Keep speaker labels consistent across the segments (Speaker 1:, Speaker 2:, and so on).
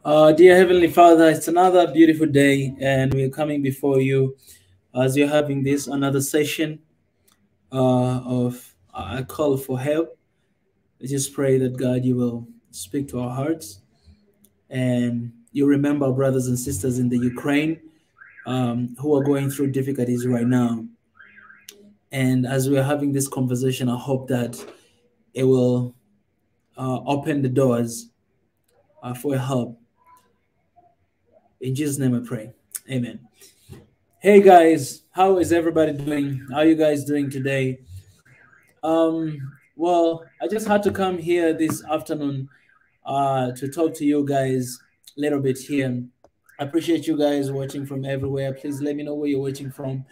Speaker 1: Dear Heavenly Father, it's another beautiful day, and we're coming before you as you're having this another session of a call for help. I just pray that God, you will speak to our hearts, and you remember our brothers and sisters in the Ukraine who are going through difficulties right now. And as we're having this conversation, I hope that it will open the doors for help. In Jesus' name I pray. Amen. Hey guys, how is everybody doing? How are you guys doing today? Well, I just had to come here this afternoon to talk to you guys a little bit here. I appreciate you guys watching from everywhere. Please let me know where you're watching from.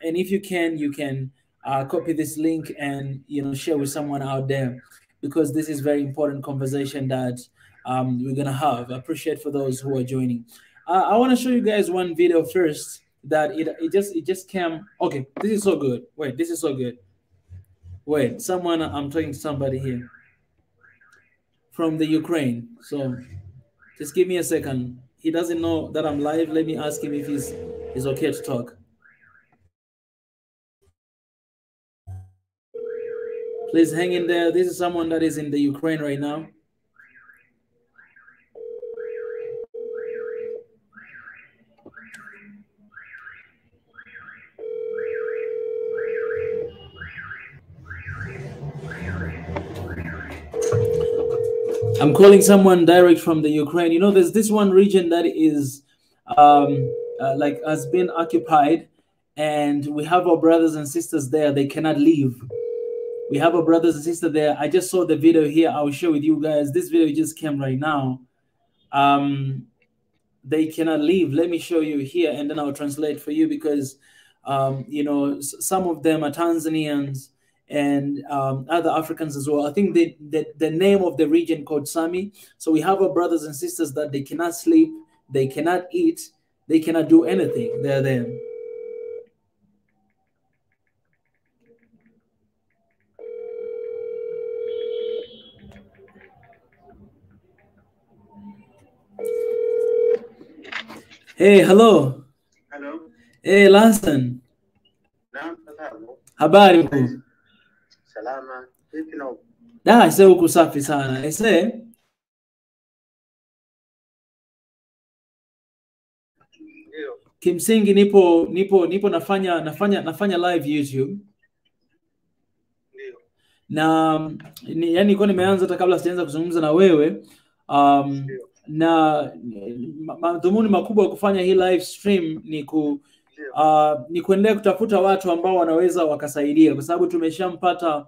Speaker 1: And if you can copy this link and share with someone out there, because this is very important conversation that we're gonna have. I appreciate for those who are joining. I want to show you guys one video first that it just came. Okay, this is so good. Wait, this is so good. Wait, I'm talking to somebody here from the Ukraine. So just give me a second. He doesn't know that I'm live. Let me ask him if he's okay to talk. Please hang in there. This is someone that is in the Ukraine right now. I'm calling someone direct from the Ukraine. You know, there's this one region that is like has been occupied, and we have our brothers and sisters there. They cannot leave. We have our brothers and sisters there. I just saw the video here. I'll share with you guys. This video just came right now. They cannot leave. Let me show you here, and then I'll translate for you because, some of them are Tanzanians and other Africans as well. I think the name of the region called Sami. So we have our brothers and sisters that they cannot sleep, they cannot eat, they cannot do anything. They're there. Hey, hello.
Speaker 2: Hello.
Speaker 1: Hey, Lanson. Habari mkuu?
Speaker 2: Salama. Vipi na?
Speaker 1: Da, ise huku safi sana. Ise kimsingi nipo nafanya live YouTube.
Speaker 2: Ndio.
Speaker 1: Na yani nilikuwa nimeanza hata kabla sijaanza kuzungumza na wewe. Na madhumuni makubwa ya kufanya hii live stream ni kuendelea kutafuta watu ambao wanaweza wakasaidia, kwa sababu tumeshampata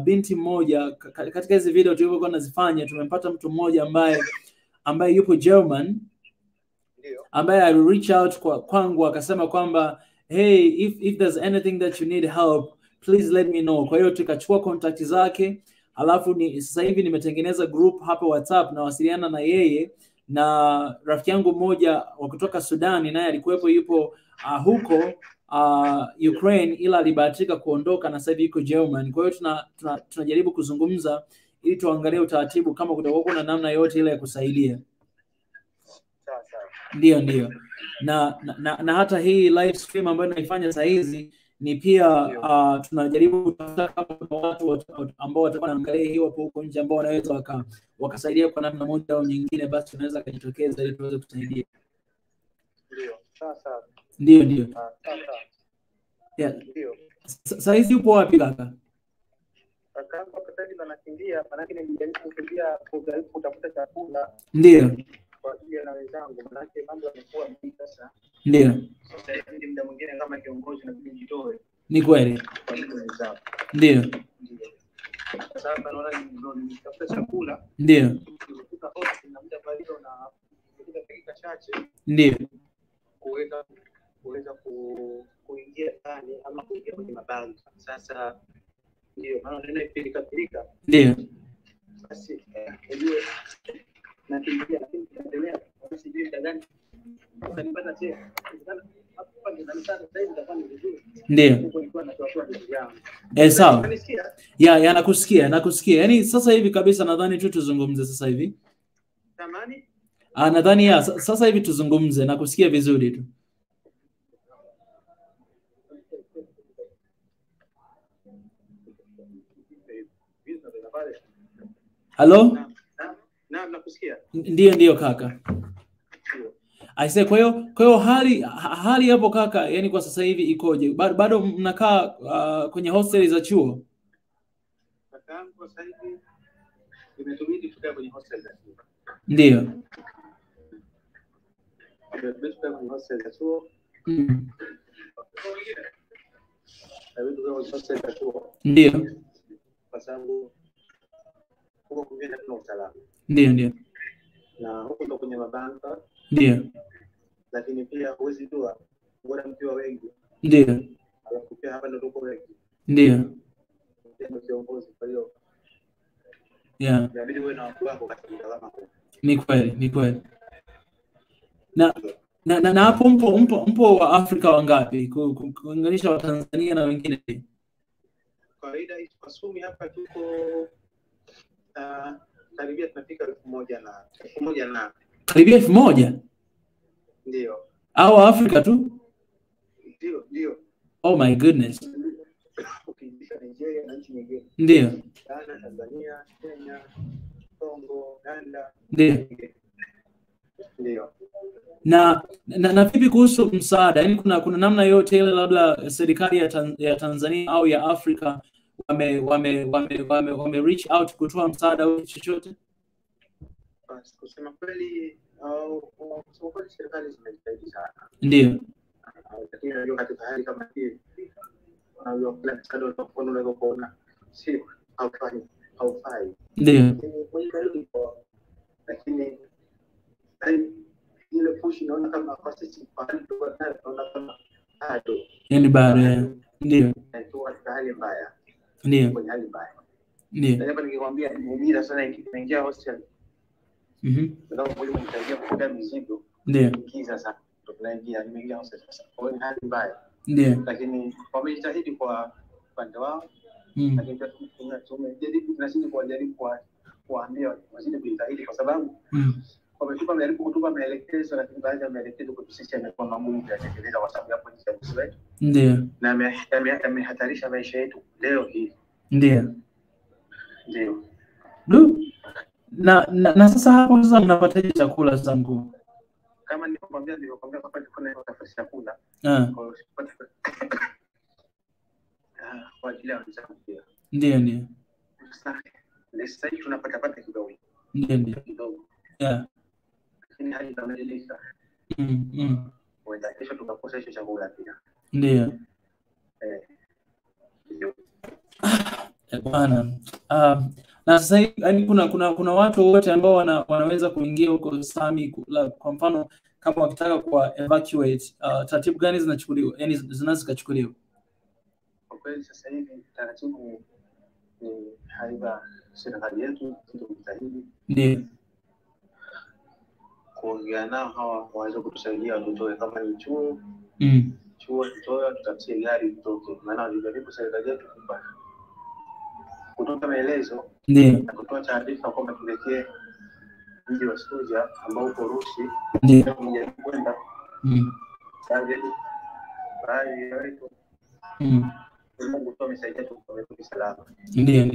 Speaker 1: binti mmoja katika hizi video tulivyokuwa nazifanya. Tumempata mtu mmoja ambaye yupo German, ambaye ali reach out kwangu akasema kwamba hey, if there's anything that you need help, please let me know. Kwa hiyo tukachukua contact zake, alafu sasa hivi nimetengeneza group hapa WhatsApp na wasiliana na yeye, na rafiki yangu mmoja wa kutoka Sudan naye alikuwepo, yupo huko Ukraine, ila alibahatika kuondoka na sasa hivi yuko German. Kwa hiyo tunajaribu kuzungumza ili tuangalie utaratibu kama kutakuwa kuna namna yote ile ya kusaidia. Ndio. Na hata hii live stream ambayo naifanya saa hizi ni pia tunajaribu kutafuta kama watu ambao watakuwa wanaangalia hii wapo huko nje ambao wanaweza wakasaidia kwa namna moja au nyingine, basi tunaweza kujitokeza ili tuweze kusaidia.
Speaker 2: Ndio. Sawa.
Speaker 1: Ndio.
Speaker 2: Yeah. Ndio.
Speaker 1: Sasa hizi upo wapi kaka?
Speaker 2: Kaka kwa sasa nakimbia, manake nimejaribu kutafuta chakula.
Speaker 1: Ndio.
Speaker 2: Kwa ajili na wenzangu, manake mambo yamekuwa mengi sasa.
Speaker 1: Ndio.
Speaker 2: Sasa hivi muda mwingine kama kiongozi na kujitoa.
Speaker 1: Ni kweli. Ndio.
Speaker 2: Sasa naona nitafuta chakula.
Speaker 1: Ndio.
Speaker 2: Kutoka ofisi na muda bado na dakika chache.
Speaker 1: Ndio.
Speaker 2: Kuweza kuingia ndani ama kuingia kwenye mabanda. Sasa ndio maana neno pilika.
Speaker 1: Ndio.
Speaker 2: Basi ndio na kimbia lakini tunaendelea basi ndio ndani. Ukanipata tena. Hapa ndio sasa hivi nitafanya vizuri.
Speaker 1: Ndio. Sawa. Ya nakusikia. Yaani sasa hivi kabisa nadhani tuzungumze sasa hivi.
Speaker 2: Samani?
Speaker 1: Nadhani sasa hivi tuzungumze na kusikia vizuri tu. Hello?
Speaker 2: Naam, nakusikia.
Speaker 1: Ndio kaka. Aise, kwa hiyo hali hapo kaka, yani kwa sasa hivi ikoje? Bado mnakaa kwenye hosteli za chuo?
Speaker 2: Kaka, kwa sasa hivi nimetumidi tukae kwenye hostel za chuo.
Speaker 1: Ndio.
Speaker 2: Tumetumidi kwenye hostel za chuo.
Speaker 1: Ndio.
Speaker 2: Kwa sababu huko kungine kuna usalama.
Speaker 1: Ndio.
Speaker 2: Na huko ndo kwenye mabanka.
Speaker 1: Ndio.
Speaker 2: Lakini pia huwezi jua bora mkiwa wengi.
Speaker 1: Ndio.
Speaker 2: Alafu pia hapa ndo tuko wengi.
Speaker 1: Ndio.
Speaker 2: Ndio kiongozi, kwa hiyo
Speaker 1: yeah,
Speaker 2: inabidi uwe na watu wako katika usalama.
Speaker 1: Ni kweli. Na hapo mpo wa Afrika wangapi kuunganisha wa Tanzania na wengine?
Speaker 2: Kawaida kwa Sumi hapa tuko karibia tunafika 1,000 na
Speaker 1: karibia 1,000?
Speaker 2: Ndio.
Speaker 1: Au Afrika tu?
Speaker 2: Ndio.
Speaker 1: Oh my goodness.
Speaker 2: Ukijisha Nigeria na nchi nyingine.
Speaker 1: Ndio.
Speaker 2: Ghana, Tanzania, Kenya, Kongo, Uganda. Ndio.
Speaker 1: Na vipi kuhusu msaada? Yaani kuna namna yote ile labda serikali ya Tanzania au ya Afrika wame reach out kutoa msaada au chochote?
Speaker 2: Kusema kweli serikali zimejitahidi sana.
Speaker 1: Ndio.
Speaker 2: Lakini ndio katika hali kama hii au kila msaada unaweza kuona si haufai.
Speaker 1: Ndio.
Speaker 2: Lakini ile push inaona kama kwa sisi tunaona kama bado.
Speaker 1: Yaani bado. Ndio.
Speaker 2: Tuko hali mbaya.
Speaker 1: Ndio.
Speaker 2: Kwenye hali mbaya.
Speaker 1: Ndio.
Speaker 2: Hapa nikikwambia nimira sana ingia hostel. Ndio mwalimu mtaingia kufuta mizigo.
Speaker 1: Ndio.
Speaker 2: Ingiza sana. Tunaingia nimeingia hostel sasa. Kwa hiyo hali mbaya.
Speaker 1: Ndio.
Speaker 2: Lakini wamejitahidi kwa upande wao. Lakini tunazidi kuwaambia wazidi kujitahidi kwa sababu wametupa kutupa maelekezo, lakini baadhi ya maelekezo kwetu sisi yamekuwa magumu kuyatekeleza kwa sababu ya polisi wetu.
Speaker 1: Ndio.
Speaker 2: Na yamehatarisha maisha yetu leo hii.
Speaker 1: Ndio. Na sasa hapo sasa mnapataje chakula zangu?
Speaker 2: Kama nilikwambia hapa kuna nafasi ya kula. Kwa ajili ya wenzangu pia.
Speaker 1: Ndio.
Speaker 2: Sasa hivi tunapata kidogo.
Speaker 1: Ndio.
Speaker 2: Kidogo.
Speaker 1: Yeah.
Speaker 2: Lakini hali inabadilika. Wenda kesho tukakosa hicho chakula pia.
Speaker 1: Ndio. Bwana. Na sasa hivi yani kuna watu wote ambao wanaweza kuingia huko Sami, kwa mfano kama wakitaka kwa evacuate, taratibu gani zinachukuliwa? Yani zinazochukuliwa?
Speaker 2: Kwa kweli sasa hivi taratibu ni haiba serikali yetu tunajitahidi.
Speaker 1: Ndio.
Speaker 2: Kuongea nao hawa waweze kutusaidia watoto kama ni chuo. Chuo tutatie gari tutoke. Maana walijaribu serikali yetu kutoa maelezo.
Speaker 1: Ndio.
Speaker 2: Na kutoa taarifa kwamba tuelekee mji wa Soja ambao uko Urusi.
Speaker 1: Ndio.
Speaker 2: Kwenda. Baadhi yetu. Mungu tu amesaidia tuko salama.
Speaker 1: Ndio.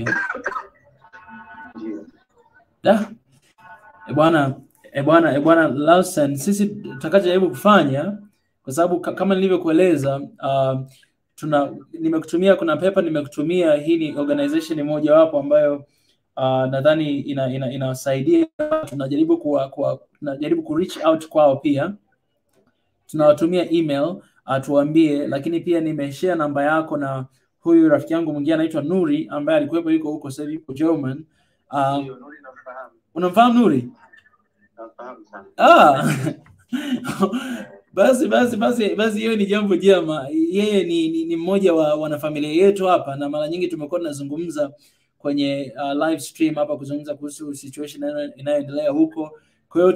Speaker 1: Bwana Lawson, sisi tutakachojaribu kufanya, kwa sababu kama nilivyokueleza, nimekutumia kuna paper nimekutumia. Hii ni organization moja wapo ambayo nadhani inawasaidia. Tunajaribu ku reach out kwao pia. Tunawatumia email tuambie, lakini pia nimeshare namba yako na huyu rafiki yangu mwingine anaitwa Nuri ambaye alikuwepo yuko sasa hivi German.
Speaker 2: Nuri nafahamu.
Speaker 1: Unamfahamu Nuri?
Speaker 2: Nafahamu sana.
Speaker 1: Basi hiyo ni jambo jema. Yeye ni mmoja wa wanafamilia yetu hapa, na mara nyingi tumekuwa tunazungumza kwenye live stream hapa kuzungumza kuhusu situation inayoendelea huko. Kwa hiyo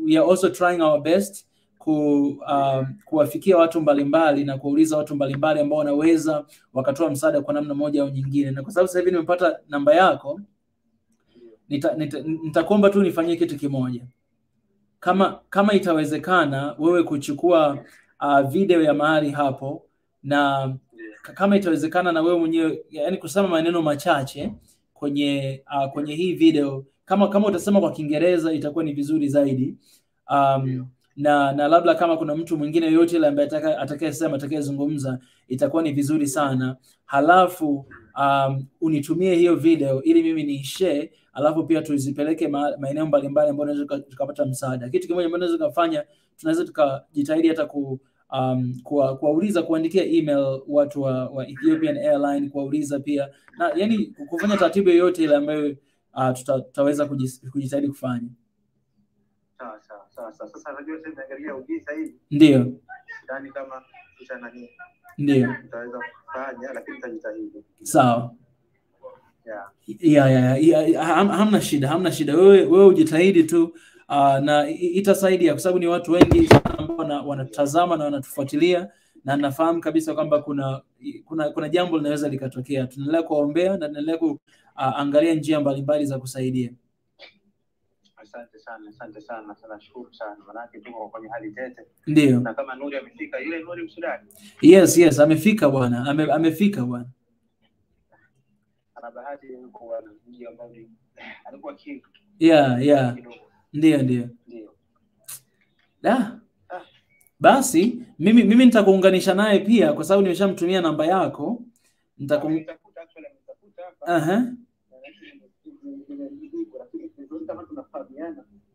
Speaker 1: we are also trying our best kuwafikia watu mbalimbali na kuuliza watu mbalimbali ambao wanaweza wakatoa msaada kwa namna moja au nyingine. Na kwa sababu sasa hivi nimepata namba yako, nitakuomba tu nifanyie kitu kimoja. Kama itawezekana wewe kuchukua video ya mahali hapo, na kama itawezekana na wewe mwenyewe yani kusema maneno machache kwenye hii video, kama utasema kwa Kiingereza itakuwa ni vizuri zaidi. Na labda kama kuna mtu mwingine yote ile ambaye atakayesema atakayezungumza itakuwa ni vizuri sana. Halafu unitumie hiyo video ili mimi ni share, alafu pia tuzipeleke maeneo mbalimbali ambapo tunaweza tukapata msaada. Kitu kimoja ambacho tunaweza kufanya, tunaweza tukajitahidi hata kuwauliza, kuandikia email watu wa Ethiopian Airline, kuwauliza pia, na yani kufanya taratibu yoyote ile ambayo tutaweza kujitahidi kufanya.
Speaker 2: Sasa najua sasa naangalia ujisa hii.
Speaker 1: Ndio.
Speaker 2: Ndani kama nini.
Speaker 1: Ndio.
Speaker 2: Tutaweza kufanya, lakini tutajitahidi.
Speaker 1: Sawa. Hamna shida. Wewe ujitahidi tu, na itasaidia kwa sababu ni watu wengi sana ambao wanatazama na wanatufuatilia, na nafahamu kabisa kwamba kuna jambo linaweza likatokea. Tunaendelea kuombea na tunaendelea kuangalia njia mbalimbali za kusaidia.
Speaker 2: Asante sana. Nashukuru sana. Maana tuko kwenye hali tete.
Speaker 1: Ndio.
Speaker 2: Na kama Nuri amefika, yule Nuri Msudani.
Speaker 1: Yes, amefika bwana. Amefika bwana.
Speaker 2: Ana bahati kuwa na mji ambao alikuwa king.
Speaker 1: Yeah. Ndio. Basi mimi nitakuunganisha naye pia kwa sababu nimeshamtumia namba yako. Nitakuta hapa.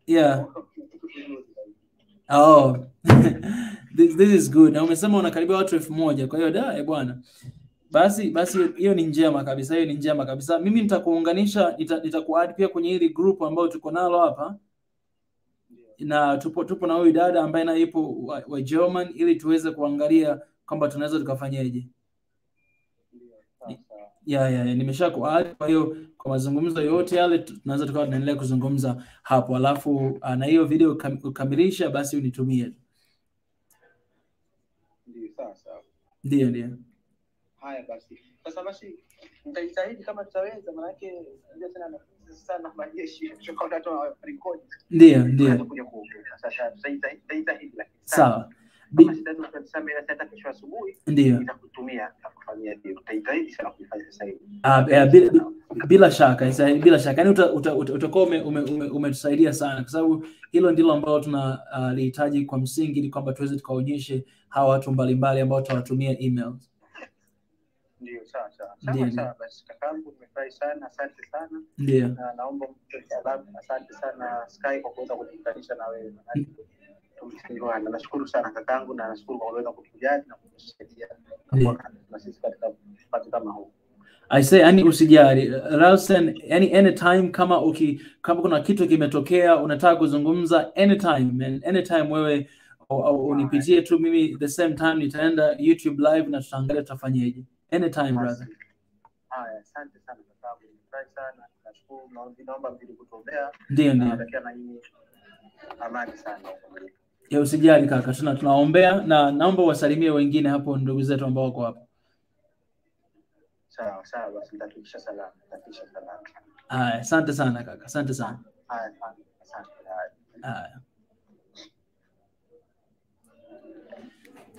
Speaker 1: Yeah. Oh. This is good. Na umesema unakaribia watu 1000, kwa hiyo bwana. Basi hiyo ni njema kabisa. Mimi nitakuunganisha, nitakuadd pia kwenye hili group ambao tuko nalo hapa. Na tupo na huyu dada ambaye na ipo wa German, ili tuweze kuangalia kwamba tunaweza tukafanyaje. Nimeshakuadd, kwa hiyo kwa mazungumzo yote yale tunaweza tukawa tunaendelea kuzungumza hapo. Alafu na hiyo video ukamilisha basi unitumie. Ndio.
Speaker 2: Haya basi. Sasa basi nitajitahidi kama tutaweza, maana yake ndio sana majeshi kutoka watu wa record.
Speaker 1: Ndio.
Speaker 2: Sasa tutajitahidi.
Speaker 1: Sawa. Ndio.
Speaker 2: Nitakutumia kufanyia hiyo. Tutajitahidi sana kufanya sasa hivi.
Speaker 1: Bila shaka. Yaani utakuwa umetusaidia sana kwa sababu hilo ndilo ambalo tunalihitaji kwa msingi, ni kwamba tuweze tukaonyeshe hawa watu mbalimbali ambao tutawatumia emails.
Speaker 2: Ndio, sawa. Basi kakaangu, nimefurahi sana, asante sana.
Speaker 1: Ndio.
Speaker 2: Na naomba asante sana Sky kwa kuweza kutuunganisha na wewe. Tumeshirikiana. Nashukuru sana kakaangu, na nashukuru kwa kuweza kutujali na kutusaidia na sisi katika kupata kama huu.
Speaker 1: I say yani usijali. Ralston, anytime kama kuna kitu kimetokea unataka kuzungumza, anytime wewe unipitie tu, mimi the same time nitaenda YouTube live na tutaangalia tutafanyaje. Anytime brother.
Speaker 2: Haya, asante sana kakaangu. Nimefurahi sana. Nashukuru, naomba mzidi kutuombea.
Speaker 1: Ndio.
Speaker 2: Natakia na nyinyi amani sana.
Speaker 1: Usijali kaka, tunaombea, na naomba wasalimie wengine hapo, ndugu zetu ambao wako hapo.
Speaker 2: Sawa basi, nitafikisha salamu.
Speaker 1: Asante sana kaka, asante sana.
Speaker 2: Asante.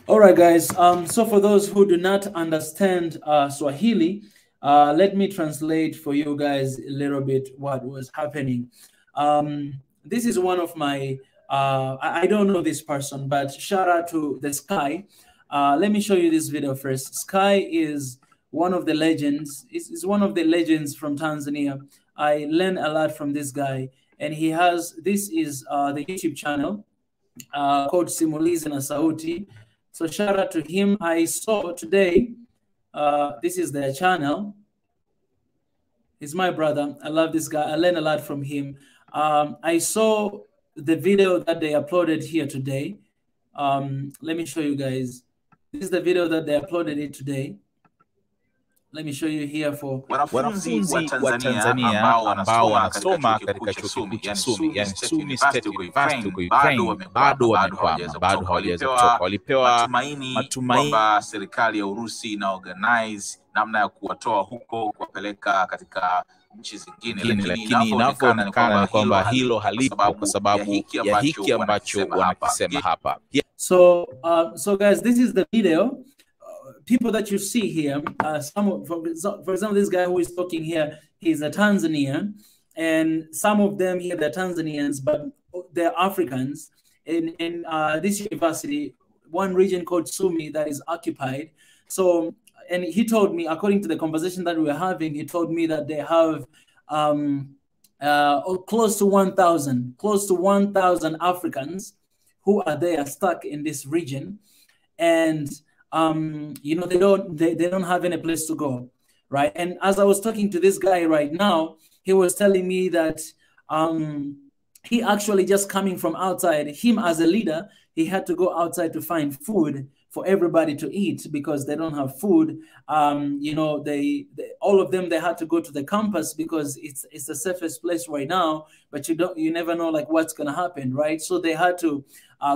Speaker 1: All right guys, so for those who do not understand Swahili, let me translate for you guys a little bit what was happening. This is one of my I don't know this person, but shout out to the Sky. Let me show you this video first. Sky is one of the legends. Is one of the legends from Tanzania. I learned a lot from this guy, and this is the YouTube channel called Simulizi na Sauti. So shout out to him. I saw today, this is their channel. He's my brother. I love this guy. I learned a lot from him. I saw the video that they uploaded here today. Let me show you guys. This is the video that they uploaded it today. Let me show you here for
Speaker 3: wanafunzi wa Tanzania ambao wanasoma katika chuo kikuu cha Sumi, yani Sumi State University huko Ukraine, bado hawajatoka. Walipewa matumaini kwamba serikali ya Urusi ina organize namna ya kuwatoa huko kuwapeleka katika nchi zingine, lakini inavyoonekana ni kwamba hilo halipo kwa sababu ya hiki ambacho wanakisema hapa.
Speaker 1: So guys, this is the video. People that you see here, for example, this guy who is talking here, he's a Tanzanian, and some of them here, they're Tanzanians, but they're Africans. In this university, one region called Sumi that is occupied. So, and he told me, according to the conversation that we were having, he told me that they have close to 1,000 Africans who are there stuck in this region, and you know, they don't have any place to go, right? And as I was talking to this guy right now, he was telling me that he actually just coming from outside, him as a leader, he had to go outside to find food for everybody to eat because they don't have food. You know, all of them, they had to go to the campus because it's the safest place right now, but you never know like what's gonna happen, right? So they had to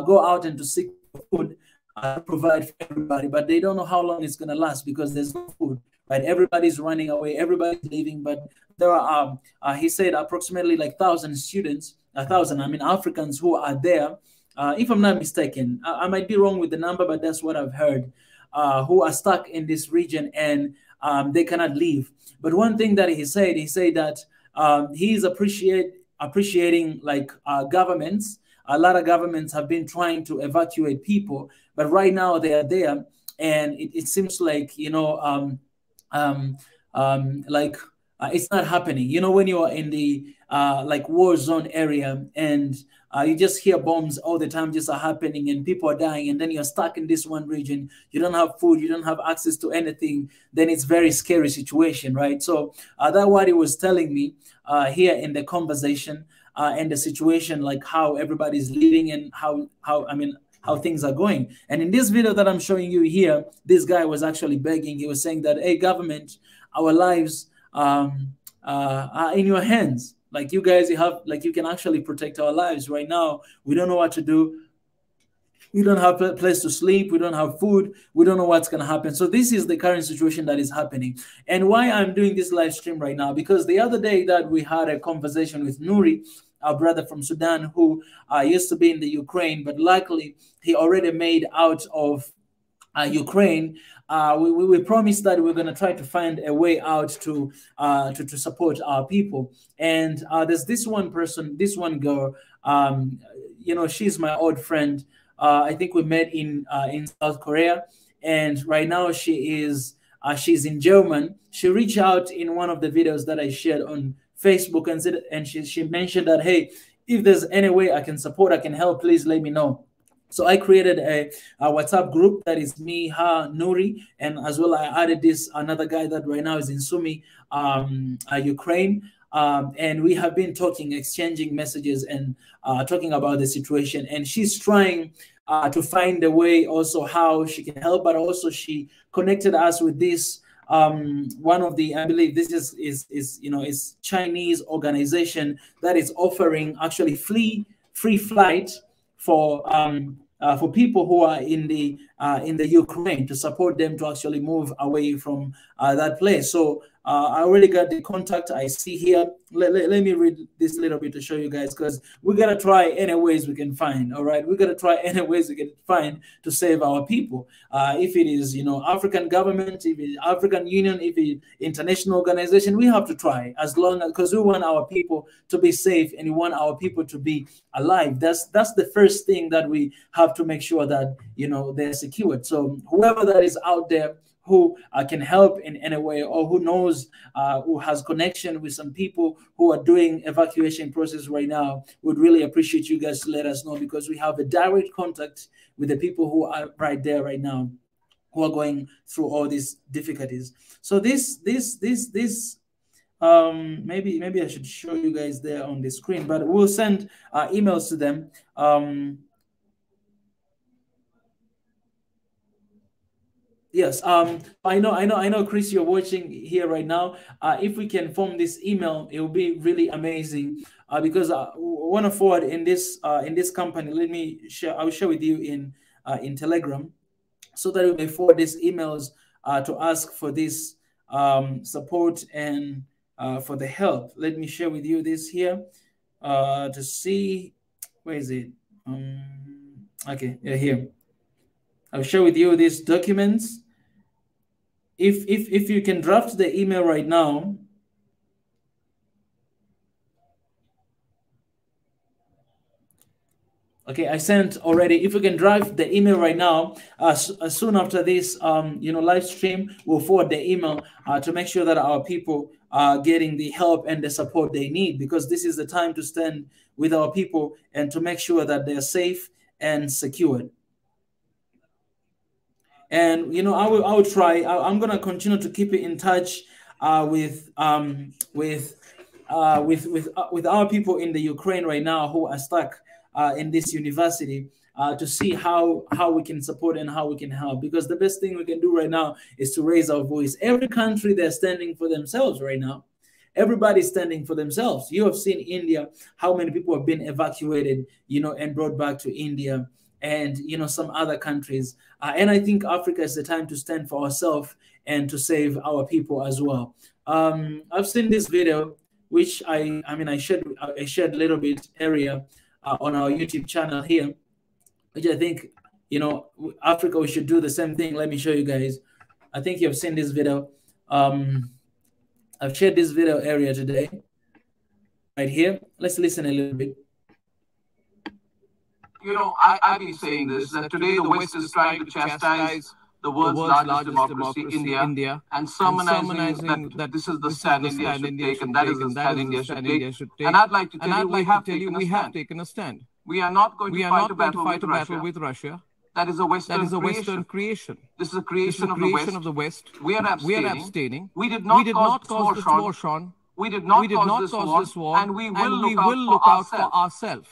Speaker 1: go out and to seek food, provide for everybody, but they don't know how long it's gonna last because there's no food, right? Everybody's running away, everybody's leaving, but there are, he said, approximately like 1,000 students, Africans who are there. If I'm not mistaken, I might be wrong with the number, but that's what I've heard, who are stuck in this region and they cannot leave. But one thing that he said that he's appreciating like governments. A lot of governments have been trying to evacuate people, but right now they are there, and it seems like, you know, it's not happening. You know, when you are in the like war zone area and you just hear bombs all the time just are happening and people are dying, and then you're stuck in this one region, you don't have food, you don't have access to anything, then it's very scary situation, right? So that's what he was telling me here in the conversation and the situation, like how everybody's living and how things are going. And in this video that I'm showing you here, this guy was actually begging. He was saying that, hey, government, our lives are in your hands. Like you guys, you can actually protect our lives right now. We don't know what to do. We don't have a place to sleep. We don't have food. We don't know what's going to happen. So this is the current situation that is happening. And why I'm doing this live stream right now, because the other day that we had a conversation with Nuri, our brother from Sudan, who used to be in the Ukraine, but luckily he already made out of Ukraine. We promised that we're going to try to find a way out to support our people. And there's this one person, this one girl, you know, she's my old friend. I think we met in South Korea, and right now she's in German. She reached out in one of the videos that I shared on Facebook and she mentioned that, hey, if there's any way I can support, I can help, please let me know. So I created a WhatsApp group that is me, her, Nuri, and as well I added another guy that right now is in Sumi, Ukraine. And we have been talking, exchanging messages and talking about the situation. And she's trying to find a way also how she can help, but also she connected us with this one of the, I believe this is Chinese organization that is offering actually free flight for people who are in the Ukraine, to support them to actually move away from that place. So I already got the contact I see here. Let me read this little bit to show you guys, because we gotta try any ways we can find. All right, we gotta try any ways we can find to save our people. If it is, you know, African government, if it is African Union, if it is international organization, we have to try, as long as, because we want our people to be safe and we want our people to be alive. That's the first thing that we have to make sure that, you know, they're secured. So whoever that is out there who can help in any way, or who knows, who has connection with some people who are doing evacuation process right now, would really appreciate you guys to let us know, because we have a direct contact with the people who are right there right now, who are going through all these difficulties. So maybe I should show you guys there on the screen, but we'll send emails to them. Yes, I know, Chris, you're watching here right now. If we can form this email, it will be really amazing. Because I want to forward in this company. Let me share. I will share with you in Telegram, so that we may forward these emails to ask for this support and for the help. Let me share with you this here to see, where is it? Okay, yeah, here. I'll share with you these documents. If you can draft the email right now. Okay, I sent already. If you can drive the email right now, as soon after this, live stream, we'll forward the email to make sure that our people are getting the help and the support they need, because this is the time to stand with our people and to make sure that they're safe and secured. And I will try. I'm gonna continue to keep it in touch with our people in the Ukraine right now who are stuck in this university, to see how we can support and how we can help, because the best thing we can do right now is to raise our voice. Every country, they're standing for themselves right now. Everybody's standing for themselves. You have seen India, how many people have been evacuated, and brought back to India, and some other countries. And I think Africa is the time to stand for ourselves and to save our people as well. I've seen this video, which I shared a little bit area on our YouTube channel here, which I think, Africa, we should do the same thing. Let me show you guys. I think you've seen this video. I've shared this video area today, right here. Let's listen a little bit.
Speaker 4: I've been saying this, that today the West is trying to chastise the world's largest democracy, India, and sermonizing that this is the stand India should take, and that is the stand India should take. And I'd like to tell you, we have taken a stand. We are not going to fight a battle with Russia. That is a Western creation. This is a creation of the West. We are abstaining. We did not cause this war, Sean. We did not cause this war, and we will look out for ourselves.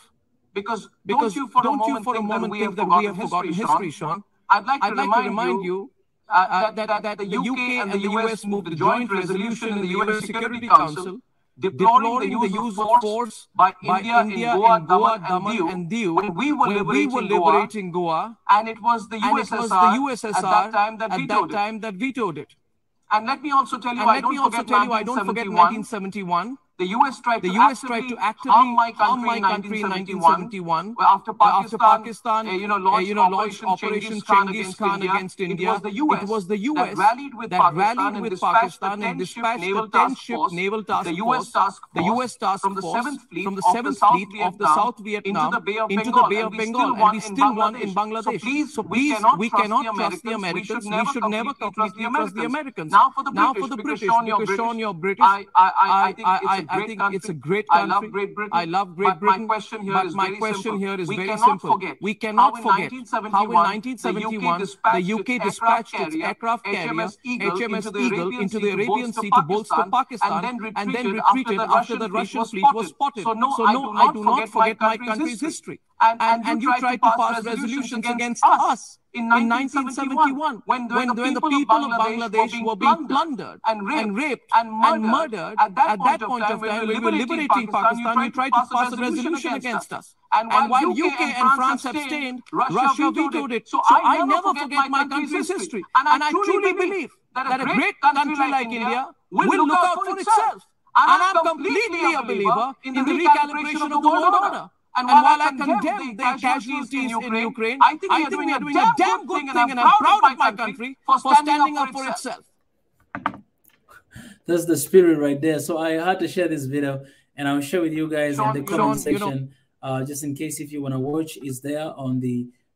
Speaker 4: Because don't you for a moment think that we have forgotten history, Sean. I'd like to remind you that the UK and the US moved a joint resolution in the UN Security Council deploring the use of force by India in Goa, Daman and Diu when we were liberating Goa, and it was the USSR at that time that vetoed it. And let me also tell you, I don't forget 1971. The US tried to actively harm my country in 1971. After Pakistan launched Operation Genghis Khan against India, it was the US that rallied with Pakistan and dispatched the 10-ship naval task force from the 7th Fleet of the South Vietnam into the Bay of Bengal, and we still won in Bangladesh. So please, we cannot trust the Americans. We should never completely trust the Americans. Now for the British, because Sean, you're British. I think it's a great country. I love Great Britain. But my question here is very simple. We cannot forget how in 1971 the UK dispatched its aircraft carrier HMS Eagle into the Arabian Sea to bolster Pakistan and then retreated after the Russian fleet was spotted. So no, I do not forget my country's history. And you tried to pass resolutions against us in 1971 when the people of Bangladesh were being plundered and raped and murdered. At that point of time, when we were liberating Pakistan, you tried to pass a resolution against us. And while UK and France abstained, Russia vetoed it. So I never forget my country's history. And I truly believe that a great country like India will look out for itself. And I'm completely a believer in the recalibration of the world order. And while I condemn the casualties in Ukraine, I think we are doing a damn good thing, and I'm proud of my country for standing up for itself.
Speaker 1: That's the spirit right there. So I had to share this video, and I'll share with you guys in the comment section, just in case if you want to watch, is there on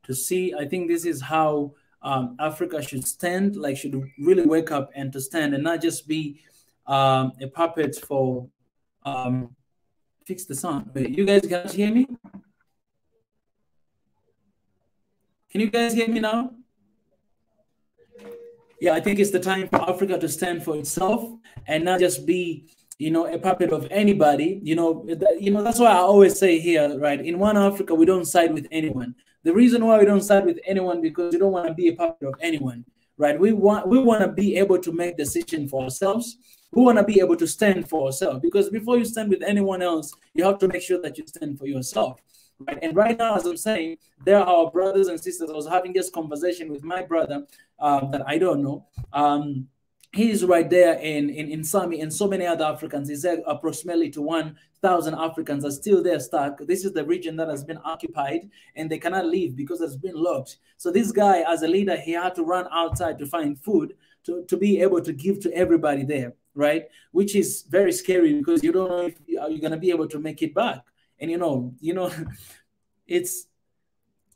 Speaker 1: to see. I think this is how Africa should stand, should really wake up and to stand and not just be a puppet for fix the sound. Wait, you guys can't hear me? Can you guys hear me now? Yeah, I think it's the time for Africa to stand for itself and not just be, a puppet of anybody. That's why I always say here, right? In One Africa, we don't side with anyone. The reason why we don't side with anyone, because we don't want to be a puppet of anyone, right? We want to be able to make decisions for ourselves. We want to be able to stand for ourselves, because before you stand with anyone else, you have to make sure that you stand for yourself. Right? And right now, as I'm saying, there are our brothers and sisters. I was having this conversation with my brother that I don't know. he's right there in Sami, and so many other Africans. He said approximately to 1,000 Africans are still there stuck. This is the region that has been occupied, and they cannot leave because it's been locked. So this guy, as a leader, he had to run outside to find food to be able to give to everybody there, right? Which is very scary because you don't know if you're going to be able to make it back. And you know, it's,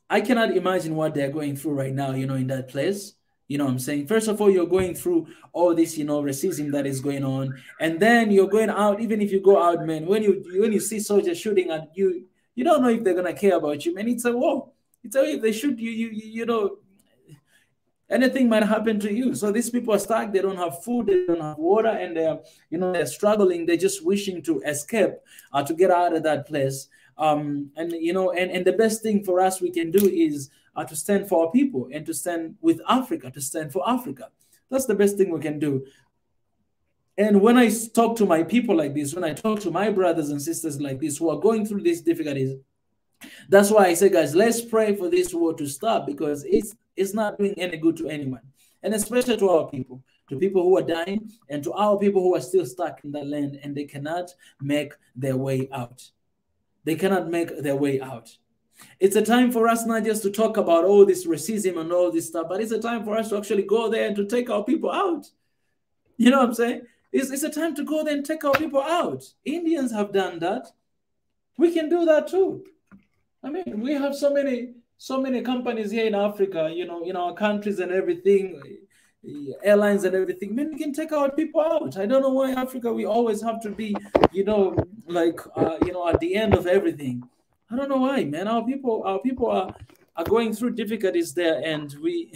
Speaker 1: I cannot imagine what they're going through right now, in that place. You know what I'm saying? First of all, you're going through all this, racism that is going on. And then you're going out, even if you go out, man, when you see soldiers shooting at you, you don't know if they're going to care about you, man. It's a war. It's a, if they shoot you, anything might happen to you. So these people are stuck. They don't have food. They don't have water. And they're struggling. They're just wishing to escape, to get out of that place. And the best thing for us we can do is to stand for our people and to stand with Africa, to stand for Africa. That's the best thing we can do. And when I talk to my people like this, when I talk to my brothers and sisters like this who are going through these difficulties, that's why I say, guys, let's pray for this war to stop, because it's not doing any good to anyone. And especially to our people, to people who are dying, and to our people who are still stuck in that land and they cannot make their way out. They cannot make their way out. It's a time for us not just to talk about all this racism and all this stuff, but it's a time for us to actually go there and to take our people out. You know what I'm saying? It's a time to go there and take our people out. Indians have done that. We can do that too. I mean, we have so many companies here in Africa, in our countries and everything, airlines and everything. Man, we can take our people out. I don't know why Africa, we always have to be, at the end of everything. I don't know why, man. Our people are going through difficulties there, and we,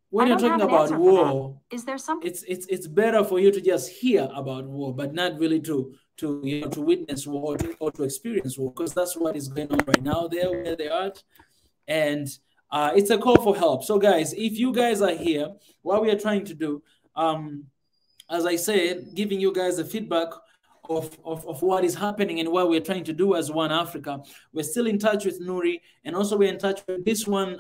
Speaker 1: when you're talking about war, is there something? It's better for you to just hear about war, but not really to witness war or to experience war, because that's what is going on right now there where they are. And it's a call for help. So guys, if you guys are here, what we are trying to do, as I said, giving you guys a feedback of what is happening and what we're trying to do as One Africa. We're still in touch with Nuri, and also we're in touch with this one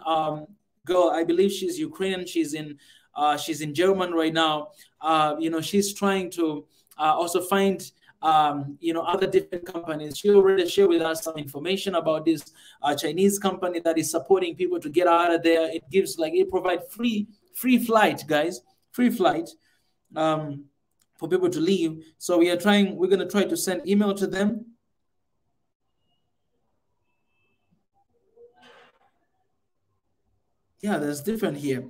Speaker 1: girl. I believe she's Ukrainian. She's in German right now. She's trying to also find other different companies. She already shared with us some information about this Chinese company that is supporting people to get out of there. It gives, it provides free flight, guys, free flight for people to leave. So we're going to try to send email to them. Yeah, there's different here.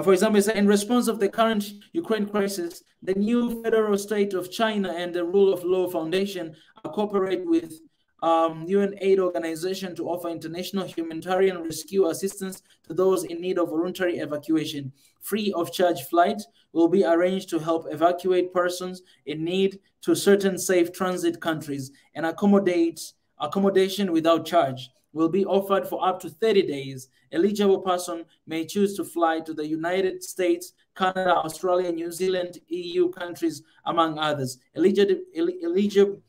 Speaker 1: For example, in response of the current Ukraine crisis, the new federal state of China and the Rule of Law Foundation cooperate with UN aid organization to offer international humanitarian rescue assistance to those in need of voluntary evacuation. Free of charge flight will be arranged to help evacuate persons in need to certain safe transit countries, and accommodation without charge will be offered for up to 30 days. Eligible person may choose to fly to the United States, Canada, Australia, New Zealand, EU countries, among others. Eligible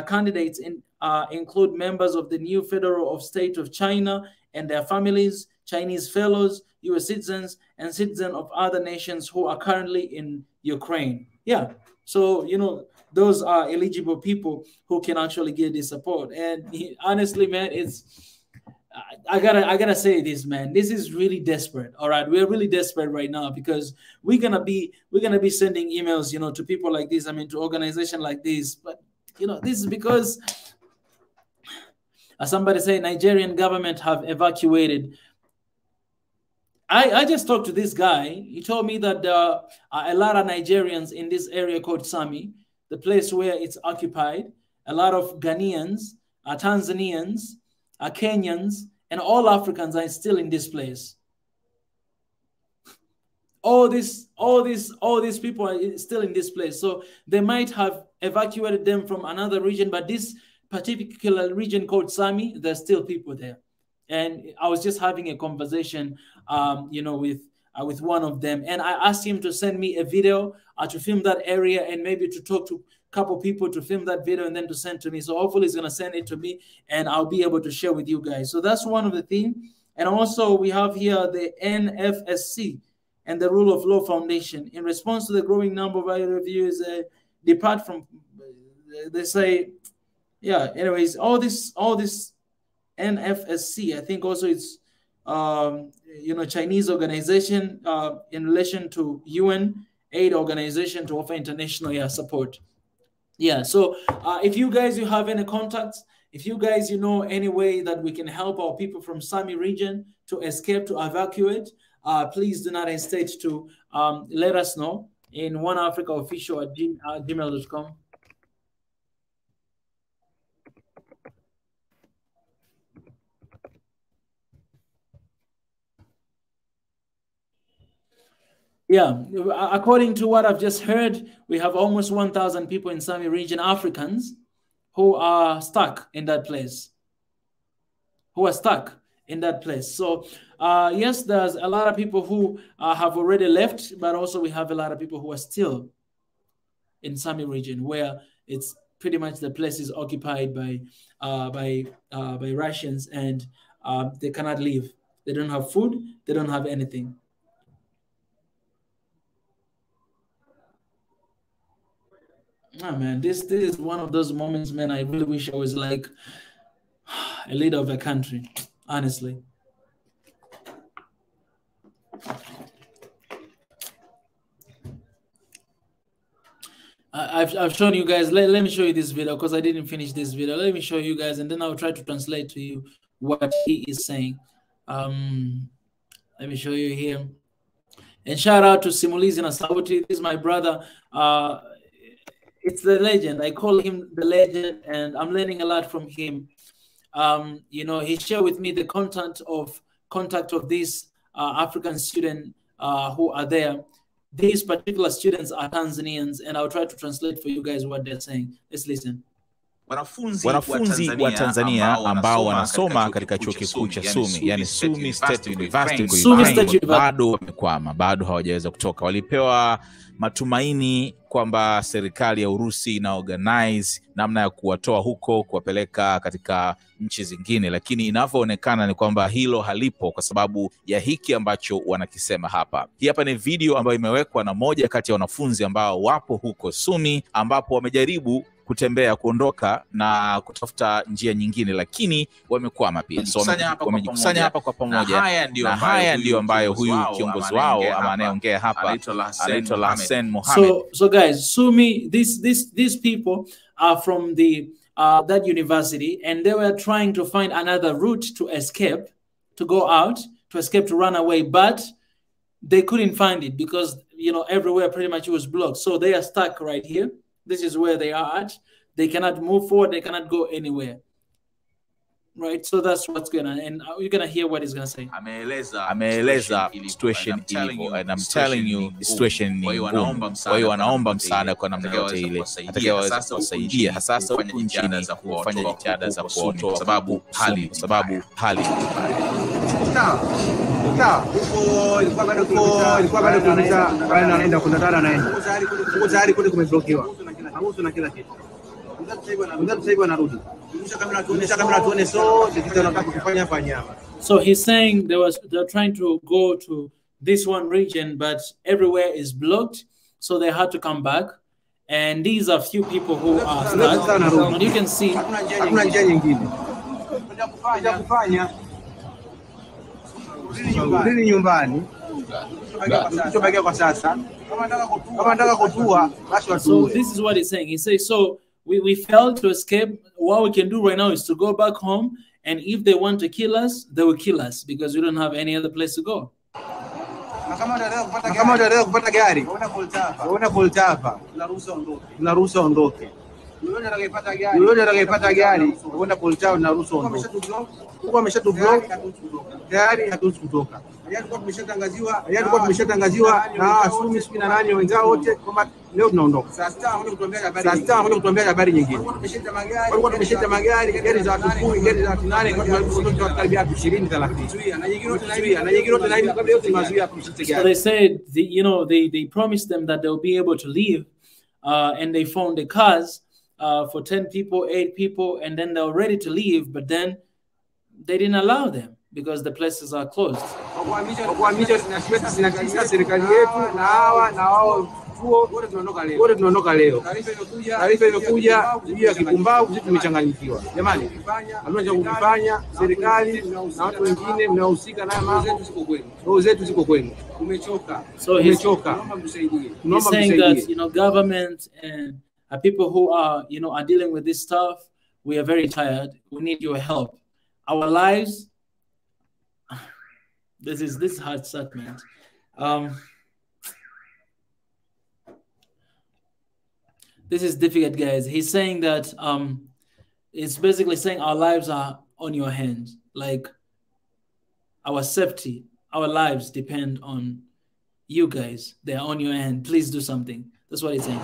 Speaker 1: candidates include members of the new Federal State of China and their families, Chinese fellows, U.S. citizens, and citizens of other nations who are currently in Ukraine. Yeah, so, those are eligible people who can actually get this support. And honestly, man, I gotta say this, man. This is really desperate. All right, we're really desperate right now, because we're gonna be sending emails, to people like this. I mean, to organizations like this. But this is because, as somebody say, Nigerian government have evacuated. I just talked to this guy. He told me that there are a lot of Nigerians in this area called Sami, the place where it's occupied. A lot of Ghanaians, Tanzanians, Kenyans, and all Africans are still in this place. All these people are still in this place. So they might have evacuated them from another region, but this particular region called Sami, there's still people there. And I was just having a conversation, with with one of them, and I asked him to send me a video to film that area and maybe to talk to a couple people to film that video and then to send to me. So hopefully he's gonna send it to me and I'll be able to share with you guys. So that's one of the things. And also we have here the NFSC and the Rule of Law Foundation. In response to the growing number of reviews, depart from, they say, yeah, anyways, all this NFSC, I think also it's, Chinese organization in relation to UN aid organization to offer international support. Yeah, so if you guys, you have any contacts, if you guys, any way that we can help our people from Sami region to escape, to evacuate, please do not hesitate to let us know in oneafricaofficial@gmail.com. Yeah, according to what I've just heard, we have almost 1,000 people in Sami region, Africans, who are stuck in that place. So, yes, there's a lot of people who have already left, but also we have a lot of people who are still in Sami region, where it's pretty much the place is occupied by Russians, and they cannot leave. They don't have food. They don't have anything. Oh, man, this is one of those moments, man. I really wish I was like a leader of a country, honestly. I've shown you guys. Let me show you this video because I didn't finish this video. Let me show you guys, and then I'll try to translate to you what he is saying. Let me show you here. And shout out to Simulizi na Sauti. This is my brother. It's the legend. I call him the legend, and I'm learning a lot from him. He shared with me the contact of these African students who are there. These particular students are Tanzanians, and I'll try to translate for you guys what they're saying. Let's listen.
Speaker 3: Wanafunzi wa Tanzania ambao wanasoma katika chuo kikuu cha Sumi, yani Sumi State University, bado wamekwama, bado hawajaweza kutoka. Walipewa matumaini kwamba serikali ya Urusi ina organize namna ya kuwatoa huko, kuwapeleka katika nchi zingine, lakini inavyoonekana ni kwamba hilo halipo kwa sababu ya hiki ambacho wanakisema hapa. Hii hapa ni video ambayo imewekwa na moja kati ya wanafunzi ambao wapo huko Sumi, ambapo wamejaribu kutembea, kuondoka na kutafuta njia nyingine, lakini wamekwama pia. So wamejikusanya hapa kwa pamoja, na haya ndio ambayo huyu kiongozi wao ama anayeongea hapa anaitwa Hassan Mohamed.
Speaker 1: So guys, Sumi, these people are from the that university, and they were trying to find another route to escape, to go out, to escape, to run away, but they couldn't find it because everywhere pretty much was blocked. So they are stuck right here. This is where they are at. They cannot move forward. They cannot go anywhere. Right? So that's what's going on. And you're going to hear what he's going to say.
Speaker 3: Ameeleza situation ilivyo. And I'm telling you, situation ni ngumu. Kwa hiyo wanaomba msaada kwa namna yote ile. Atakayeweza kusaidia, hasa huku nchini kufanya jitihada za kuondoa sababu hali.
Speaker 2: Ilikuwa bado anaenda kundadana naenda. Huko tayari kule kumeblokiwa. Haruhusu na kila kitu. Sasa hivi anarudi. Kamera tuone sote tunataka kufanya fanya.
Speaker 1: So he's saying they're trying to go to this one region, but everywhere is blocked, so they had to come back. And these are few people who are stuck. And you can see
Speaker 2: hakuna njia nyingine. Kufanya rudi nyumbani. Tubakia kwa sasa. Kama nataka kutua, basi watu.
Speaker 1: So this is what he's saying. He says, so we failed to escape. What we can do right now is to go back home, and if they want to kill us, they will kill us because we don't have any other place to go.
Speaker 2: Kama unataka kupata gari, unaona kultapa. Unaruhusa ondoke. yoyote atakayepata gari kwenda Port Town na ruhusa ondoke. Huko ameshatublock tayari, hatuwezi kutoka. Tulikuwa tumeshatangaziwa na Asumi siku na nani wenzao wote kwamba leo tunaondoka. Saa 6 wanakuja kutuambia habari nyingine. Walikuwa tumeshaita gari za watu 10, gari za watu 8, kwa karibia 20 30. Na nyingine yote na hivi kabla yote ni mazuia kusite gari.
Speaker 1: So they said, they promised them that they'll be able to leave, and they found the cars for 10 people, 8 people, and then they were ready to leave, but then they didn't allow them because the places are closed.
Speaker 2: Serikali yetu na hao wote tunaondoka leo. Taarifa imekuja juu ya kipumbavu, sisi tumechanganyikiwa. Jamani, hatuna cha kufanya. Serikali na watu wengine mnaohusika na mambo roho zetu ziko kwenu. Tumechoka. Tunaomba mtusaidie.
Speaker 1: He's saying that, government and people who are, are dealing with this stuff, we are very tired. We need your help. Our lives, this is hard statement. This is difficult, guys. He's saying that it's basically saying our lives are on your hands. Like our safety, our lives depend on you guys. They are on your hand. Please do something. That's what he's saying.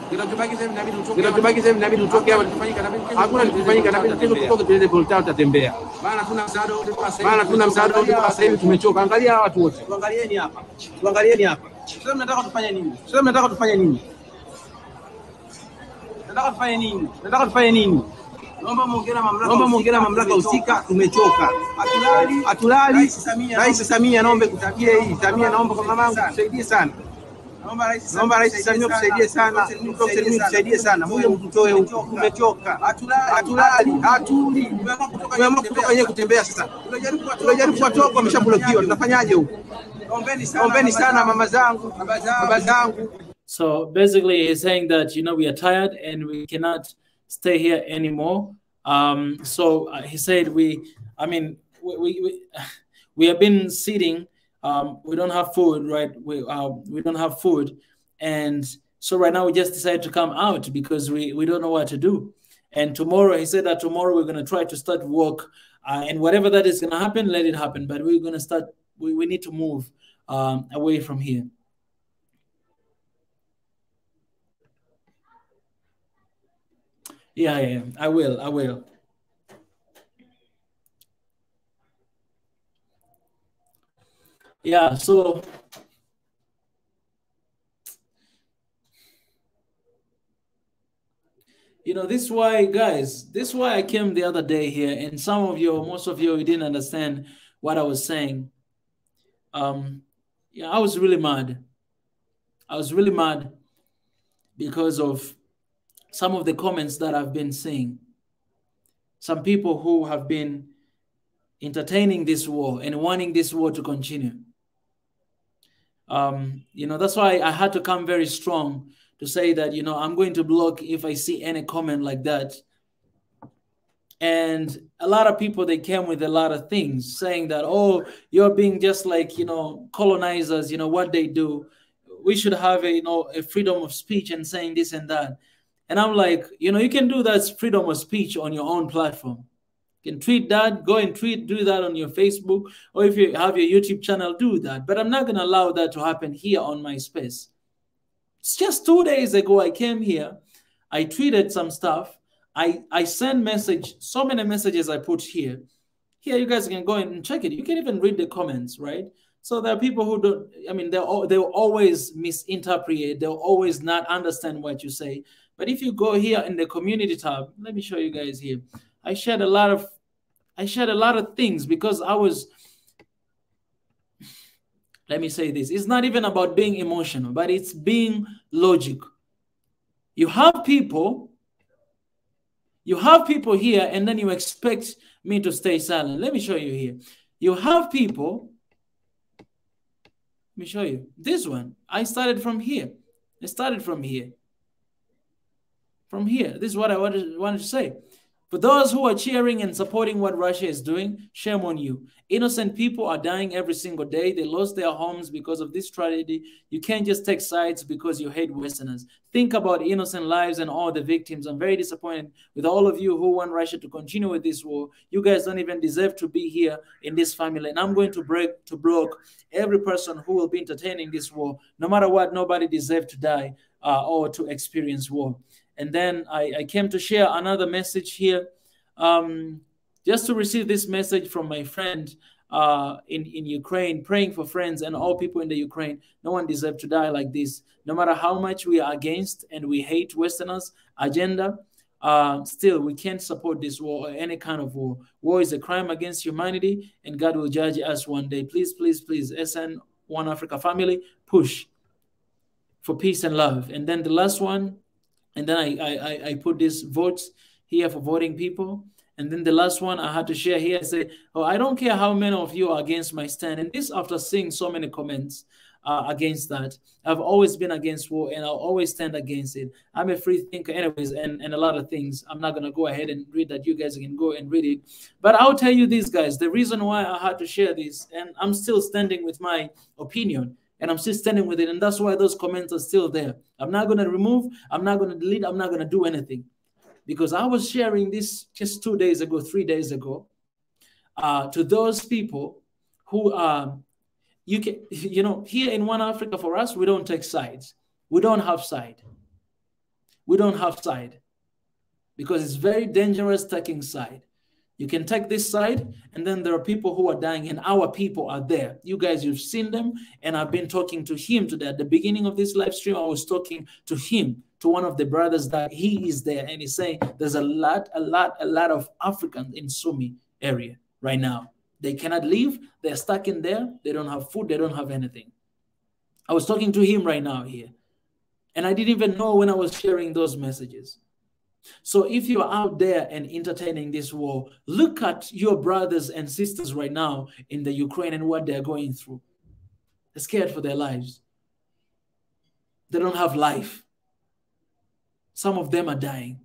Speaker 2: Nataka tufanye nini? Naomba muongea na mamlaka husika, tumechoka. Hatulali. Rais Samia naomba kutakia hii. Samia naomba kwa mamangu tusaidie sana. Naomba Rais Samia tusaidie sana. Tusaidie sana. Mungu mtutoe huko. Tumechoka. Hatuli. Tumeamua kutoka yeye kutembea sasa. Tunajaribu kuwatoka, wameshablokiwa. Tunafanyaje huko? Ombeni sana mama zangu, baba zangu.
Speaker 1: So basically, he's saying that, we are tired and we cannot stay here anymore. So he said, we have been sitting. We don't have food, right? We don't have food. And so right now we just decided to come out because we don't know what to do. And tomorrow, he said that tomorrow we're going to try to start work. And whatever that is going to happen, let it happen. But we're going to start, we need to move away from here. Yeah, I will. Yeah, so this is why, guys, this is why I came the other day here, and most of you didn't understand what I was saying. Yeah, I was really mad. Because of some of the comments that I've been seeing. Some people who have been entertaining this war and wanting this war to continue. That's why I had to come very strong to say that, I'm going to block if I see any comment like that. And a lot of people, they came with a lot of things saying that, oh, you're being just like, colonizers, what they do. We should have a freedom of speech and saying this and that. And I'm like, you can do that freedom of speech on your own platform. You can tweet that, do that on your Facebook, or if you have your YouTube channel, do that. But I'm not going to allow that to happen here on my space. It's just 2 days ago, I came here, I tweeted some stuff, I sent so many messages I put here. Here, you guys can go and check it. You can even read the comments, right? So there are people who don't, they'll always misinterpret, they'll always not understand what you say. But if you go here in the community tab, let me show you guys here. I shared a lot of things because I was, let me say this. It's not even about being emotional, but it's being logical. You have people here, and then you expect me to stay silent. Let me show you here. You have people, let me show you. This one, I started from here. From here. This is what I wanted to say. For those who are cheering and supporting what Russia is doing, shame on you. Innocent people are dying every single day. They lost their homes because of this tragedy. You can't just take sides because you hate Westerners. Think about innocent lives and all the victims. I'm very disappointed with all of you who want Russia to continue with this war. You guys don't even deserve to be here in this family. And I'm going to block every person who will be entertaining this war. No matter what, nobody deserves to die or to experience war. And then I came to share another message here, just to receive this message from my friend in Ukraine, praying for friends and all people in the Ukraine. No one deserves to die like this. No matter how much we are against and we hate Westerners' agenda, still we can't support this war or any kind of war. War is a crime against humanity, and God will judge us one day. Please, please, please, SN One Africa family, push for peace and love. And then the last one, and then I put this votes here for voting people. And then the last one I had to share here, I say, oh, I don't care how many of you are against my stand. And this after seeing so many comments against that. I've always been against war, and I'll always stand against it. I'm a free thinker anyways, and a lot of things. I'm not going to go ahead and read that. You guys can go and read it. But I'll tell you this, guys, the reason why I had to share this, and I'm still standing with my opinion, and I'm still standing with it. And that's why those comments are still there. I'm not going to remove. I'm not going to delete. I'm not going to do anything. Because I was sharing this just 2 days ago, 3 days ago, to those people who are, here in One Africa, for us, we don't take sides. We don't have side. We don't have side. Because it's very dangerous taking side. You can take this side, and then there are people who are dying, and our people are there. You guys, you've seen them, and I've been talking to him today. At the beginning of this live stream, I was talking to him, to one of the brothers, that he is there, and he's saying there's a lot of Africans in Sumi area right now. They cannot leave. They're stuck in there. They don't have food. They don't have anything. I was talking to him right now here, and I didn't even know when I was sharing those messages. So if you're out there and entertaining this war, look at your brothers and sisters right now in the Ukraine and what they're going through. They're scared for their lives. They don't have life. Some of them are dying.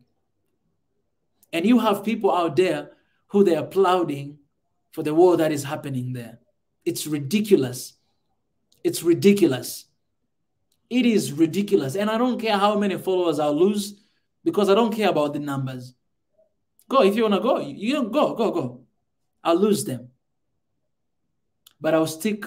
Speaker 1: And you have people out there who they are applauding for the war that is happening there. It's ridiculous. It's ridiculous. It is ridiculous. And I don't care how many followers I'll lose, because I don't care about the numbers. Go, if you want to go. You don't go. I'll lose them. But I'll stick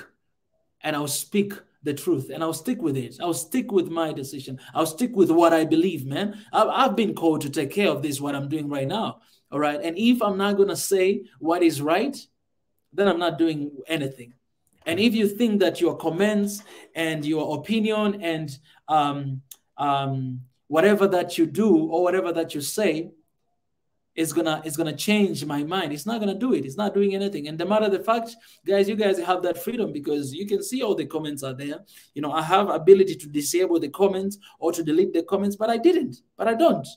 Speaker 1: and I'll speak the truth, and I'll stick with it. I'll stick with my decision. I'll stick with what I believe, man. I've been called to take care of this, what I'm doing right now. All right. And if I'm not going to say what is right, then I'm not doing anything. And if you think that your comments and your opinion and whatever that you do or whatever that you say is gonna change my mind, it's not gonna do it. It's not doing anything. And the matter of the fact, guys, you guys have that freedom, because you can see all the comments are there. I have ability to disable the comments or to delete the comments, but I didn't. But I don't,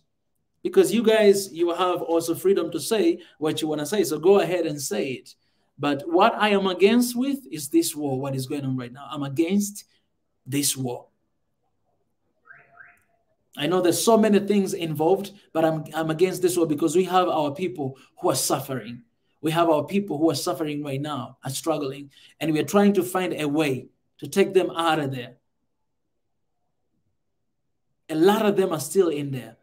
Speaker 1: because you guys, you have also freedom to say what you want to say. So go ahead and say it. But what I am against with is this war. What is going on right now? I'm against this war. I know there's so many things involved, but I'm against this war because we have our people who are suffering. We have our people who are suffering right now, are struggling, and we are trying to find a way to take them out of there. A lot of them are still in there.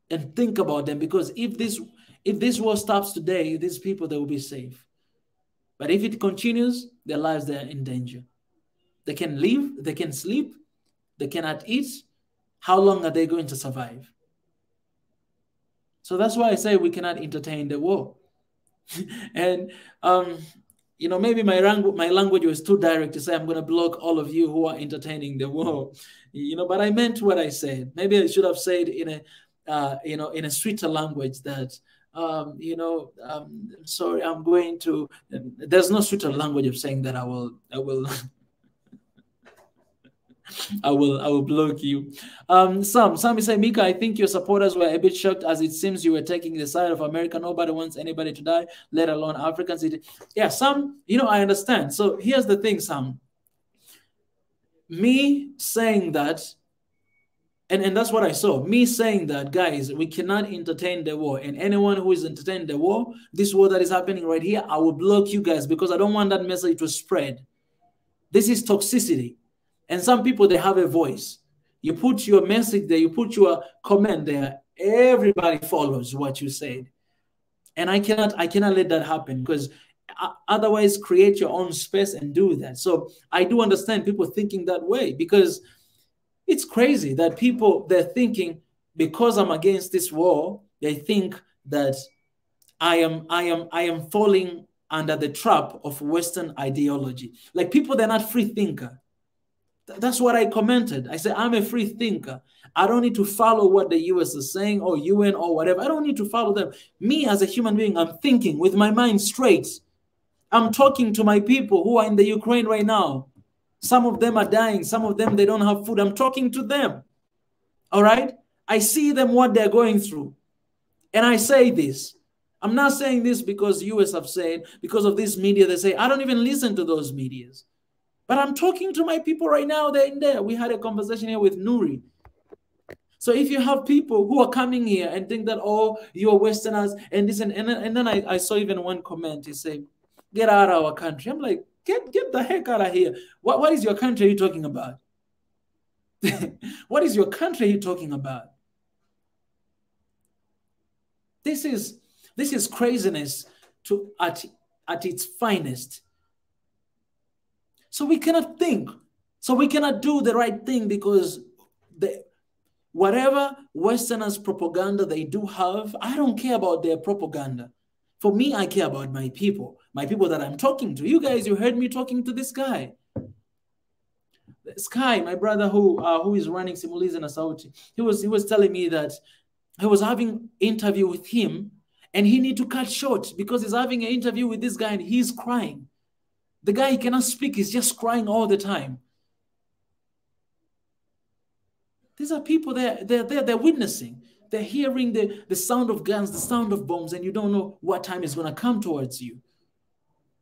Speaker 1: And think about them, because if this war stops today, these people, they will be safe. But if it continues, their lives, they are in danger. They can live, they can sleep, they cannot eat. How long are they going to survive? So that's why I say we cannot entertain the war. And, maybe my language was too direct to say I'm going to block all of you who are entertaining the war. But I meant what I said. Maybe I should have said in a sweeter language that, sorry, I'm going to, there's no sweeter language of saying that I will I will block you. Some say, Mika, I think your supporters were a bit shocked, as it seems you were taking the side of America. Nobody wants anybody to die, let alone Africans. Yeah, Sam, I understand. So here's the thing, Sam. Me saying that And that's what I saw. Me saying that, guys, we cannot entertain the war. And anyone who is entertaining the war, this war that is happening right here, I will block you guys because I don't want that message to spread. This is toxicity. And some people, they have a voice. You put your message there, you put your comment there, everybody follows what you said. And I cannot let that happen, because otherwise create your own space and do that. So I do understand people thinking that way, because it's crazy that people, they're thinking, because I'm against this war, they think that I am falling under the trap of Western ideology. Like, people, they're not free thinker. That's what I commented. I said, I'm a free thinker. I don't need to follow what the US is saying, or UN, or whatever. I don't need to follow them. Me as a human being, I'm thinking with my mind straight. I'm talking to my people who are in the Ukraine right now. Some of them are dying. Some of them, they don't have food. I'm talking to them. All right? I see them, what they're going through. And I say this. I'm not saying this because US have said, because of this media, they say, I don't even listen to those medias. But I'm talking to my people right now. They're in there. We had a conversation here with Nuri. So if you have people who are coming here and think that, oh, you're Westerners and this, and then I saw even one comment. He said, get out of our country. I'm like, get the heck out of here. What is your country you talking about? What is your country you talking about? This is craziness at its finest. So we cannot think. So we cannot do the right thing, because whatever Westerners' propaganda they do have, I don't care about their propaganda. For me, I care about my people that I'm talking to. You guys, you heard me talking to this guy. Sky, my brother who is running Simulizi na Sauti, he was telling me that he was having interview with him, and he need to cut short because he's having an interview with this guy and he's crying. The guy, he cannot speak, he's just crying all the time. These are people, they're witnessing. They're hearing the sound of guns, the sound of bombs, and you don't know what time is going to come towards you.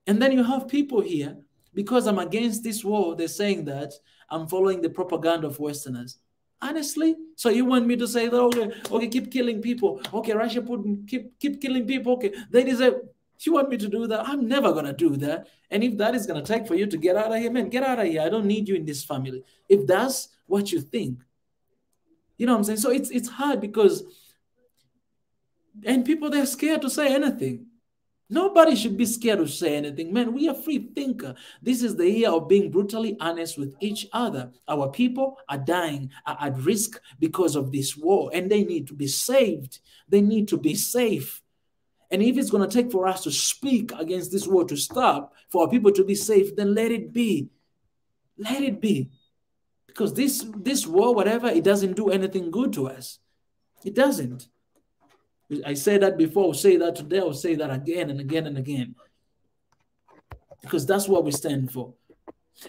Speaker 1: And then you have people here, because I'm against this war, they're saying that I'm following the propaganda of Westerners. Honestly? So you want me to say that, okay, keep killing people. Okay, Russia, Putin, keep killing people. Okay, they deserve. You want me to do that? I'm never going to do that. And if that is going to take for you to get out of here, man, get out of here. I don't need you in this family. If that's what you think. You know what I'm saying? So it's hard because, and people, they're scared to say anything. Nobody should be scared to say anything. Man, we are free thinker. This is the year of being brutally honest with each other. Our people are dying, are at risk because of this war, and they need to be saved. They need to be safe. And if it's going to take for us to speak against this war to stop, for our people to be safe, then let it be. Let it be. Because this war, whatever, it doesn't do anything good to us. It doesn't. I said that before, I'll say that today, I'll say that again and again and again. Because that's what we stand for.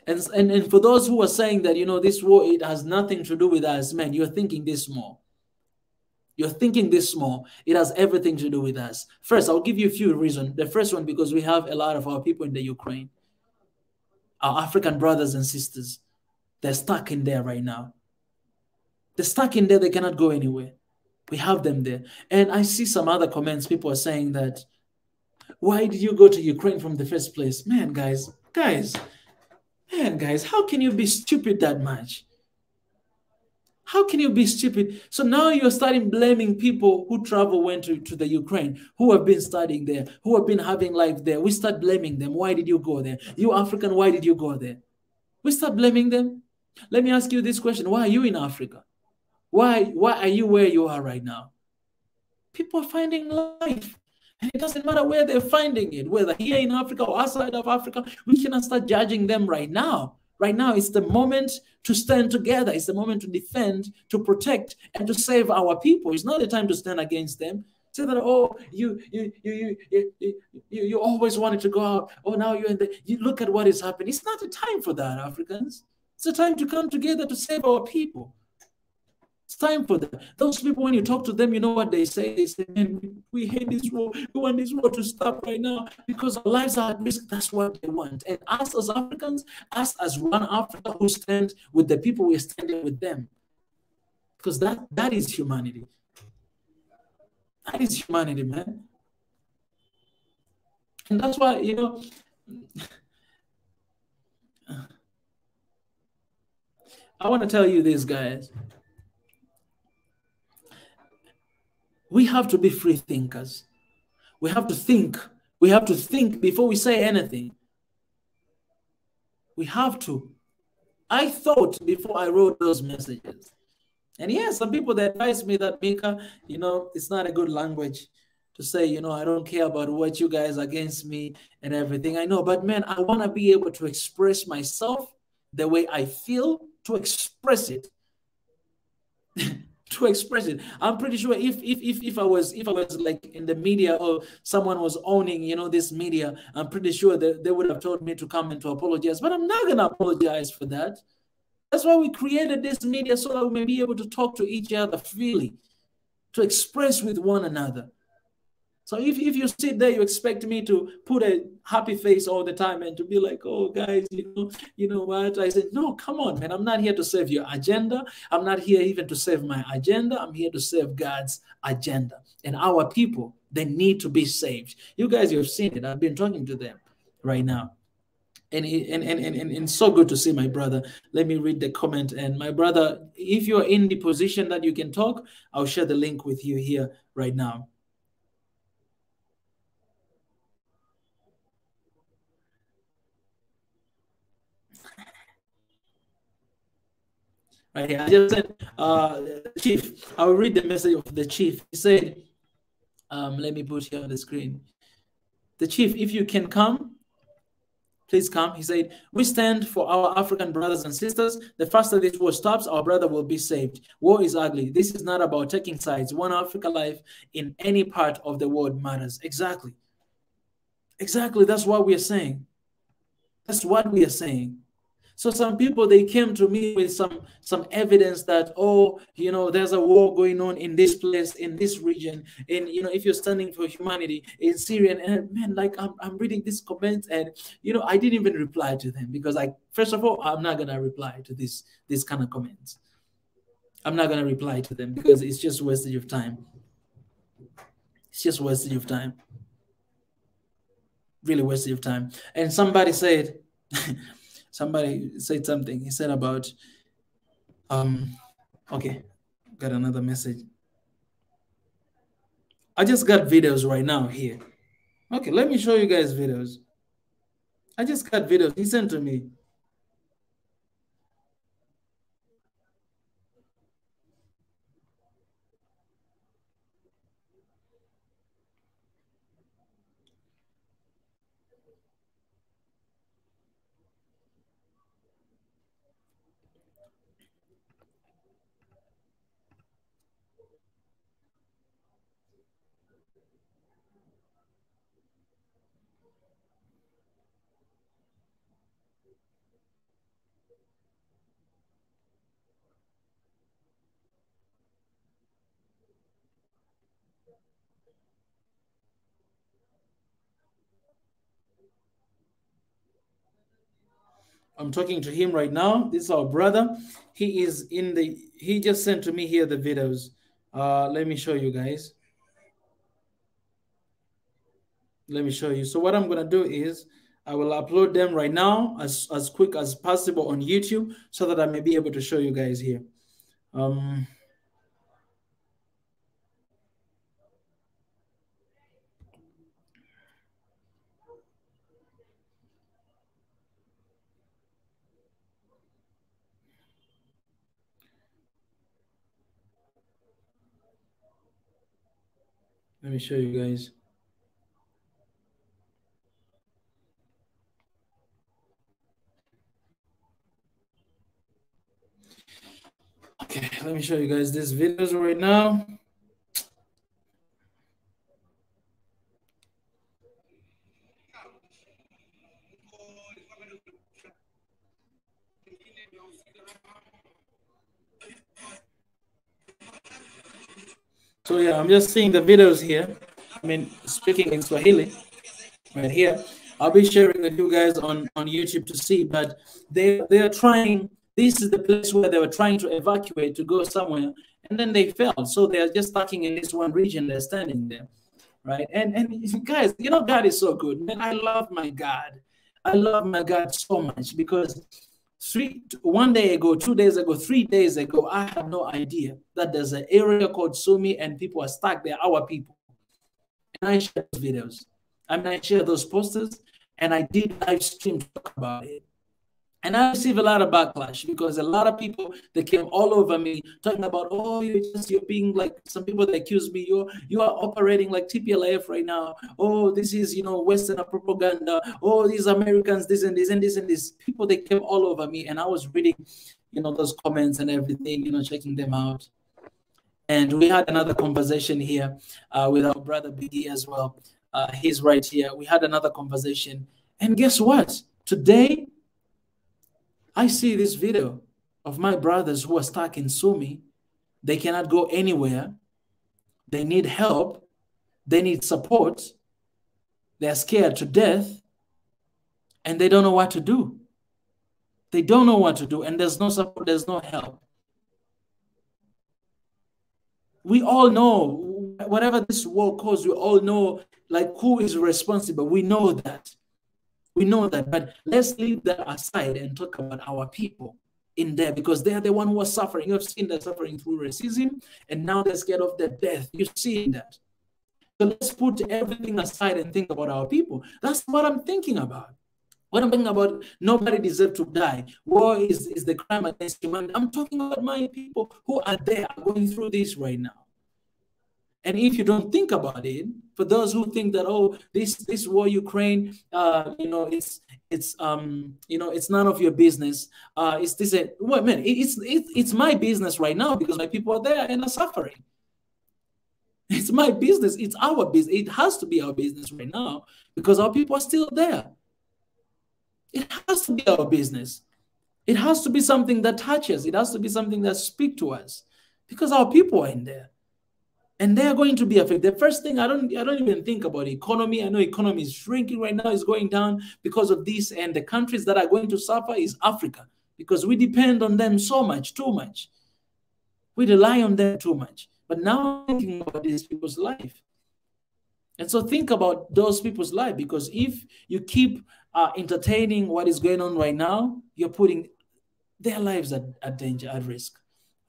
Speaker 1: And for those who are saying that, you know, this war, it has nothing to do with us, man, you're thinking this small. You're thinking this small. It has everything to do with us. First, I'll give you a few reasons. The first one, because we have a lot of our people in the Ukraine. Our African brothers and sisters. They're stuck in there right now. They're stuck in there. They cannot go anywhere. We have them there. And I see some other comments. People are saying that, why did you go to Ukraine from the first place? Man, guys, how can you be stupid that much? How can you be stupid? So now you're starting blaming people who went to the Ukraine, who have been studying there, who have been having life there. We start blaming them. Why did you go there? You African, why did you go there? We start blaming them. Let me ask you this question. Why are you in Africa? Why are you where you are right now? People are finding life. And it doesn't matter where they're finding it, whether here in Africa or outside of Africa. We cannot start judging them right now. Right now, it's the moment to stand together. It's the moment to defend, to protect, and to save our people. It's not the time to stand against them. Say that, oh, you always wanted to go out. Oh, now you look at what is happening. It's not the time for that, Africans. It's the time to come together to save our people. It's time for that. Those people, when you talk to them, you know what they say? They say, man, we hate this war. We want this war to stop right now because our lives are at risk. That's what they want. And us as Africans, us as one Africa who stand with the people, we're standing with them. Because that is humanity. That is humanity, man. And that's why, you know, I want to tell you this, guys. We have to be free thinkers. We have to think. We have to think before we say anything. We have to. I thought before I wrote those messages. And yes, some people that advise me that, Mika, you know, it's not a good language to say, you know, I don't care about what you guys against me and everything. I know, but man, I want to be able to express myself the way I feel, to express it. To express it. I'm pretty sure if I was like in the media, or someone was owning, you know, this media, I'm pretty sure that they would have told me to come and to apologize. But I'm not gonna apologize for that. That's why we created this media, so that we may be able to talk to each other freely, to express with one another. So if you sit there, you expect me to put a happy face all the time and to be like, oh, guys, you know what? I said, no, come on, man. I'm not here to serve your agenda. I'm not here even to serve my agenda. I'm here to serve God's agenda. And our people, they need to be saved. You guys, you've seen it. I've been talking to them right now. And it's so good to see my brother. Let me read the comment. And my brother, if you're in the position that you can talk, I'll share the link with you here right now. Right here. I just said, Chief, I'll read the message of the Chief. He said, let me put here on the screen. The Chief, if you can come, please come. He said, we stand for our African brothers and sisters. The faster this war stops, our brother will be saved. War is ugly. This is not about taking sides. One Africa life in any part of the world matters. Exactly. Exactly. That's what we are saying. That's what we are saying. So some people, they came to me with some evidence that, oh, you know, there's a war going on in this place, in this region, and, you know, if you're standing for humanity in Syria, and man, like I'm reading these comments, and, you know, I didn't even reply to them, because, like, first of all, I'm not gonna reply to this kind of comments. I'm not gonna reply to them, because it's just wastage of time. It's just wastage of time. Really wastage of time. And somebody said. Somebody said something. He said about, okay, got another message. I just got videos right now here. Okay, let me show you guys videos. I just got videos. He sent to me. I'm talking to him right now. This is our brother. He just sent to me here the videos. Let me show you guys. Let me show you. So what I'm going to do is I will upload them right now as quick as possible on YouTube, so that I may be able to show you guys here. Let me show you guys. Okay, let me show you guys these videos right now. So yeah, I'm just seeing the videos here. I mean, speaking in Swahili right here. I'll be sharing with you guys on YouTube to see, but they are trying This is the place where they were trying to evacuate to go somewhere, and then they failed. So they are just stuck in this one region. They're standing there, right? And guys, you know, God is so good, man. I love my God. I love my God so much, because 1 day ago, 2 days ago, 3 days ago, I had no idea that there's an area called Sumi and people are stuck there, our people. And I shared those videos. I mean, I shared those posters, and I did live stream to talk about it. And I received a lot of backlash, because a lot of people, they came all over me talking about, oh, you're being like, some people that accuse me, you are operating like TPLF right now. Oh, this is, you know, Western propaganda. Oh, these Americans, this and this and this and this. People, they came all over me, and I was reading, you know, those comments and everything, you know, checking them out. And we had another conversation here with our brother Biggie as well. He's right here. We had another conversation. And guess what? Today, I see this video of my brothers who are stuck in Sumi. They cannot go anywhere. They need help. They need support. They're scared to death. And they don't know what to do. They don't know what to do. And there's no support. There's no help. We all know, whatever this war caused, we all know, like, who is responsible. We know that. We know that, but let's leave that aside and talk about our people in there, because they are the one who are suffering. You have seen that suffering through racism, and now they're scared of their death. You've seen that. So let's put everything aside and think about our people. That's what I'm thinking about. What I'm thinking about, nobody deserves to die. War is the crime against humanity. I'm talking about my people who are there, going through this right now. And if you don't think about it, for those who think that, oh, this war, Ukraine, you know, it's you know, it's none of your business. It's this, well, man, it's my business right now, because my people are there and are suffering. It's my business. It's our business. It has to be our business right now, because our people are still there. It has to be our business. It has to be something that touches. It has to be something that speaks to us, because our people are in there. And they're going to be affected. The first thing, I don't even think about economy. I know economy is shrinking right now, it's going down because of this. And the countries that are going to suffer is Africa, because we depend on them so much, too much. We rely on them too much. But now I'm thinking about these people's life. And so think about those people's life, because if you keep entertaining what is going on right now, you're putting their lives at danger, at risk,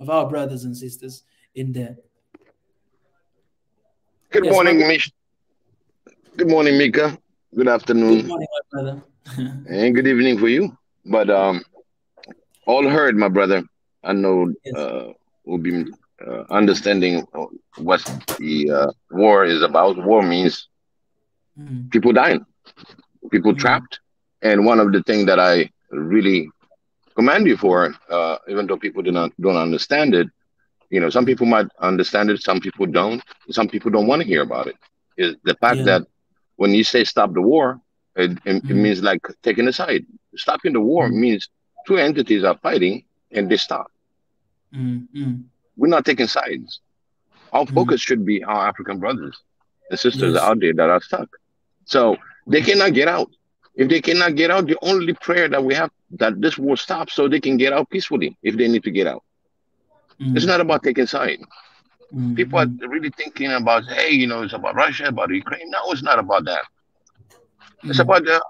Speaker 1: of our brothers and sisters in there.
Speaker 5: Good morning, Mish. Good morning, Mika. Good afternoon.
Speaker 1: Good morning, my brother.
Speaker 5: And good evening for you. But all heard, my brother. I know will be understanding what the war is about. War means people dying, people trapped. And one of the things that I really commend you for, even though people don't understand it, you know, some people might understand it, some people don't. Some people don't want to hear about it. Is the fact that when you say stop the war, it means like taking a side. Stopping the war means two entities are fighting and they stop. We're not taking sides. Our focus should be our African brothers and sisters out there that are stuck. So they cannot get out. If they cannot get out, the only prayer that we have, that this war stops so they can get out peacefully if they need to get out. It's not about taking side. People are really thinking about, hey, you know, it's about Russia, about Ukraine. No, it's not about that. It's about our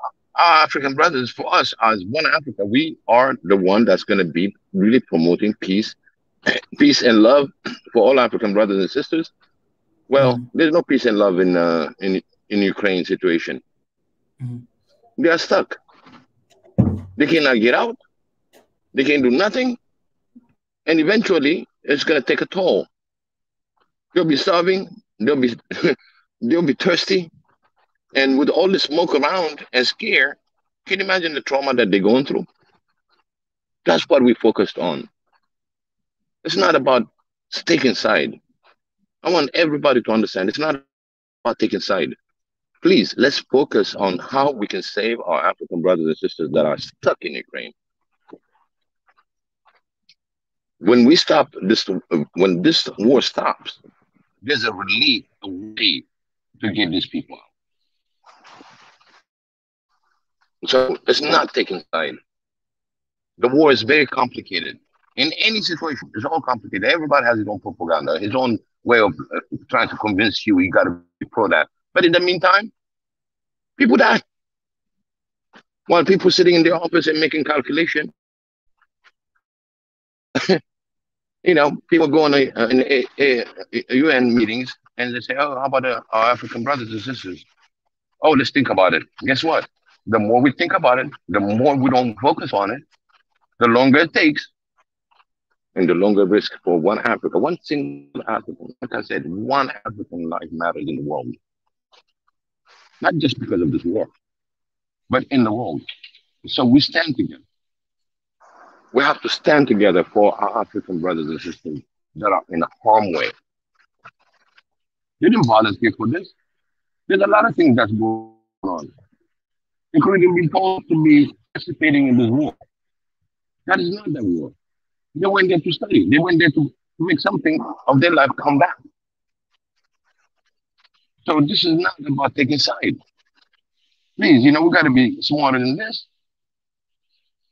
Speaker 5: African brothers. For us, as one Africa, we are the one that's going to be really promoting peace and love for all African brothers and sisters. Well, there's no peace and love in Ukraine situation. They are stuck. They cannot get out. They can do nothing. And eventually, it's going to take a toll. They'll be starving. They'll be thirsty. And with all the smoke around and scare, can you imagine the trauma that they're going through? That's what we focused on. It's not about taking side. I want everybody to understand it's not about taking side. Please, let's focus on how we can save our African brothers and sisters that are stuck in Ukraine. When we stop this, when this war stops, there's a relief, a way to get these people out. So it's not taking side. The war is very complicated. In any situation, it's all complicated. Everybody has his own propaganda, his own way of trying to convince you got to be pro that. But in the meantime, people die. While people sitting in their office and making calculation, people go on UN meetings and they say, "Oh, how about our African brothers and sisters? Oh, let's think about it." Guess what? The more we think about it, the more we don't focus on it, the longer it takes, and the longer risk for one Africa, one single African. Like I said, one African life matters in the world, not just because of this war, but in the world. So we stand together. We have to stand together for our African brothers and sisters that are in harm's way. They didn't volunteer for this. There's a lot of things that's going on, including being told to be participating in this war. That is not the war. They went there to study. They went there to make something of their life come back. So this is not about taking side. Please, we got to be smarter than this.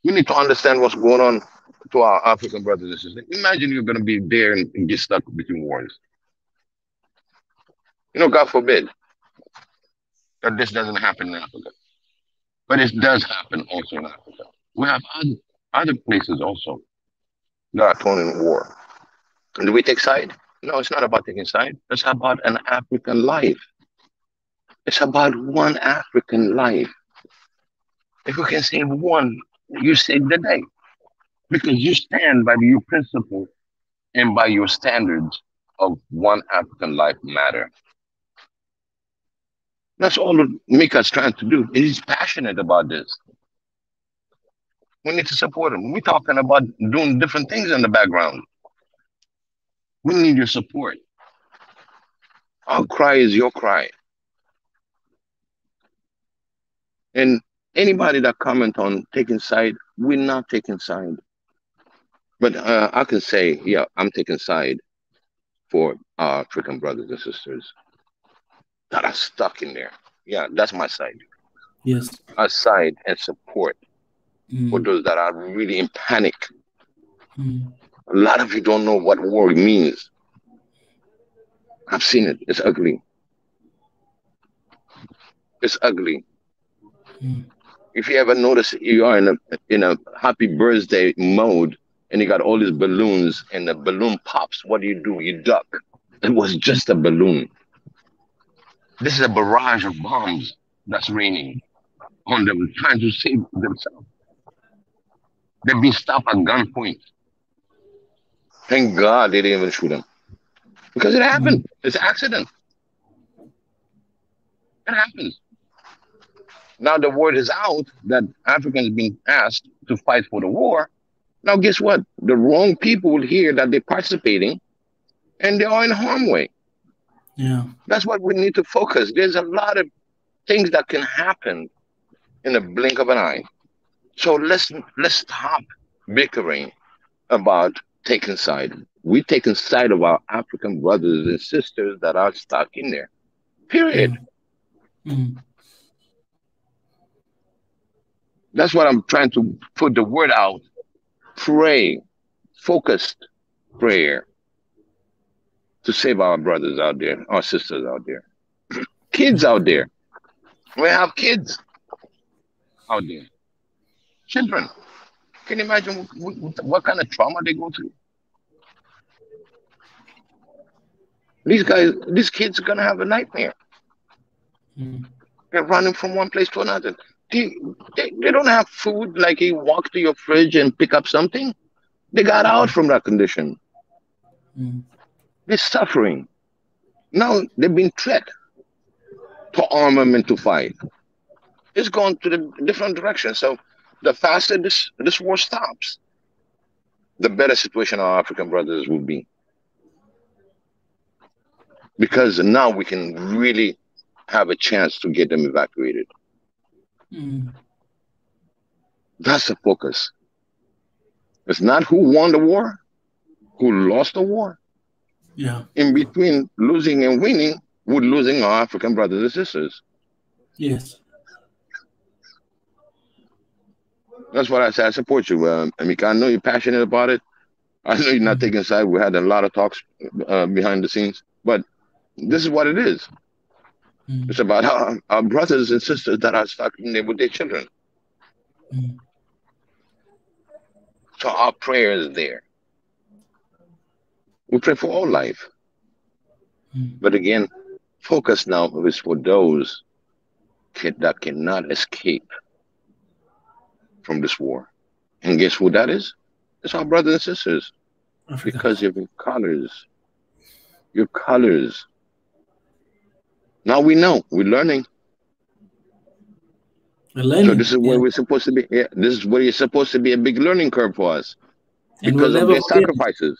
Speaker 5: We need to understand what's going on to our African brothers and sisters. Imagine you're going to be there and get stuck between wars. God forbid that this doesn't happen in Africa. But it does happen also in Africa. We have other places also that are torn in war. And do we take side? No, it's not about taking side. It's about an African life. It's about one African life. If we can save one, you save the day. Because you stand by your principle and by your standards of one African life matter. That's all Mika's trying to do. He's passionate about this. We need to support him. We're talking about doing different things in the background. We need your support. Our cry is your cry. And anybody that comment on taking side, we're not taking side. But I can say, yeah, I'm taking side for our African brothers and sisters that are stuck in there. Yeah, that's my side.
Speaker 1: Yes.
Speaker 5: A side and support for those that are really in panic. A lot of you don't know what war means. I've seen it. It's ugly. It's ugly. If you ever notice you are in a happy birthday mode and you got all these balloons and the balloon pops, what do? You duck. It was just a balloon. This is a barrage of bombs that's raining on them, trying to save themselves. They've been stopped at gunpoint. Thank God they didn't even shoot them. Because it happened. It's an accident. It happens. Now the word is out that Africans have been asked to fight for the war. Now guess what? The wrong people will hear that they're participating and they are in harm's way.
Speaker 1: Yeah.
Speaker 5: That's what we need to focus. There's a lot of things that can happen in a blink of an eye. So let's stop bickering about taking side. We're taking side of our African brothers and sisters that are stuck in there. Period. That's what I'm trying to put the word out. Pray, focused prayer to save our brothers out there, our sisters out there, kids out there. We have kids out there, children. Can you imagine what kind of trauma they go through? These kids are gonna have a nightmare. They're running from one place to another. They don't have food like you walk to your fridge and pick up something. They got out from that condition. They're suffering. Now they've been trained to armament to fight. It's gone to the different direction. So the faster this war stops, the better situation our African brothers will be. Because now we can really have a chance to get them evacuated. That's the focus. It's not who won the war, who lost the war.
Speaker 1: Yeah.
Speaker 5: In between losing and winning, we're losing our African brothers and sisters.
Speaker 1: Yes.
Speaker 5: That's what I say. I support you. Amika, I know you're passionate about it. I know you're not taking a side. We had a lot of talks behind the scenes, but this is what it is. It's about our brothers and sisters that are stuck in there with their children. So our prayer is there. We pray for all life. But again, focus now is for those that cannot escape from this war. And guess who that is? It's our brothers and sisters. Africa. Because of your colors. Your colors. Now we know. We're learning. So this is where we're supposed to be. Yeah, this is where it's supposed to be a big learning curve for us. Because of their sacrifices.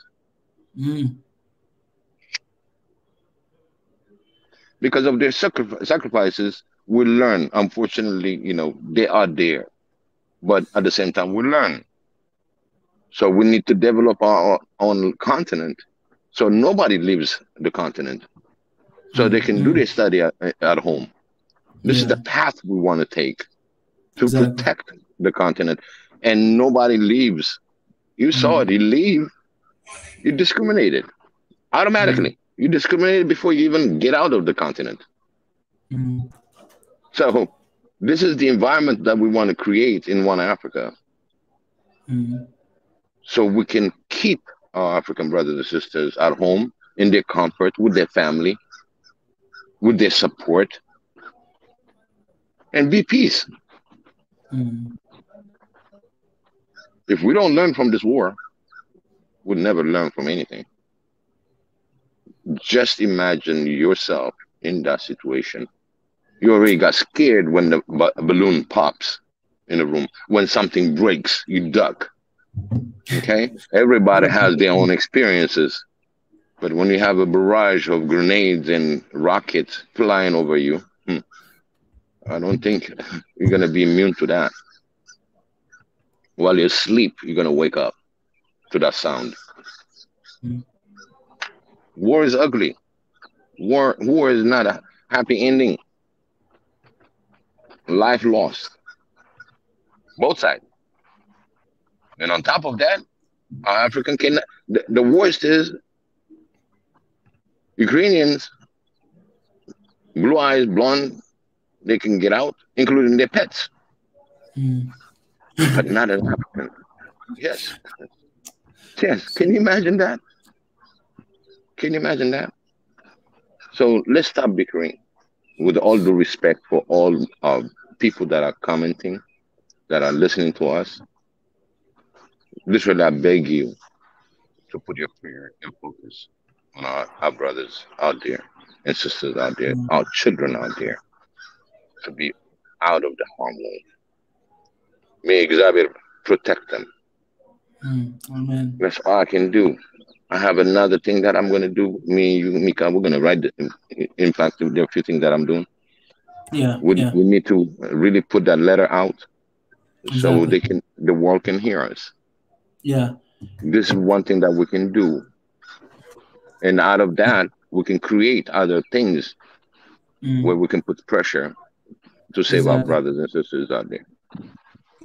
Speaker 5: Because of their sacrifices, we learn. Unfortunately, you know, they are there. But at the same time, we learn. So we need to develop our own continent. So nobody leaves the continent. So they can do their study at home. This is the path we want to take to protect the continent. And nobody leaves. You saw it. You leave, you're discriminated. Automatically. You discriminated before you even get out of the continent. So this is the environment that we want to create in One Africa. So we can keep our African brothers and sisters at home in their comfort, with their family, with their support, and be peace. If we don't learn from this war, we'll never learn from anything. Just imagine yourself in that situation. You already got scared when the balloon pops in a room. When something breaks, you duck. Okay? Everybody has their own experiences. But when you have a barrage of grenades and rockets flying over you, I don't think you're going to be immune to that. While you're asleep, you're going to wake up to that sound. War is ugly. War is not a happy ending. Life lost. Both sides. And on top of that, our African cannot. The worst is Ukrainians, blue eyes, blonde, they can get out, including their pets. But not an African. Yes. Yes. Can you imagine that? Can you imagine that? So let's stop bickering, with all due respect for all people that are commenting, that are listening to us. Literally, I beg you to put your prayer and focus on our brothers out there and sisters out there, our children out there, to be out of the harm zone. May Xavier protect them.
Speaker 1: Amen.
Speaker 5: That's all I can do. I have another thing that I'm going to do. Me and you, Mika, we're going to write. In fact, there are a few things that I'm doing. We need to really put that letter out so the world can hear us. This is one thing that we can do. And out of that, we can create other things where we can put pressure to save our brothers and sisters out there.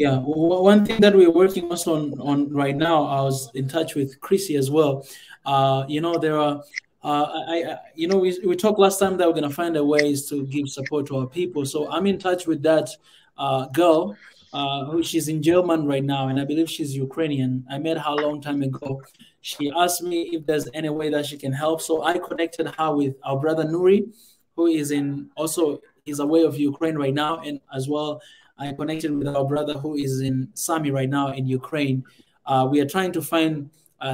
Speaker 1: One thing that we're working also on right now, I was in touch with Chrissy as well. You know, there are, we talked last time that we're going to find a ways to give support to our people. So I'm in touch with that girl, who she's in German right now, and I believe she's Ukrainian. I met her a long time ago. She asked me if there's any way that she can help. So I connected her with our brother Nuri, who is he's away of Ukraine right now, and as well, I connected with our brother who is in Sami right now in Ukraine. We are trying to find,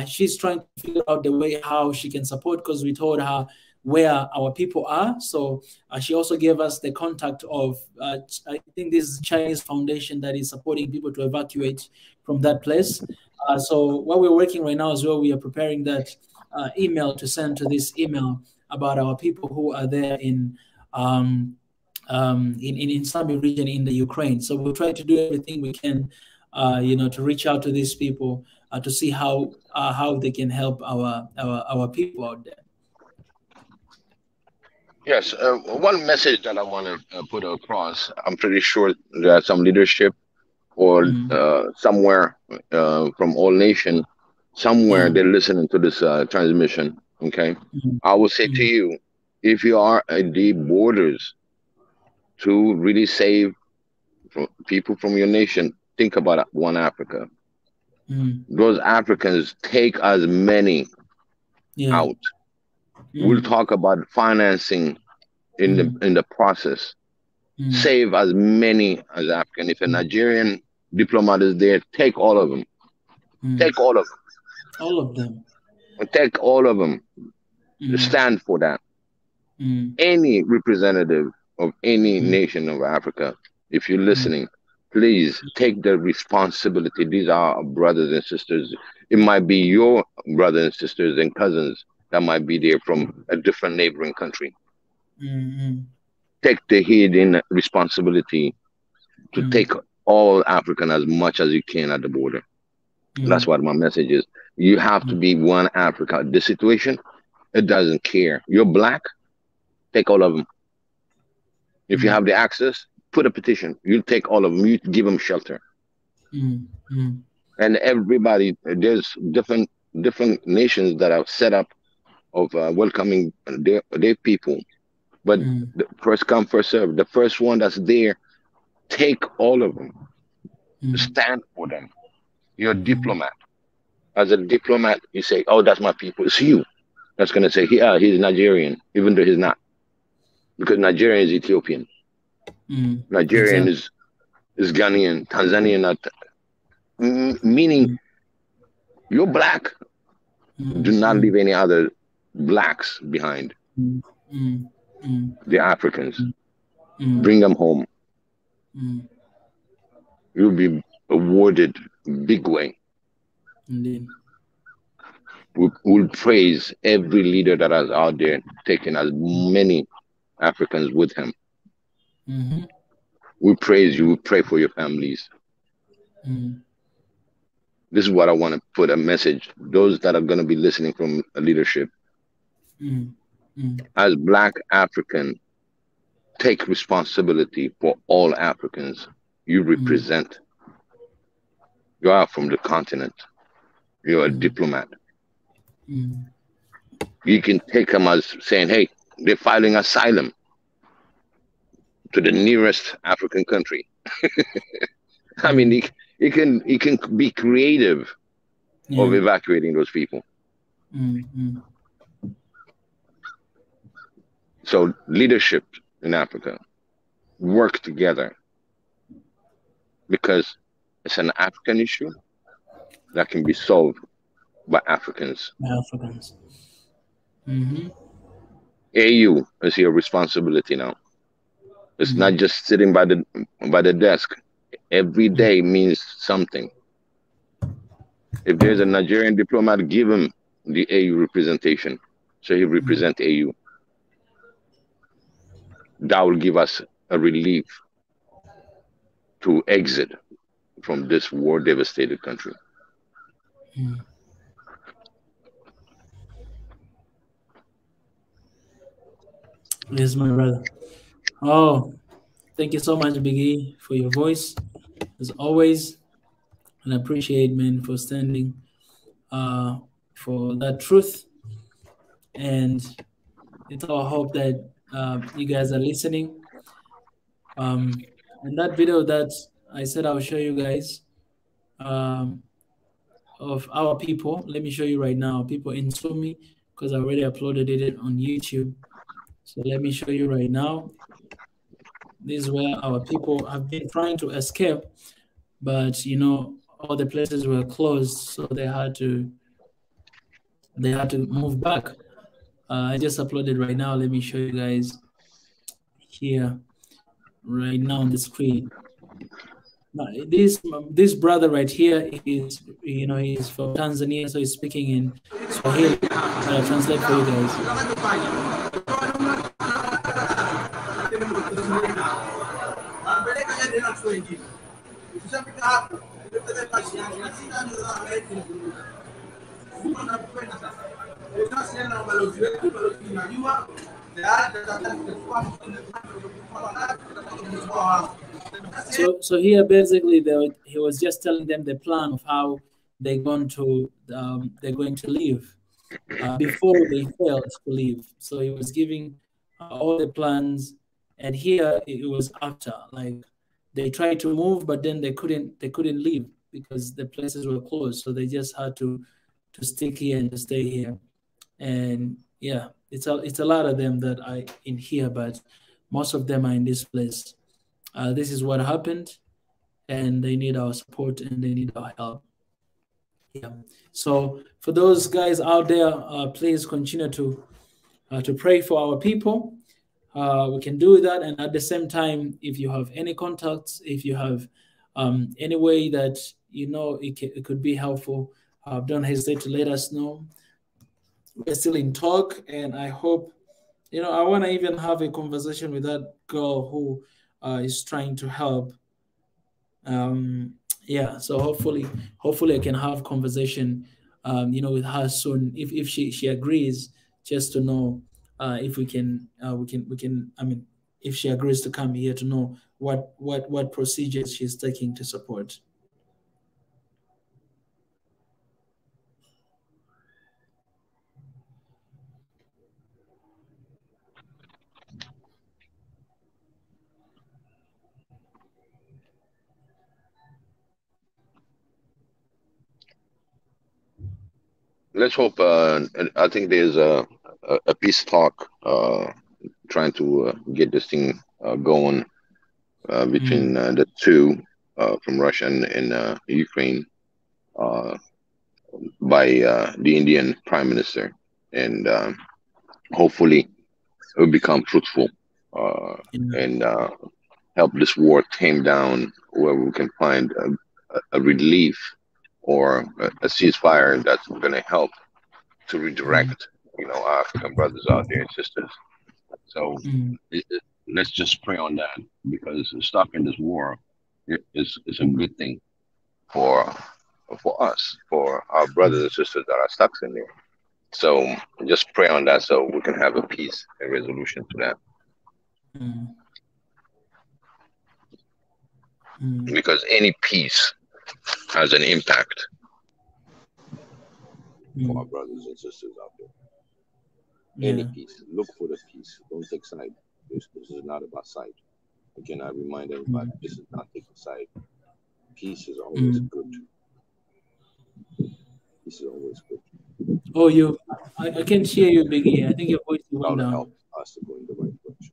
Speaker 1: she's trying to figure out the way how she can support, because we told her where our people are. So she also gave us the contact of, I think this is Chinese foundation that is supporting people to evacuate from that place. So what we're working right now as well, we are preparing that email to send to this email about our people who are there in Sami region in the Ukraine. So we'll try to do everything we can, to reach out to these people to see how they can help our people out there.
Speaker 5: Yes, one message that I want to put across. I'm pretty sure there are some leadership or somewhere from All Nation, somewhere they're listening to this transmission. Okay, I will say to you, if you are at the borders to really save people from your nation, think about one Africa. Those Africans, take as many out. We'll talk about financing in the process. Save as many as African. If a Nigerian diplomat is there, take all of them. Take all of them.
Speaker 1: All of them.
Speaker 5: Take all of them. Stand for that. Any representative of any nation of Africa, if you're listening, please take the responsibility. These are our brothers and sisters. It might be your brothers and sisters and cousins that might be there from a different neighboring country. Take the hidden responsibility to take all African as much as you can at the border. That's what my message is. You have to be one Africa. The situation, it doesn't care. You're black, take all of them. If you have the access, put a petition. You take all of them. You give them shelter. And everybody, there's different nations that are set up of welcoming their people. But the first come, first serve. The first one that's there, take all of them. Stand for them. You're a diplomat. As a diplomat, you say, oh, that's my people. It's you that's going to say, yeah, he's Nigerian, even though he's not. Because Nigerian is Ethiopian. Nigerian is Ghanaian, Tanzanian, not. Meaning, you're black. Do not leave any other blacks behind. The Africans. Bring them home. You'll be awarded big way.
Speaker 1: Indeed.
Speaker 5: We'll praise every leader that is out there taking as many Africans with him. We praise you. We pray for your families. This is what I want to put a message. Those that are going to be listening from leadership. As Black African, take responsibility for all Africans. You represent. You are from the continent. You're a diplomat. You can take them as saying, hey, they're filing asylum to the nearest African country. I mean, he can be creative of evacuating those people. So leadership in Africa, work together, because it's an African issue that can be solved by Africans. AU is your responsibility now. It's not just sitting by the desk. Every day means something. If there's a Nigerian diplomat, give him the AU representation, so he represent AU. That will give us a relief to exit from this war-devastated country.
Speaker 1: Yes, my brother. Oh, thank you so much, Biggie, for your voice, as always. And I appreciate, man, for standing for that truth. And it's our hope that you guys are listening. And that video that I said I'll show you guys of our people, let me show you right now, people in Sumi, because I already uploaded it on YouTube. So let me show you right now. This is where our people have been trying to escape, but you know, all the places were closed, so they had to move back. I just uploaded right now. Let me show you guys here right now on the screen. Now, this brother right here is, you know, he's from Tanzania, so he's speaking in Swahili. I'll translate for you guys. So here basically he was just telling them the plan of how they're going to leave before they failed to leave. So he was giving all the plans, and here it was after, like they tried to move, but then they couldn't leave because the places were closed. So they just had to stick here and to stay here. And yeah, it's a lot of them that are in here, but most of them are in this place. This is what happened, and they need our support and they need our help. Yeah. So for those guys out there, please continue to pray for our people. We can do that, and at the same time, if you have any contacts, if you have any way that you know it could be helpful, don't hesitate to let us know. We're still in talk, and I hope, I want to even have a conversation with that girl who is trying to help. Yeah, so hopefully I can have conversation, with her soon if she agrees, just to know if we can. I mean, if she agrees to come here, to know what procedures she's taking to support.
Speaker 5: Let's hope. I think there's a peace talk trying to get this thing going between the two, from Russia and Ukraine, by the Indian Prime Minister, and hopefully it will become fruitful and help this war tame down, where we can find a relief or a ceasefire that's going to help to redirect, our African brothers out there and sisters. So let's just pray on that, because stopping this war is a good thing for us, for our brothers and sisters that are stuck in there. So just pray on that, so we can have a peace and resolution to that. Because any peace has an impact for our brothers and sisters out there. Any peace. Look for the peace. Don't take side. This is not about side. Again, I remind everybody, this is not taking side. Peace is always good. Peace is always good.
Speaker 1: Oh, I can't hear you, Biggie. I think your voice is going down.
Speaker 5: Help us to go in the right direction.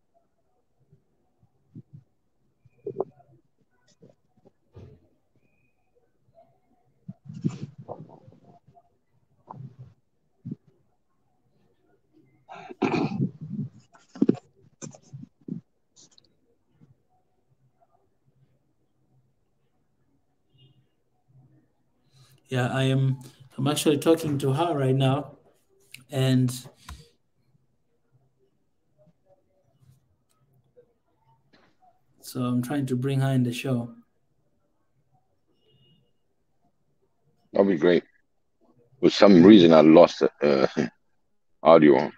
Speaker 1: Yeah, I'm actually talking to her right now, and so I'm trying to bring her in the show.
Speaker 5: That'll be great. For some reason, I lost audio.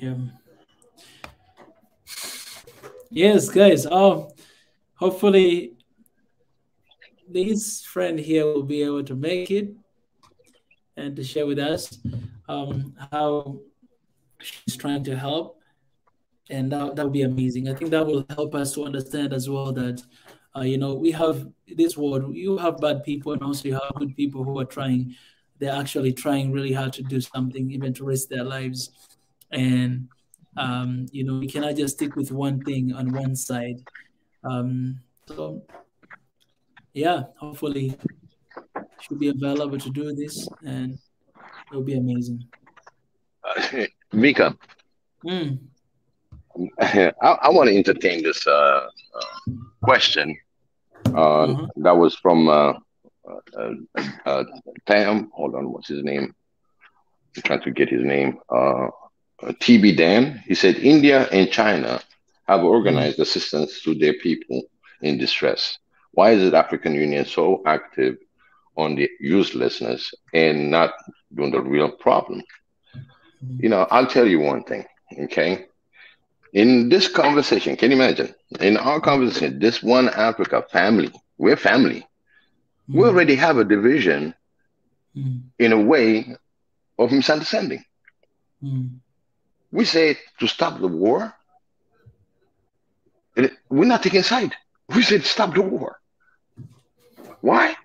Speaker 1: Yeah. Yes, guys. Hopefully this friend here will be able to make it and to share with us how she's trying to help, and that would be amazing. I think that will help us to understand as well that we have this world. You have bad people, and also you have good people who are trying. They're actually trying really hard to do something, even to risk their lives. And we cannot just stick with one thing on one side. So yeah, hopefully should be available to do this, and it'll be amazing.
Speaker 5: Mika, I want to entertain this question that was from Tam. Hold on, what's his name? I'm trying to get his name. TB Dan. He said India and China have organized assistance to their people in distress. Why is the African Union so active on the uselessness and not doing the real problem? You know, I'll tell you one thing, okay? In this conversation, can you imagine? In our conversation, this one Africa family, we're family. We already have a division in a way of misunderstanding. We say to stop the war. We're not taking side. We said stop the war. Why?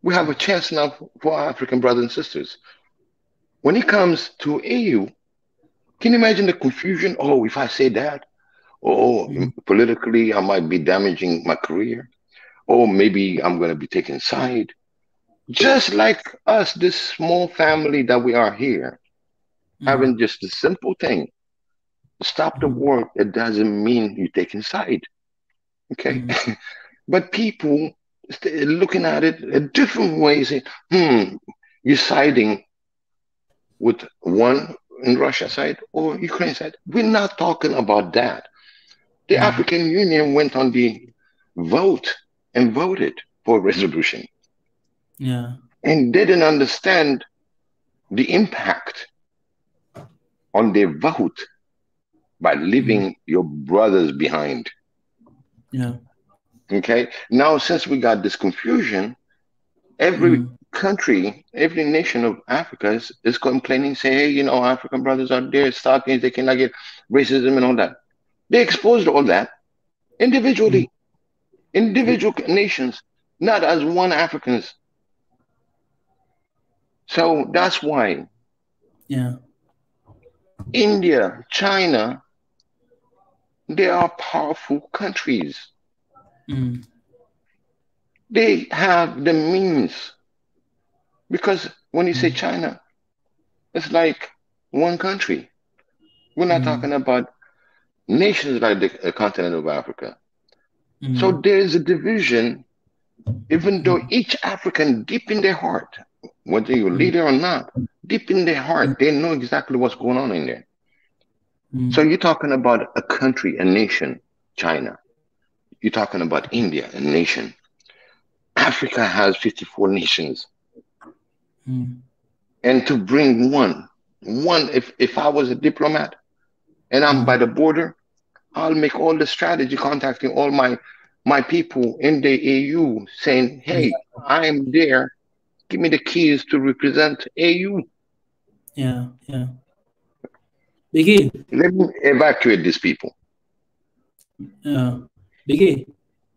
Speaker 5: We have a chance now for our African brothers and sisters. When it comes to AU, can you imagine the confusion? Oh, if I say that, politically, I might be damaging my career. Or maybe I'm going to be taking side. Just like us, this small family that we are here, having just a simple thing. Stop the war. It doesn't mean you're taking side. Okay. But people looking at it a different way, say, you're siding with one in Russia side or Ukraine side. We're not talking about that. The African Union went on the vote and voted for a resolution. And didn't understand the impact on their vote by leaving your brothers behind. Okay. Now, since we got this confusion, every country, every nation of Africa is complaining, saying, hey, you know, African brothers are there, stalking, they cannot get racism and all that. They exposed all that individually, individual nations, not as one Africans. So that's why India, China, they are powerful countries. They have the means. Because when you say China, it's like one country. We're not talking about nations like the continent of Africa. So there is a division, even though each African, deep in their heart, whether you're a leader or not, deep in their heart, they know exactly what's going on in there. So you're talking about a country, a nation, China. You're talking about India, a nation. Africa has 54 nations. And to bring one, if I was a diplomat and I'm by the border, I'll make all the strategy contacting all my people in the AU saying, hey, I am there. Give me the keys to represent AU.
Speaker 1: Biggie.
Speaker 5: Let me evacuate these people.
Speaker 1: Biggie.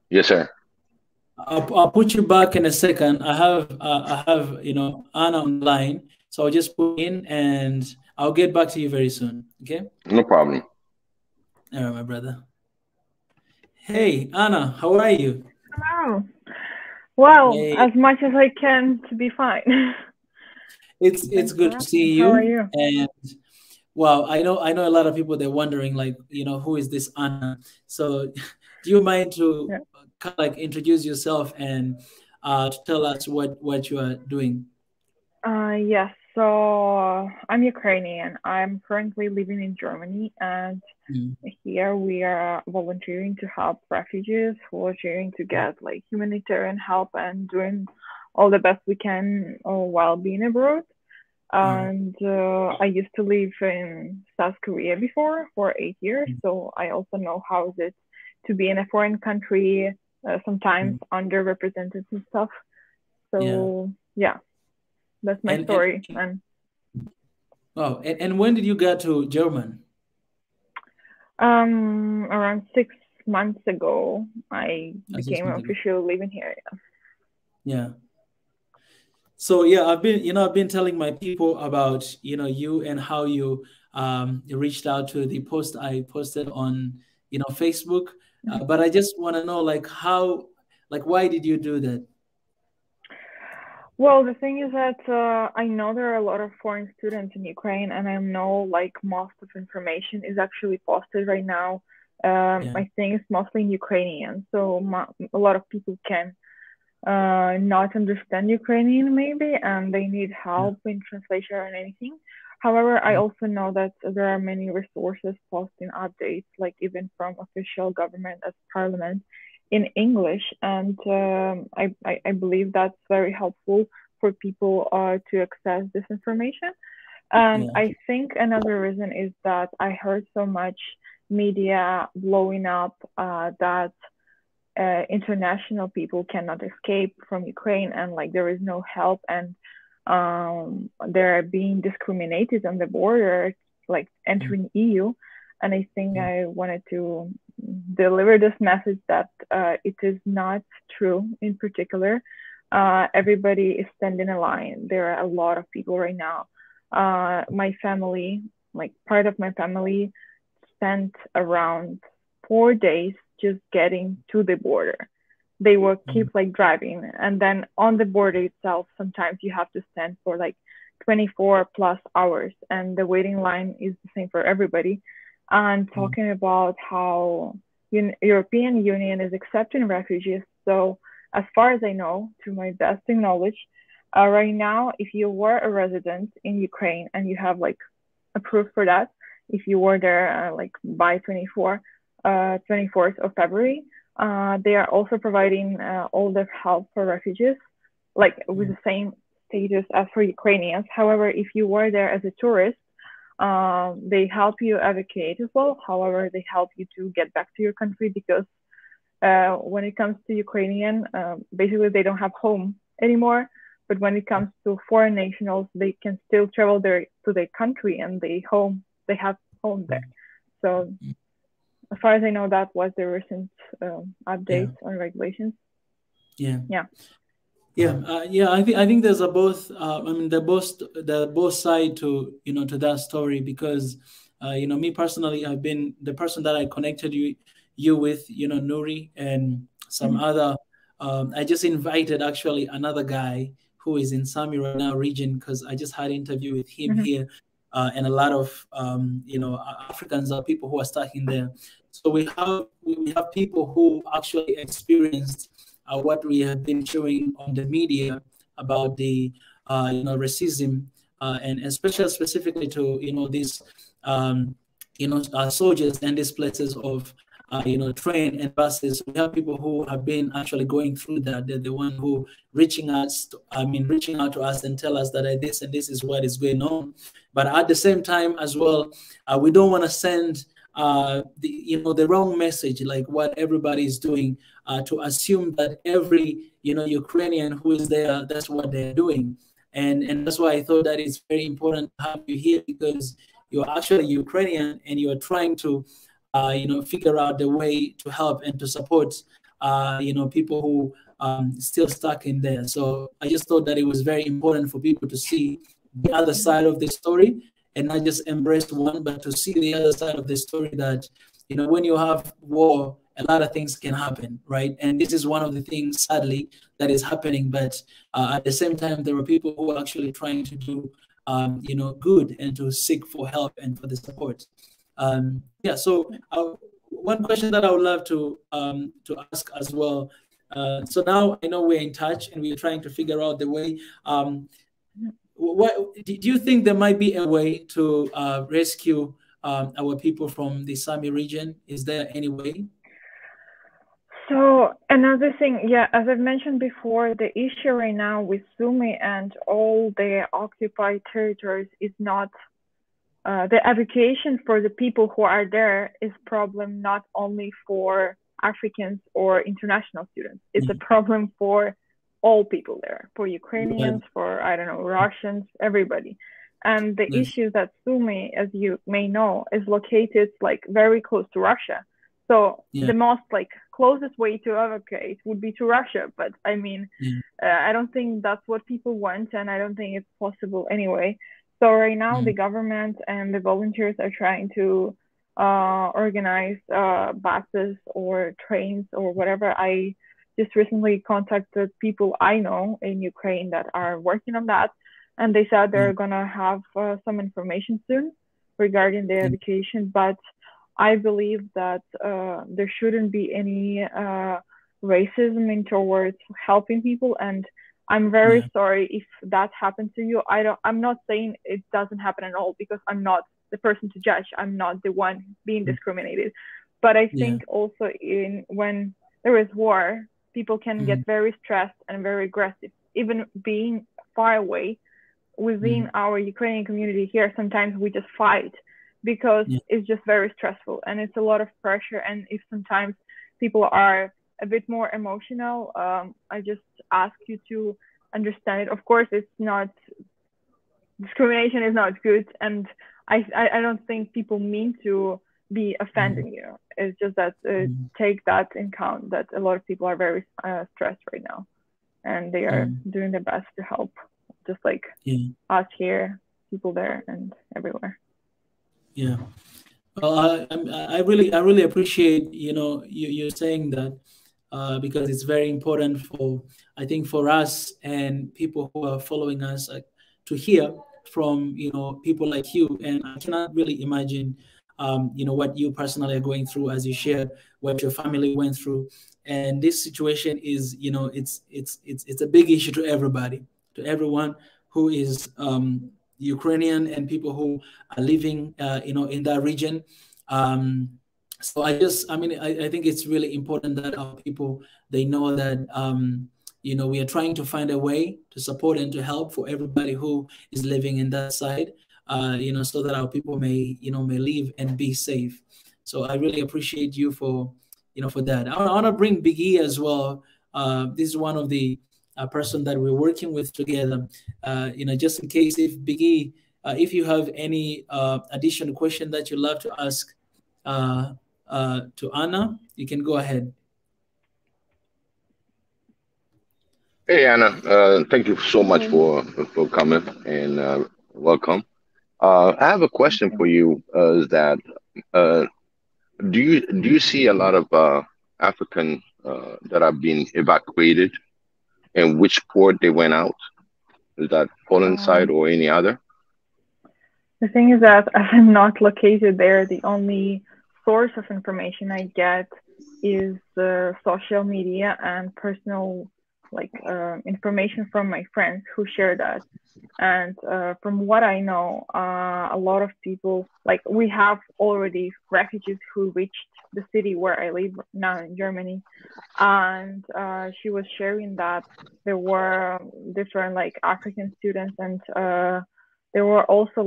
Speaker 5: Yes, sir.
Speaker 1: I'll put you back in a second. I have you know, Anna on the line, so I'll just put in and I'll get back to you very soon. Okay?
Speaker 5: No problem.
Speaker 1: All right, my brother. Hey, Anna, how are you?
Speaker 6: Hello. Well,
Speaker 1: hey.
Speaker 6: As much as I can to be fine.
Speaker 1: It's good to see you.
Speaker 6: How are you?
Speaker 1: And wow, I know a lot of people, they're wondering, like, you know, who is this Anna? So do you mind to kind of like introduce yourself and to tell us what you are doing?
Speaker 6: Yes, so I'm Ukrainian. I'm currently living in Germany, and here we are volunteering to help refugees, volunteering to get like humanitarian help and doing all the best we can while being abroad. And I used to live in South Korea before for 8 years, so I also know how it is to be in a foreign country, sometimes underrepresented and stuff. So yeah, that's my story.
Speaker 1: And when did you get to German?
Speaker 6: Around 6 months ago, I became officially living here.
Speaker 1: Yeah. So yeah, I've been telling my people about, you know, you and how you reached out to the post I posted on, you know, Facebook, But I just want to know, like, why did you do that?
Speaker 6: Well, the thing is that I know there are a lot of foreign students in Ukraine, and I know like most of information is actually posted right now. I think it's mostly in Ukrainian, so a lot of people can not understand Ukrainian maybe, and they need help in translation or anything. However, I also know that there are many resources posting updates, like even from official government as parliament in English, and I believe that's very helpful for people to access this information. And I think another reason is that I heard so much media blowing up that international people cannot escape from Ukraine, and like there is no help, and they're being discriminated on the border, like entering EU. And I think I wanted to deliver this message that it is not true in particular. Everybody is standing in line. There are a lot of people right now. My family, like part of my family, spent around 4 days just getting to the border. They will keep like driving, and then on the border itself, sometimes you have to stand for like 24 plus hours, and the waiting line is the same for everybody. And talking about how European Union is accepting refugees. So as far as I know, to my best knowledge, right now, if you were a resident in Ukraine and you have like a proof for that, if you were there like by 24th of February, they are also providing all the help for refugees, like with the same status as for Ukrainians. However, if you were there as a tourist, they help you evacuate as well. However, they help you to get back to your country, because when it comes to Ukrainian, basically they don't have home anymore. But when it comes to foreign nationals, they can still travel to their country, and they have home there. So as far as I know, that was the recent updates on regulations.
Speaker 1: I think there's a both. I mean, the both side to to that story, because me personally, I've been the person that I connected you with, Nuri, and some other. I just invited actually another guy who is in Sami right now region, because I just had an interview with him here, and a lot of Africans are people who are stuck in there. So we have people who actually experienced what we have been showing on the media about the racism, and especially specifically to these soldiers and these places of train and buses. We have people who have been actually going through that. They're the one who reaching out to us and tell us that this and this is what is going on. But at the same time as well, we don't want to send the wrong message, like what everybody is doing, to assume that every Ukrainian who is there, that's what they're doing. And that's why I thought that it's very important to have you here, because you're actually Ukrainian and you're trying to figure out the way to help and to support people who still stuck in there. So I just thought that it was very important for people to see the other side of the story, and not just embrace one, but to see the other side of the story, that when you have war, a lot of things can happen, right? And this is one of the things, sadly, that is happening. But at the same time, there are people who are actually trying to do good and to seek for help and for the support. So one question that I would love to ask as well. So now I know we're in touch and we're trying to figure out the way. What do you think there might be a way to rescue our people from the Sami region? Is there any way?
Speaker 6: So another thing, as I've mentioned before, the issue right now with Sumy and all the occupied territories is not the evacuation for the people who are there is problem not only for Africans or international students. It's a problem for all people there, for Ukrainians, for, I don't know, Russians, everybody. And the issue that Sumy, as you may know, is located like very close to Russia. So the most like closest way to evacuate would be to Russia. But I mean, I don't think that's what people want, and I don't think it's possible anyway. So right now the government and the volunteers are trying to organize buses or trains or whatever. I just recently contacted people I know in Ukraine that are working on that, and they said they're gonna have some information soon regarding the education. But I believe that there shouldn't be any racism in towards helping people, and I'm very sorry if that happened to you. I'm not saying it doesn't happen at all, because I'm not the person to judge. I'm not the one being discriminated. But I think also when there is war, people can get very stressed and very aggressive. Even being far away within our Ukrainian community here, sometimes we just fight because it's just very stressful and it's a lot of pressure. And if sometimes people are a bit more emotional, I just ask you to understand it. Of course, it's not, discrimination is not good, and I don't think people mean to be offending you. It's just that take that in count, that a lot of people are very stressed right now, and they are doing their best to help, just like us here, people there, and everywhere.
Speaker 1: Yeah. Well, I really appreciate you saying that, because it's very important for, I think, for us and people who are following us to hear from people like you. And I cannot really imagine what you personally are going through, as you shared what your family went through. And this situation is it's a big issue to everybody, to everyone who is Ukrainian and people who are living in that region. So I think it's really important that our people, they know that we are trying to find a way to support and to help for everybody who is living in that side, so that our people may live and be safe. So I really appreciate you for that. I want to bring Big E as well. This is one of the person that we're working with together. Just in case, if Big E, if you have any additional question that you'd love to ask to Anna, you can go ahead.
Speaker 5: Hey Anna, thank you so much for coming and welcome. I have a question for you. Is that do you see a lot of African that have been evacuated, and which port they went out? Is that Poland side or any other?
Speaker 6: The thing is that I'm not located there. The only source of information I get is social media and personal information from my friends who share that. And from what I know, a lot of people, we have already refugees who reached the city where I live now in Germany. And she was sharing that there were different African students, and there were also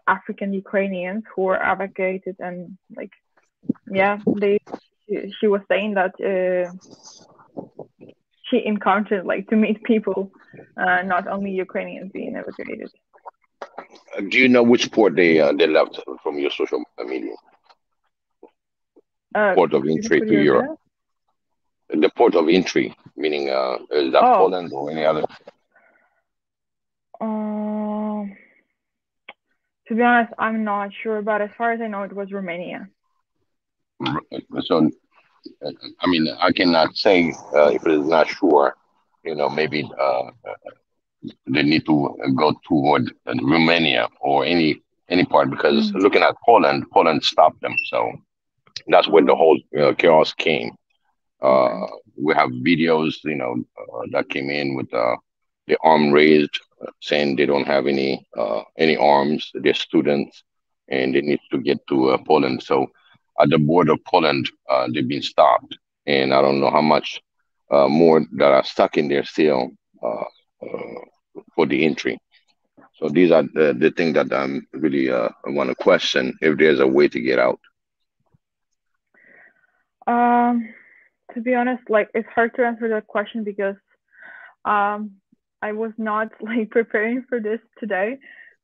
Speaker 6: African Ukrainians who were evacuated, and she was saying that she encountered to meet people, not only Ukrainians being evacuated.
Speaker 5: Do you know which port they left from your social media? Port of entry to Europe. The port of entry, meaning is that Poland or any other?
Speaker 6: To be honest, I'm not sure, but as far as I know, it was Romania.
Speaker 5: So, I cannot say if it is not sure. Maybe they need to go toward Romania or any part, because looking at Poland stopped them. So that's where the whole chaos came. We have videos, that came in with the arm raised, saying they don't have any arms. They're students, and they need to get to Poland. So at the border of Poland, they've been stopped, and I don't know how much more that are stuck in there still for the entry. So these are the things that I'm really want to question, if there's a way to get out.
Speaker 6: To be honest, it's hard to answer that question because I was not preparing for this today.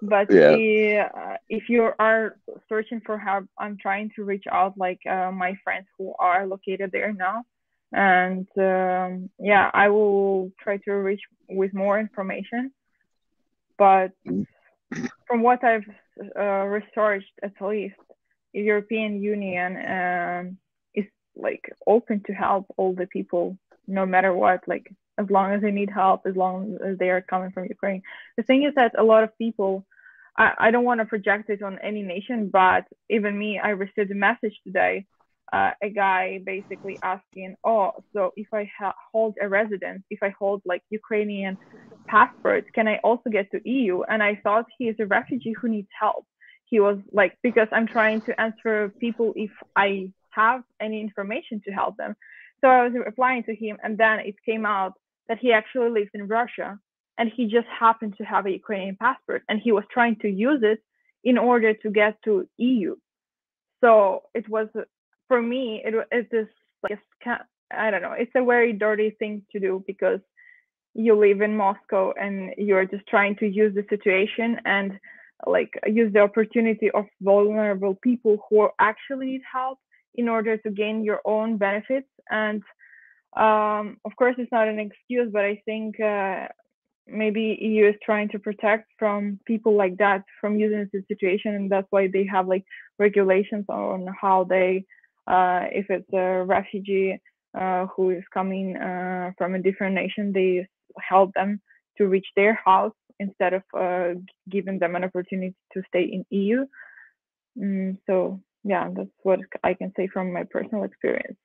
Speaker 6: But if you are searching for help, I'm trying to reach out my friends who are located there now, and I will try to reach with more information. But from what I've researched, at least, European Union is like open to help all the people, no matter what, like as long as they need help, as long as they are coming from Ukraine. The thing is that a lot of people, I don't want to project it on any nation, but even me, I received a message today, a guy basically asking, oh, so if I hold a residence, if I hold like Ukrainian passport, can I also get to EU? And I thought he is a refugee who needs help. He was like, because I'm trying to answer people if I have any information to help them. So I was replying to him, and then it came out that he actually lives in Russia, and he just happened to have a Ukrainian passport, and he was trying to use it in order to get to EU. So it was, for me, it is like I don't know, it's a very dirty thing to do, because you live in Moscow and you're just trying to use the situation and like use the opportunity of vulnerable people who actually need help in order to gain your own benefits. And of course, it's not an excuse, but I think maybe EU is trying to protect from people like that from using the situation, and that's why they have like regulations on how they, if it's a refugee who is coming from a different nation, they help them to reach their house instead of giving them an opportunity to stay in EU. So yeah, that's what I can say from my personal experience.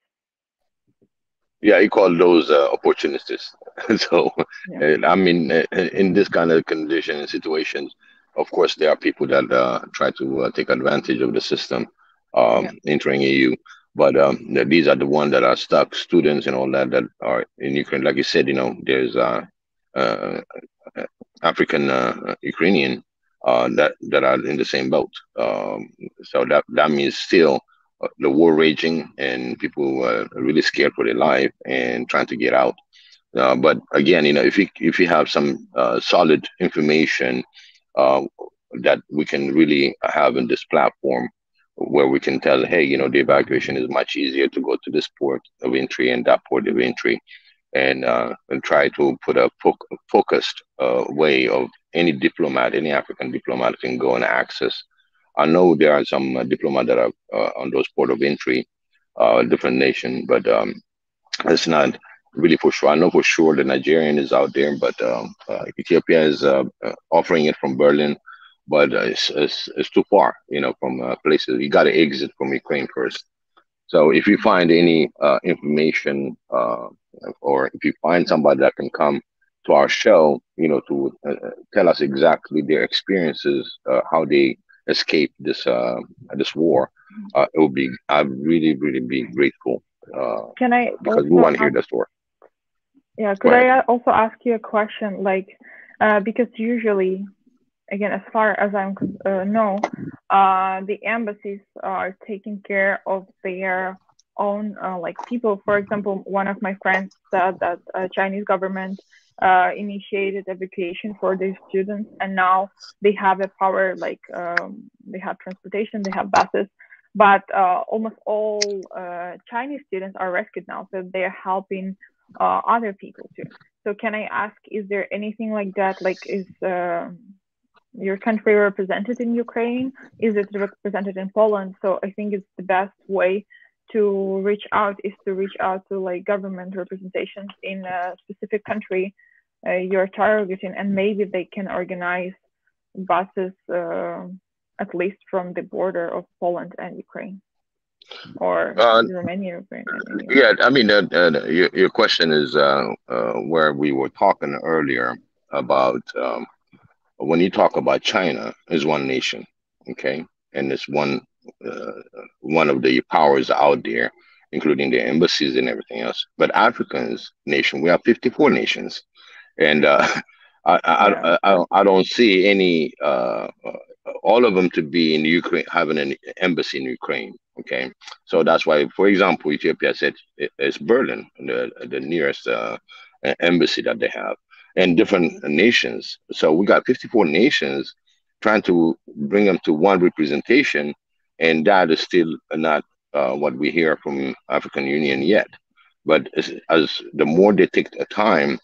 Speaker 5: Yeah, you call those opportunists. So,
Speaker 6: Yeah.
Speaker 5: I mean, in this kind of condition and situations, of course, there are people that try to take advantage of the system entering EU. But these are the ones that are stuck, students and all that are in Ukraine. Like you said, you know, there's African Ukrainian that are in the same boat. So that means still the war raging, and people are really scared for their life and trying to get out. But again, you know, if you have some solid information that we can really have in this platform, where we can tell, hey, you know, the evacuation is much easier to go to this port of entry and that port of entry, and try to put a focused way of any African diplomat can go and access. I know there are some diplomats that are on those port of entry, different nation, but it's not really for sure. I know for sure the Nigerian is out there, but Ethiopia is offering it from Berlin, but it's too far, you know, from places. You got to exit from Ukraine first. So if you find any information, or if you find somebody that can come to our show, you know, to tell us exactly their experiences, how they escaped this war, it would be, I'd really, really be grateful.
Speaker 6: Can I
Speaker 5: because we want to hear the story.
Speaker 6: Yeah, could I also ask you a question? Like, because usually, again, as far as I know, the embassies are taking care of their own like people. For example, one of my friends said that Chinese government initiated evacuation for their students, and now they have a power, like they have transportation, they have buses, but almost all Chinese students are rescued now, so they're helping other people too. So can I ask, is there anything like that? Like, is your country represented in Ukraine? Is it represented in Poland? So I think it's the best way to reach out is to reach out to like government representations in a specific country you're targeting, and maybe they can organize buses at least from the border of Poland and Ukraine, or Romania, Ukraine.
Speaker 5: Yeah, I mean, your question is where we were talking earlier about when you talk about China is one nation, okay, and it's one of the powers out there, including the embassies and everything else. But Africa's nation, we have 54 nations, and I don't see any all of them to be in Ukraine, having an embassy in Ukraine. Okay, so that's why, for example, Ethiopia said it's Berlin, the nearest embassy that they have, and different nations. So we got 54 nations trying to bring them to one representation, and that is still not what we hear from African Union yet. But as the more they take the time,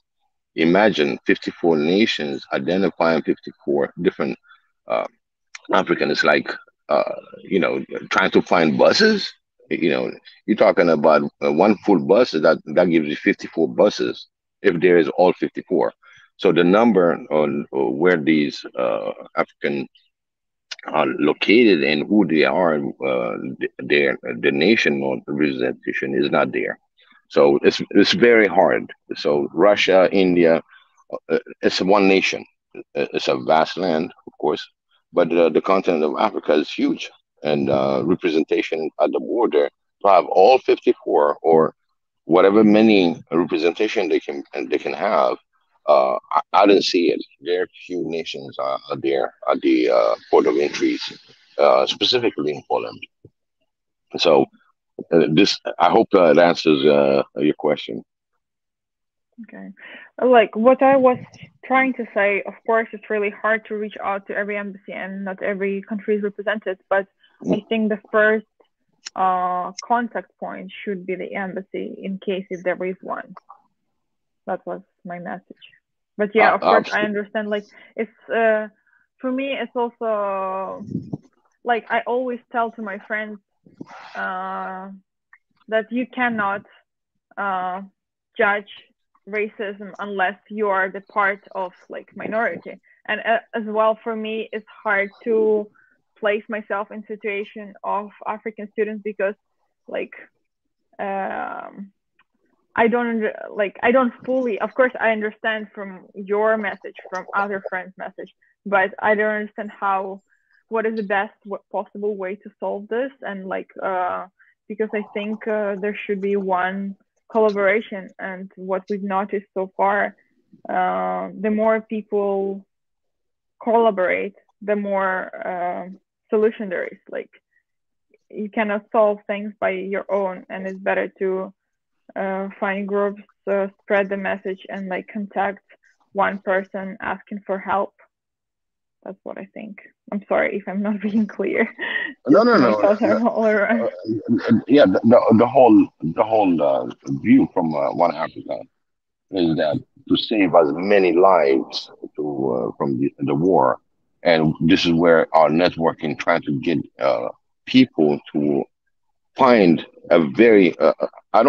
Speaker 5: imagine 54 nations identifying 54 different African. It's like trying to find buses. You're talking about one full bus that gives you 54 buses if there is all 54. So the number on where these African are located and who they are, the nation or representation is not there. So it's very hard. So Russia, India, it's one nation. It's a vast land, of course, but the continent of Africa is huge, and representation at the border to have all 54 or whatever many representation they can have. I didn't see it. Very few nations are there at the port of entries, specifically in Poland. So this, I hope that answers your question.
Speaker 6: Okay. Like what I was trying to say, of course, it's really hard to reach out to every embassy and not every country is represented, but I think the first contact point should be the embassy in case if there is one. That was my message. But yeah, of course, I understand. Like it's for me, it's also like I always tell to my friends that you cannot judge racism unless you are the part of like minority. And as well, for me, it's hard to place myself in situation of African students because like I don't fully, of course I understand from your message, from other friends' message, but I don't understand what is the best possible way to solve this. And like because I think there should be one collaboration, and what we've noticed so far, the more people collaborate, the more solution there is. Like you cannot solve things by your own, and it's better to find groups, spread the message, and like contact one person asking for help. That's what I think. I'm sorry if I'm not being clear.
Speaker 5: No. Yeah, the whole view from One Africa is that to save as many lives from the war, and this is where our networking trying to get people to find a very I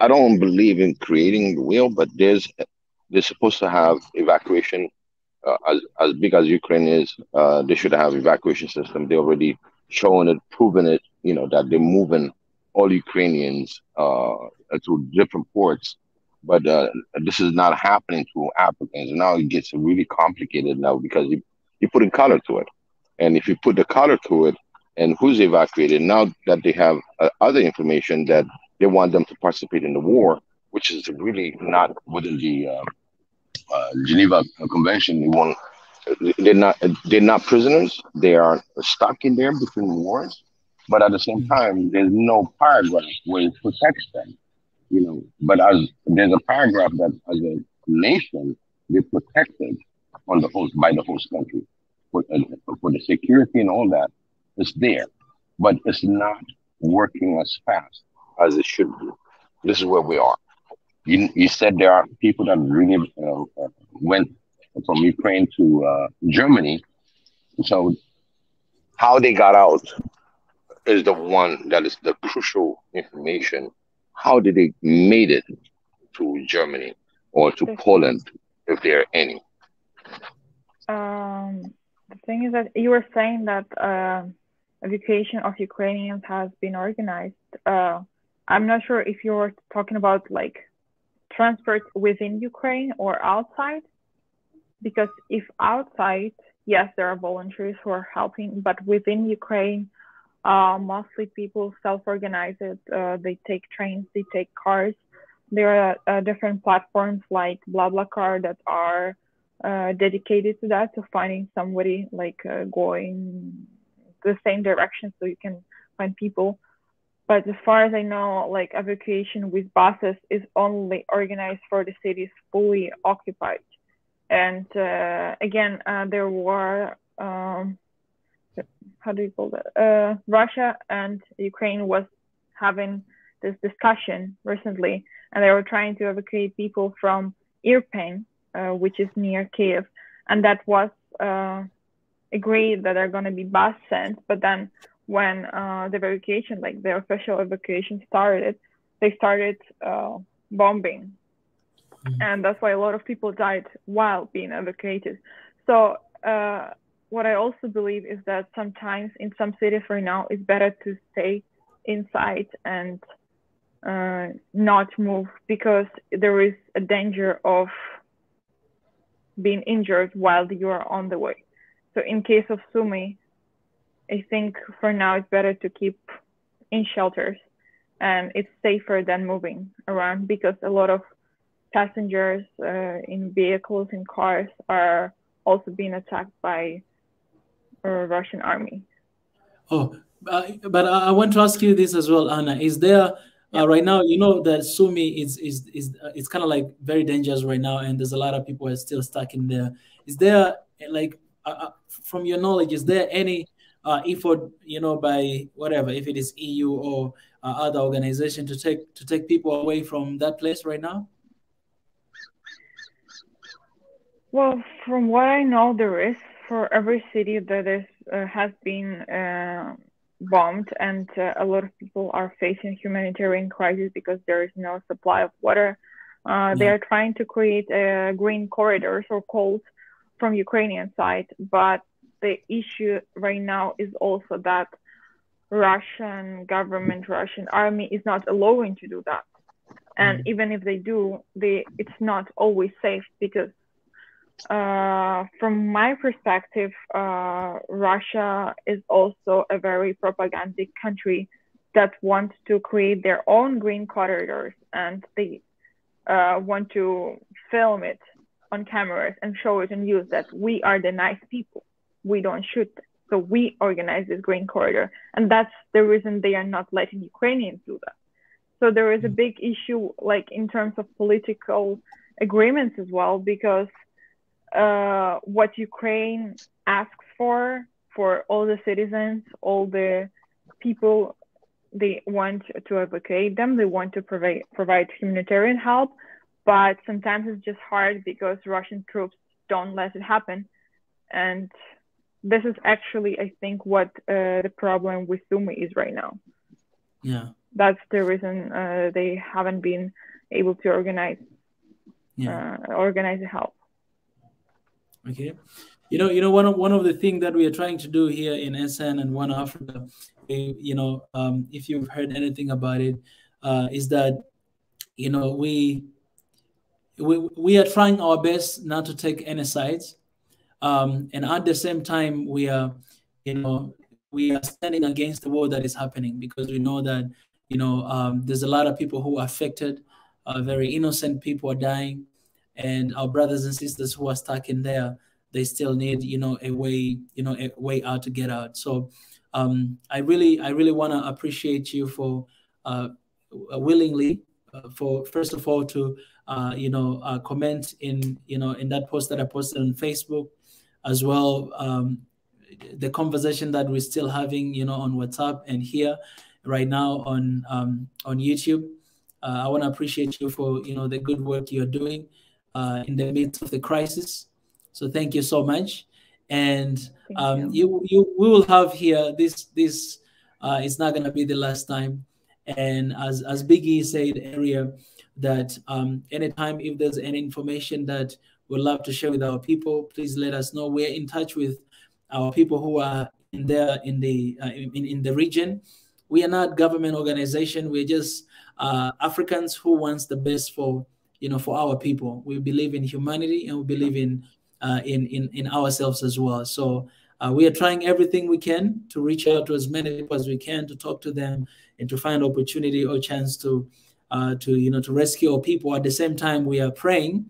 Speaker 5: don't believe in creating the wheel, but they're supposed to have evacuation as big as Ukraine is. They should have evacuation system. They already shown it, proven it. That they're moving all Ukrainians to different ports, but this is not happening to Africans. Now it gets really complicated now because you put in color to it, and if you put the color to it, and who's evacuated now that they have other information that they want them to participate in the war, which is really not within the Geneva Convention. They're not prisoners. They are stuck in there between wars. But at the same time, there's no paragraph where it protects them. But as there's a paragraph that as a nation they're protected on the host by the host country for the security and all that. It's there, but it's not working as fast as it should be. This is where we are. You said there are people that really went from Ukraine to Germany. So how they got out is the one that is the crucial information. How did they made it to Germany or to Poland, if there are any?
Speaker 6: The thing is that you were saying that evacuation of Ukrainians has been organized. I'm not sure if you're talking about like transport within Ukraine or outside, because if outside, yes, there are volunteers who are helping, but within Ukraine, mostly people self-organize it. They take trains, they take cars. There are different platforms like BlaBlaCar that are dedicated to that, to finding somebody like going the same direction so you can find people. But as far as I know, like evacuation with buses is only organized for the cities fully occupied. And again, there were, how do you call that? Russia and Ukraine was having this discussion recently, and they were trying to evacuate people from Irpin, which is near Kiev. And that was agreed that there are going to be bus sent, but then when the evacuation, like the official evacuation started, they started bombing. And that's why a lot of people died while being evacuated. So what I also believe is that sometimes in some cities right now, it's better to stay inside and not move, because there is a danger of being injured while you are on the way. So in case of Sumy, I think for now it's better to keep in shelters, and it's safer than moving around, because a lot of passengers in vehicles and cars are also being attacked by Russian army.
Speaker 1: Oh, but I want to ask you this as well, Anna. Is there right now, you know that Sumy is it's kind of like very dangerous right now, and there's a lot of people are still stuck in there. Is there, like, from your knowledge, is there any effort, you know, by whatever, if it is EU or other organization, to take people away from that place right now?
Speaker 6: Well, from what I know, there is, for every city that is has been bombed, and a lot of people are facing humanitarian crisis because there is no supply of water. They are trying to create green corridors, or calls, from Ukrainian side, but the issue right now is also that Russian government, Russian army is not allowing to do that. And even if they do, it's not always safe, because from my perspective, Russia is also a very propagandic country that wants to create their own green corridors, and they want to film it on cameras and show it and use that we are the nice people. We don't shoot. So we organize this green corridor. And that's the reason they are not letting Ukrainians do that. So there is a big issue, like in terms of political agreements as well, because what Ukraine asks for all the citizens, all the people, they want to evacuate them, they want to provide humanitarian help, but sometimes it's just hard because Russian troops don't let it happen. And this is actually, I think, what the problem with Sumy is right now.
Speaker 1: Yeah,
Speaker 6: that's the reason they haven't been able to organize the help.
Speaker 1: Okay, you know, one of the things that we are trying to do here in SN and One Africa, you know, if you've heard anything about it, is that, you know, we are trying our best not to take any sides, and at the same time we are, you know, we are standing against the war that is happening, because we know that, you know, there's a lot of people who are affected, very innocent people are dying, and our brothers and sisters who are stuck in there, they still need, you know, a way out to get out. So I really want to appreciate you for willingly, for first of all to comment in, you know, in that post that I posted on Facebook, as well, the conversation that we're still having, you know, on WhatsApp and here right now on YouTube. I want to appreciate you for, you know, the good work you're doing in the midst of the crisis. So thank you so much. And we will have here this it's not going to be the last time. And as Biggie said earlier, that anytime if there's any information that we'd love to share with our people, please let us know. We're in touch with our people who are in there in the region. We are not government organization. We're just Africans who wants the best for, you know, for our people. We believe in humanity, and we believe in ourselves as well. So we are trying everything we can to reach out to as many people as we can, to talk to them and to find opportunity or chance to rescue our people. At the same time, we are praying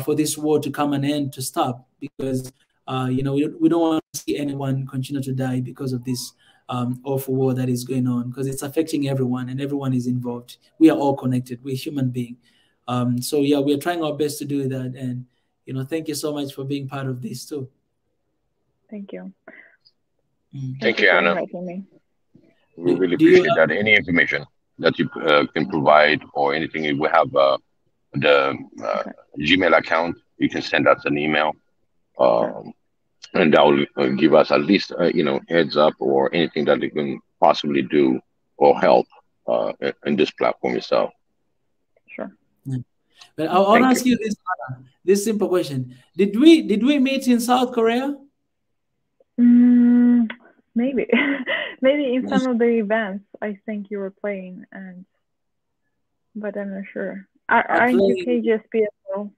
Speaker 1: for this war to come an end, to stop, because you know, we don't want to see anyone continue to die because of this awful war that is going on, because it's affecting everyone and everyone is involved. We are all connected. We're human beings. So yeah, we are trying our best to do that. And, you know, thank you so much for being part of this too.
Speaker 6: Thank you.
Speaker 5: Thank you, Anna. We really appreciate that. Any information that you can provide, or anything, if we have the Gmail account, you can send us an email. and that will give us at least heads up or anything that they can possibly do or help in this platform itself.
Speaker 6: Sure.
Speaker 1: Yeah. But I want to ask you this simple question: Did we meet in South Korea?
Speaker 6: Maybe, maybe in some of the events. I think you were playing, but I'm not sure. Aren't you KGSP as well?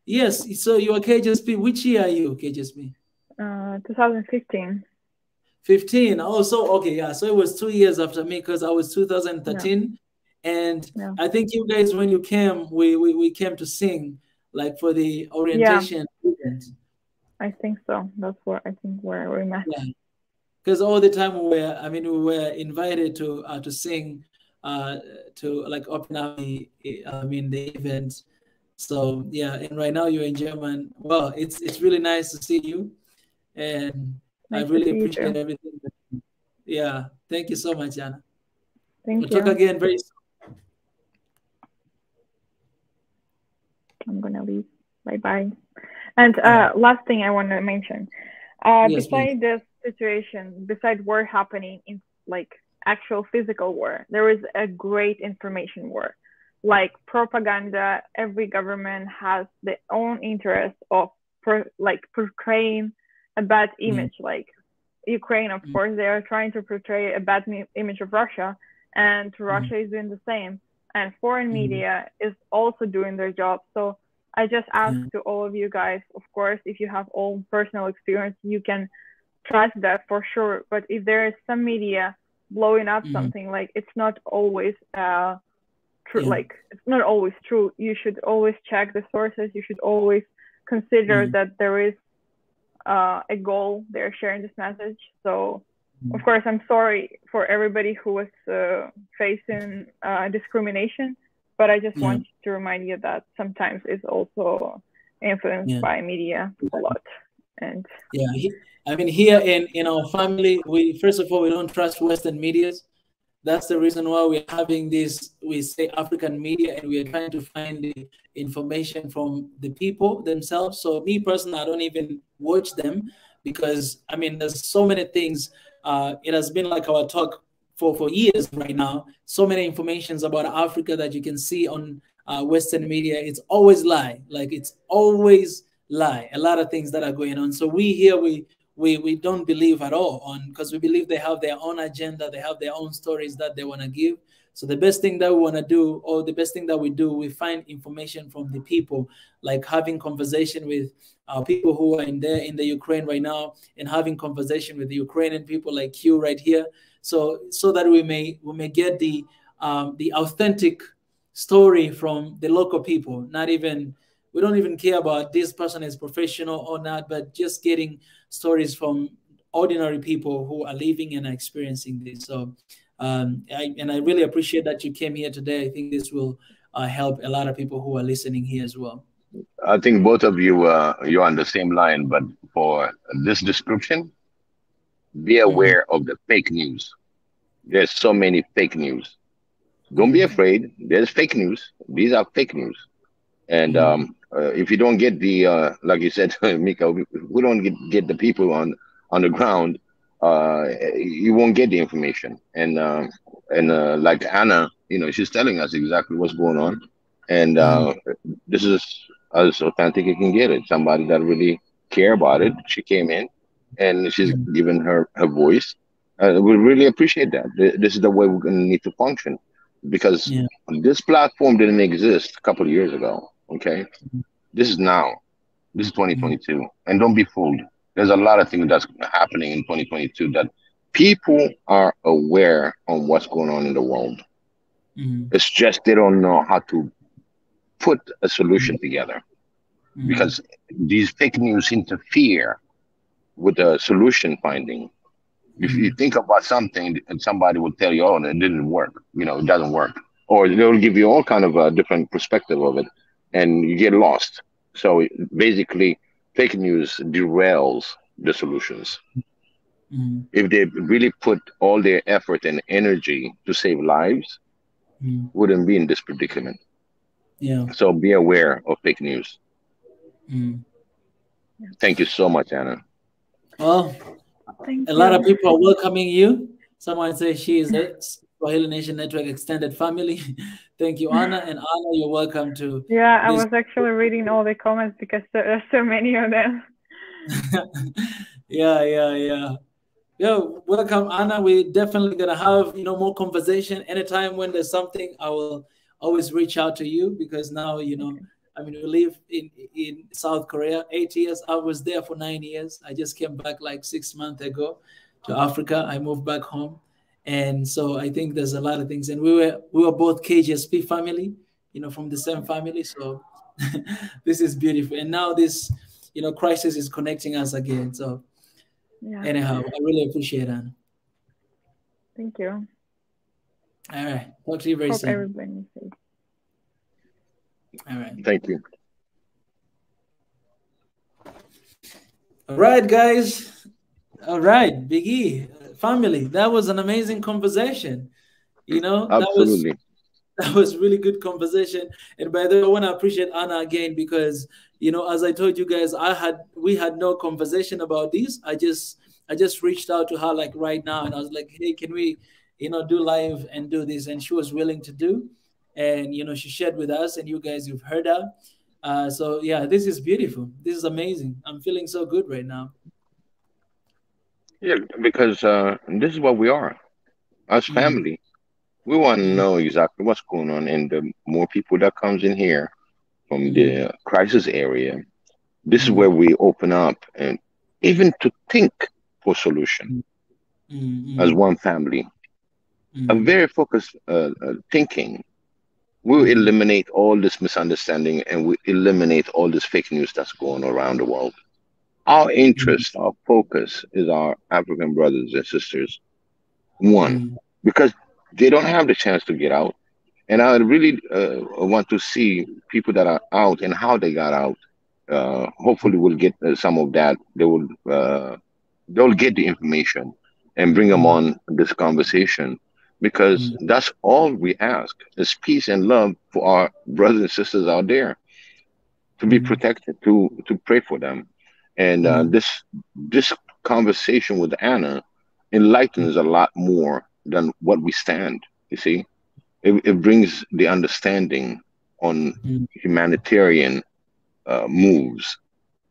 Speaker 1: Yes. So you are KGSP. Which year are you KGSP?
Speaker 6: 2015.
Speaker 1: 15. Oh, so okay, yeah. So it was 2 years after me because I was 2013, and I think you guys, when you came, we came to sing like for the orientation event.
Speaker 6: I think so. That's where we met.
Speaker 1: Yeah. Because all the time we were invited to sing, to like open up the event. So yeah, and right now you're in German. Well, it's really nice to see you, and I really appreciate everything. Yeah, thank you so much, Anna.
Speaker 6: Thank you.
Speaker 1: We'll talk again very soon.
Speaker 6: I'm gonna leave. Bye bye. And last thing I want to mention, beside this situation, beside war happening in like actual physical war, there is a great information war. Like propaganda, every government has their own interest of portraying a bad image. Like Ukraine, of course, they are trying to portray a bad image of Russia, and Russia is doing the same. And foreign media is also doing their job. So I just ask to all of you guys, of course, if you have own personal experience, you can trust that for sure. But if there is some media blowing up something, like it's not always true, like it's not always true. You should always check the sources. You should always consider that there is a goal they're sharing this message. So of course, I'm sorry for everybody who was facing discrimination. But I just want to remind you that sometimes it's also influenced by media a lot. And
Speaker 1: here in our family, we first of all, we don't trust Western medias. That's the reason why we're having this, we say African media, and we are trying to find the information from the people themselves. So me personally, I don't even watch them because there's so many things. It has been like our talk for years right now. So many informations about Africa that you can see on Western media. It's always lie. Like it's always lie. A lot of things that are going on. So we don't believe at all on, because we believe they have their own agenda. They have their own stories that they want to give. So the best thing that we want to do, or the best thing that we do, we find information from the people, like having conversation with people who are in the Ukraine right now, and having conversation with the Ukrainian people like you right here. So that we may get the authentic story from the local people. We don't even care about this person is professional or not, but just getting stories from ordinary people who are living and experiencing this. So I really appreciate that you came here today. I think this will help a lot of people who are listening here as well.
Speaker 5: I think both of you you're on the same line, but for this description, be aware of the fake news. There's so many fake news. Don't be afraid. There's fake news. These are fake news. And if you don't get the, like you said, Mika, we don't get the people on the ground, you won't get the information. And like Anna, she's telling us exactly what's going on. And this is as authentic as you can get it. Somebody that really care about it. She came in and she's given her voice. We really appreciate that. This is the way we're going to need to function, because this platform didn't exist a couple of years ago. Okay, this is now. This is 2022, and don't be fooled. There's a lot of things that's happening in 2022 that people are aware of what's going on in the world. It's just they don't know how to put a solution together, because these fake news interfere with the solution finding. If you think about something and somebody will tell you, oh, it didn't work, it doesn't work. Or they'll give you all kind of a different perspective of it, and you get lost. So basically, fake news derails the solutions. If they really put all their effort and energy to save lives, wouldn't be in this predicament. So be aware of fake news. Thank you so much, Anna.
Speaker 1: Well, a lot of people are welcoming you. Someone says she is a Swahili Nation Network extended family. Thank you, Anna. And Anna, you're welcome to.
Speaker 6: Yeah, I was actually reading all the comments because there are so many of them.
Speaker 1: Yeah, welcome, Anna. We're definitely gonna have more conversation. Anytime when there's something, I will always reach out to you, because now I mean, we live in South Korea 8 years. I was there for 9 years. I just came back like 6 months ago to Africa. I moved back home, and so I think there's a lot of things. And we were both KGSP family, from the same family. So this is beautiful. And now this crisis is connecting us again. So
Speaker 6: yeah.
Speaker 1: Anyhow, I really appreciate it, Anna.
Speaker 6: Thank you.
Speaker 1: All right. Talk to you very soon.
Speaker 6: Hope everybody is safe.
Speaker 1: All right.
Speaker 5: Thank you.
Speaker 1: All right, guys. All right, Big E, family. That was an amazing conversation.
Speaker 5: Absolutely.
Speaker 1: That was really good conversation. And by the way, I want to appreciate Anna again, because as I told you guys, we had no conversation about this. I just reached out to her like right now, and I was like, hey, can we do live and do this? And she was willing to do. And she shared with us, and you guys, you've heard her. So yeah, this is beautiful. This is amazing. I'm feeling so good right now.
Speaker 5: Yeah, because this is what we are as family. We want to know exactly what's going on, and the more people that comes in here from the crisis area, this is where we open up and even to think for solution as one family. A very focused thinking will eliminate all this misunderstanding, and we eliminate all this fake news that's going around the world. Our interest, our focus is our African brothers and sisters. One, because they don't have the chance to get out. And I really want to see people that are out and how they got out. Hopefully we'll get some of that. They'll get the information and bring them on this conversation, because that's all we ask is peace and love for our brothers and sisters out there, to be protected, to pray for them. And this conversation with Anna enlightens a lot more than what we stand. You see, it brings the understanding on humanitarian moves,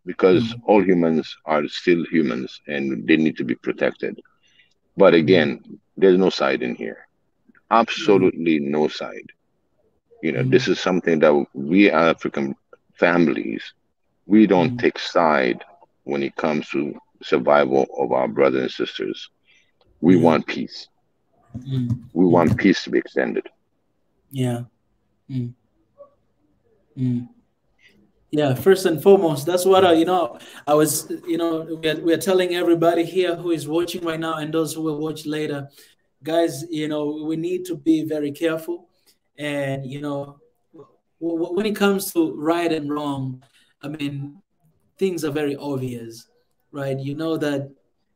Speaker 5: because all humans are still humans and they need to be protected. But again, there's no side in here. Absolutely no side. This is something that we African families, we don't take side when it comes to survival of our brothers and sisters. We want peace. We want peace to be extended.
Speaker 1: Yeah. Yeah, first and foremost, that's what I was, we're telling everybody here who is watching right now and those who will watch later, guys, we need to be very careful. And, when it comes to right and wrong, I mean, things are very obvious, right? You know that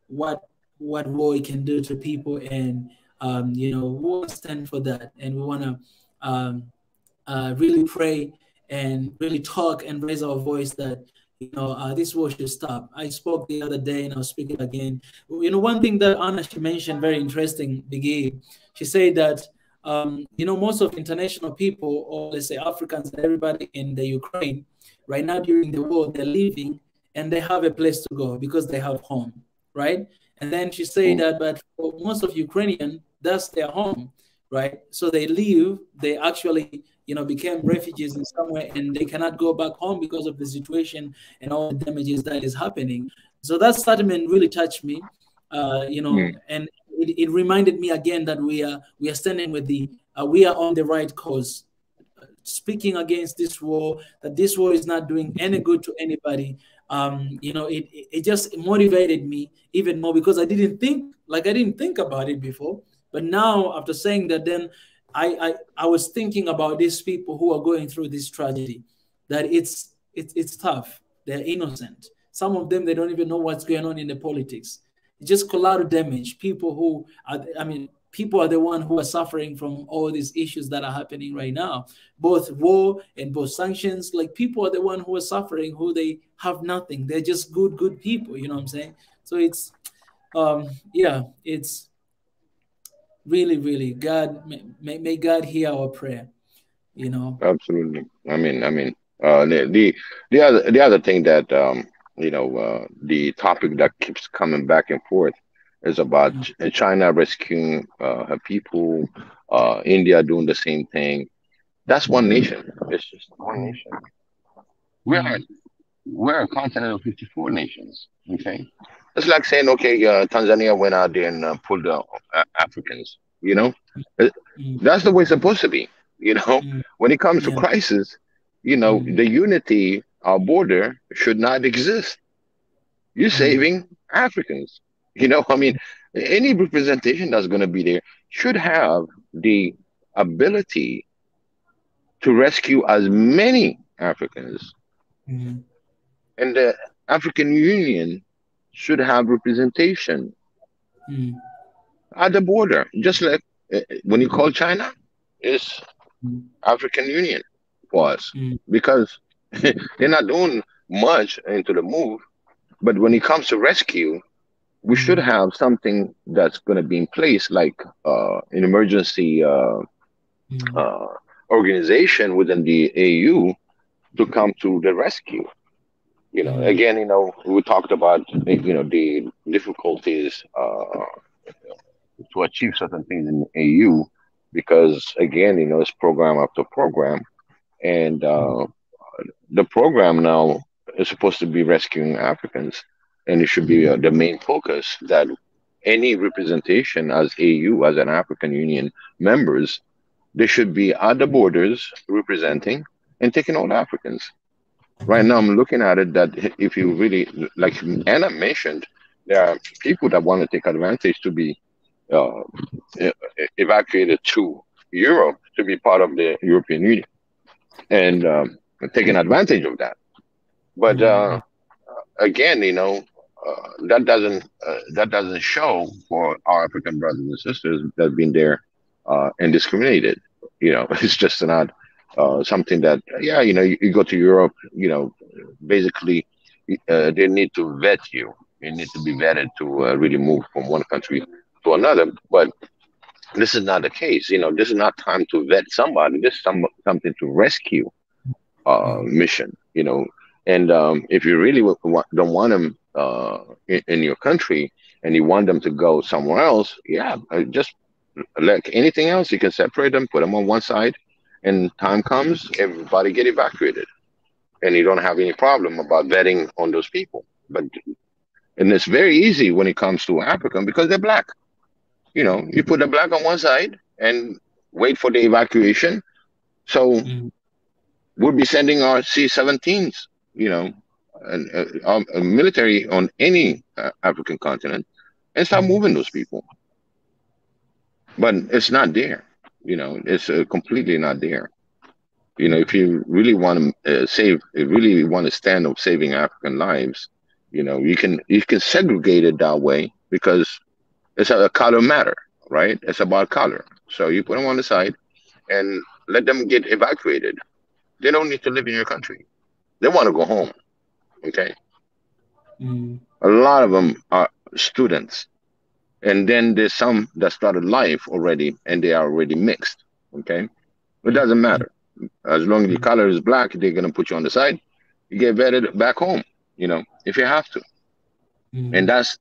Speaker 1: what war can do to people, and we want to stand for that, and we want to really pray and really talk and raise our voice that this war should stop. I spoke the other day, and I'll speak it again. One thing that Anna, she mentioned, very interesting, Biggie. She said that most of international people, or let's say Africans, everybody in the Ukraine right now during the war, they're leaving and they have a place to go because they have home, right? And then she said that, but for most of Ukrainian, that's their home, right? So they leave, they actually, became refugees in somewhere, and they cannot go back home because of the situation and all the damages that is happening. So that statement really touched me, and it reminded me again that we are standing with we are on the right cause, speaking against this war, that this war is not doing any good to anybody. It just motivated me even more, because I didn't think about it before. But now, after saying that, then I was thinking about these people who are going through this tragedy, that it's tough. They're innocent. Some of them, they don't even know what's going on in the politics. It's just collateral damage. People are the ones who are suffering from all these issues that are happening right now, both war and both sanctions. Like, people are the ones who are suffering, who they have nothing. They're just good people, you know what I'm saying? So it's yeah, it's really God. May God hear our prayer. You know.
Speaker 5: Absolutely. I mean, the other thing that the topic that keeps coming back and forth is about China rescuing her people, India doing the same thing. That's one nation. It's just one nation. We're a continent of 54 nations. Okay, it's like saying, okay, Tanzania went out there and pulled the Africans. You know, Uh, that's the way it's supposed to be. You know, when it comes to
Speaker 1: Yeah.
Speaker 5: crisis, the unity, our border should not exist. You're saving Africans. I mean, any representation that's going to be there should have the ability to rescue as many Africans. And the African Union should have representation at the border, just like when you call China, it's African Union for us because they're not doing much into the move. But when it comes to rescue, we should have something that's going to be in place, like an emergency organization within the AU to come to the rescue. Again, we talked about the difficulties to achieve certain things in the AU because again, it's program after program, and the program now is supposed to be rescuing Africans, and it should be the main focus that any representation as AU, as an African Union members, they should be at the borders representing and taking all the Africans. Right now, I'm looking at it that if you really, like Anna mentioned, there are people that want to take advantage to be evacuated to Europe to be part of the European Union and taking advantage of that. But again, that doesn't show for our African brothers and sisters that have been there and discriminated. It's just not something that you go to Europe. Basically they need to vet you. You need to be vetted to really move from one country to another. But this is not the case. This is not time to vet somebody. This is something to rescue mission. And if you really don't want them in your country and you want them to go somewhere else, just like anything else, you can separate them, put them on one side, and time comes, everybody get evacuated, and you don't have any problem about vetting on those people. And it's very easy when it comes to African because they're black. You put the black on one side and wait for the evacuation. So we'll be sending our C-17s, and military on any African continent and start moving those people. But it's not there. It's completely not there. If you really want to really want to stand up saving African lives, you can segregate it that way because it's a color matter, right? It's about color. So you put them on the side and let them get evacuated. They don't need to live in your country. They want to go home. Okay. A lot of them are students. And then there's some that started life already and they are already mixed. Okay. It doesn't matter. As long as the color is black, they're going to put you on the side. You get vetted back home, if you have to. And that's,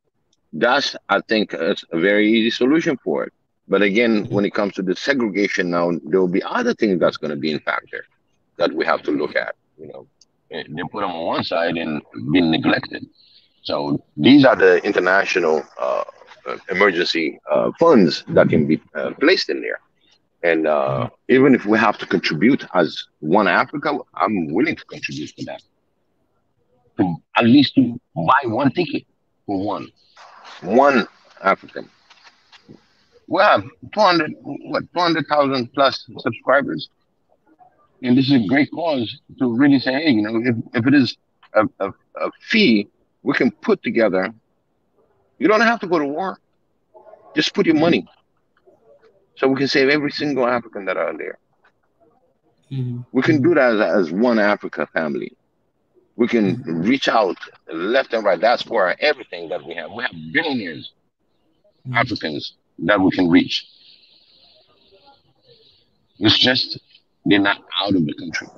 Speaker 5: I think, it's a very easy solution for it. But again, when it comes to the segregation now, there will be other things that's going to be in factor that we have to look at. They put them on one side and being neglected. So these are the international emergency funds that can be placed in there. And even if we have to contribute as one Africa, I'm willing to contribute to that. At least to buy one ticket for one African. We have 200,000 plus subscribers. And this is a great cause to really say, hey, if it is a fee we can put together, you don't have to go to war. Just put your money. So we can save every single African that are there. We can do that as one Africa family. We can reach out left and right. Diaspora, everything that we have. We have billionaires, Africans that we can reach. It's just they're not out of the country.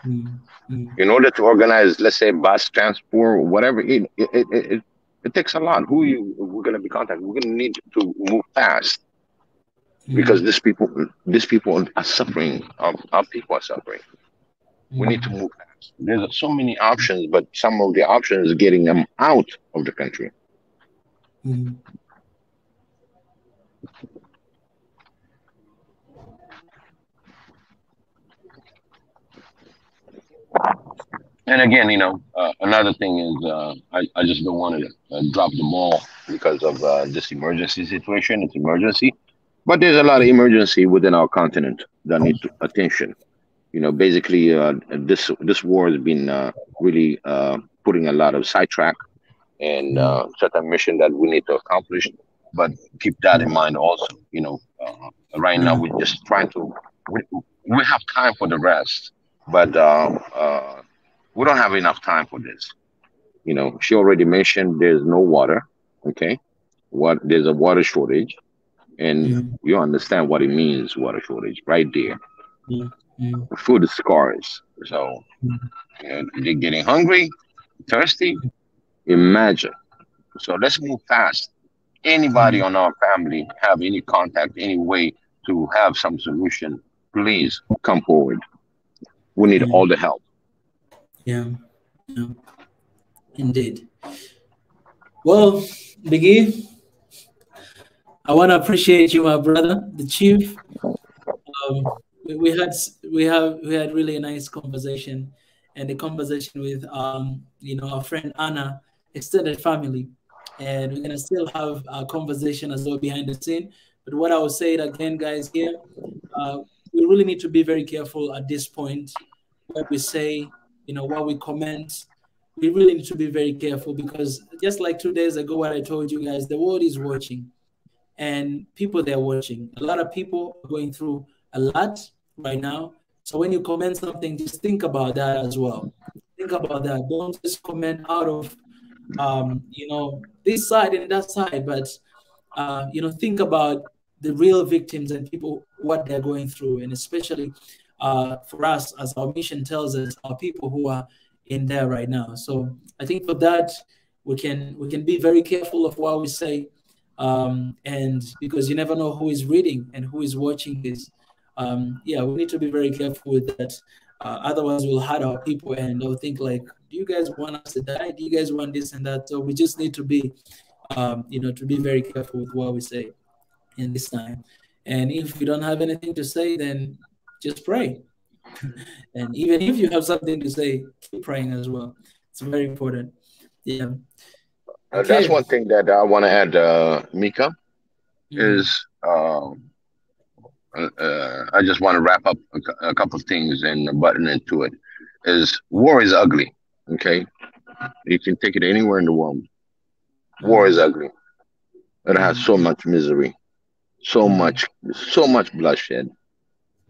Speaker 5: In order to organize, let's say, bus transport or whatever, it takes a lot. We're going to be contacted. We're going to need to move fast because these people are suffering. Our people are suffering. We need to move fast. There's so many options, but some of the options are getting them out of the country. And again, another thing is I just don't want to drop the ball because of this emergency situation. It's emergency, but there's a lot of emergency within our continent that need attention. Basically, this war has been really putting a lot of sidetrack and certain mission that we need to accomplish. But keep that in mind also. Right now we're just trying to. We have time for the rest, but we don't have enough time for this. She already mentioned there's no water. Okay, there's a water shortage, and you understand what it means. Water shortage, right there. Food is scarce, so they're getting hungry, thirsty. Imagine. So let's move fast. Anybody on our family have any contact, any way to have some solution? Please come forward. We need all the help.
Speaker 1: Yeah, indeed. Well, Biggie, I want to appreciate you, my brother, the chief. We had really a nice conversation, and the conversation with our friend Anna, extended family, and we're gonna still have a conversation as well behind the scene. But what I will say again, guys, here, we really need to be very careful at this point. What we say, what we comment, we really need to be very careful because just like 2 days ago, what I told you guys, the world is watching, and people they're watching. A lot of people are going through a lot right now. So when you comment something, just think about that as well. Think about that. Don't just comment out of this side and that side, but think about the real victims and people, what they're going through, and especially for us, as our mission tells us, our people who are in there right now. So I think for that, we can be very careful of what we say, and because you never know who is reading and who is watching this. We need to be very careful with that. Otherwise, we'll hurt our people, and they'll think like, "Do you guys want us to die? Do you guys want this and that?" So we just need to be, to be very careful with what we say in this time. And if you don't have anything to say, then just pray. And even if you have something to say, keep praying as well. It's very important. Yeah.
Speaker 5: Okay. That's one thing that I want to add, Mika, is I just want to wrap up a couple of things and button into it. Is war is ugly. Okay, you can take it anywhere in the world. War is ugly. It has so much misery, so much bloodshed,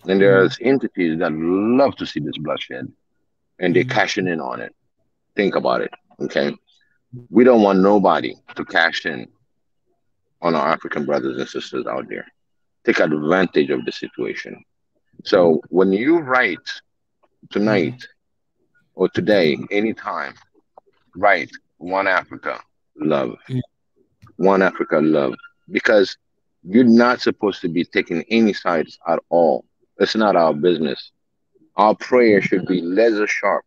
Speaker 5: and there's entities that love to see this bloodshed, and they're cashing in on it. Think about it. Okay, we don't want nobody to cash in on our African brothers and sisters out there. Take advantage of the situation. So when you write tonight or today, anytime, write One Africa, love. One Africa, love. Because you're not supposed to be taking any sides at all. It's not our business. Our prayer should be laser sharp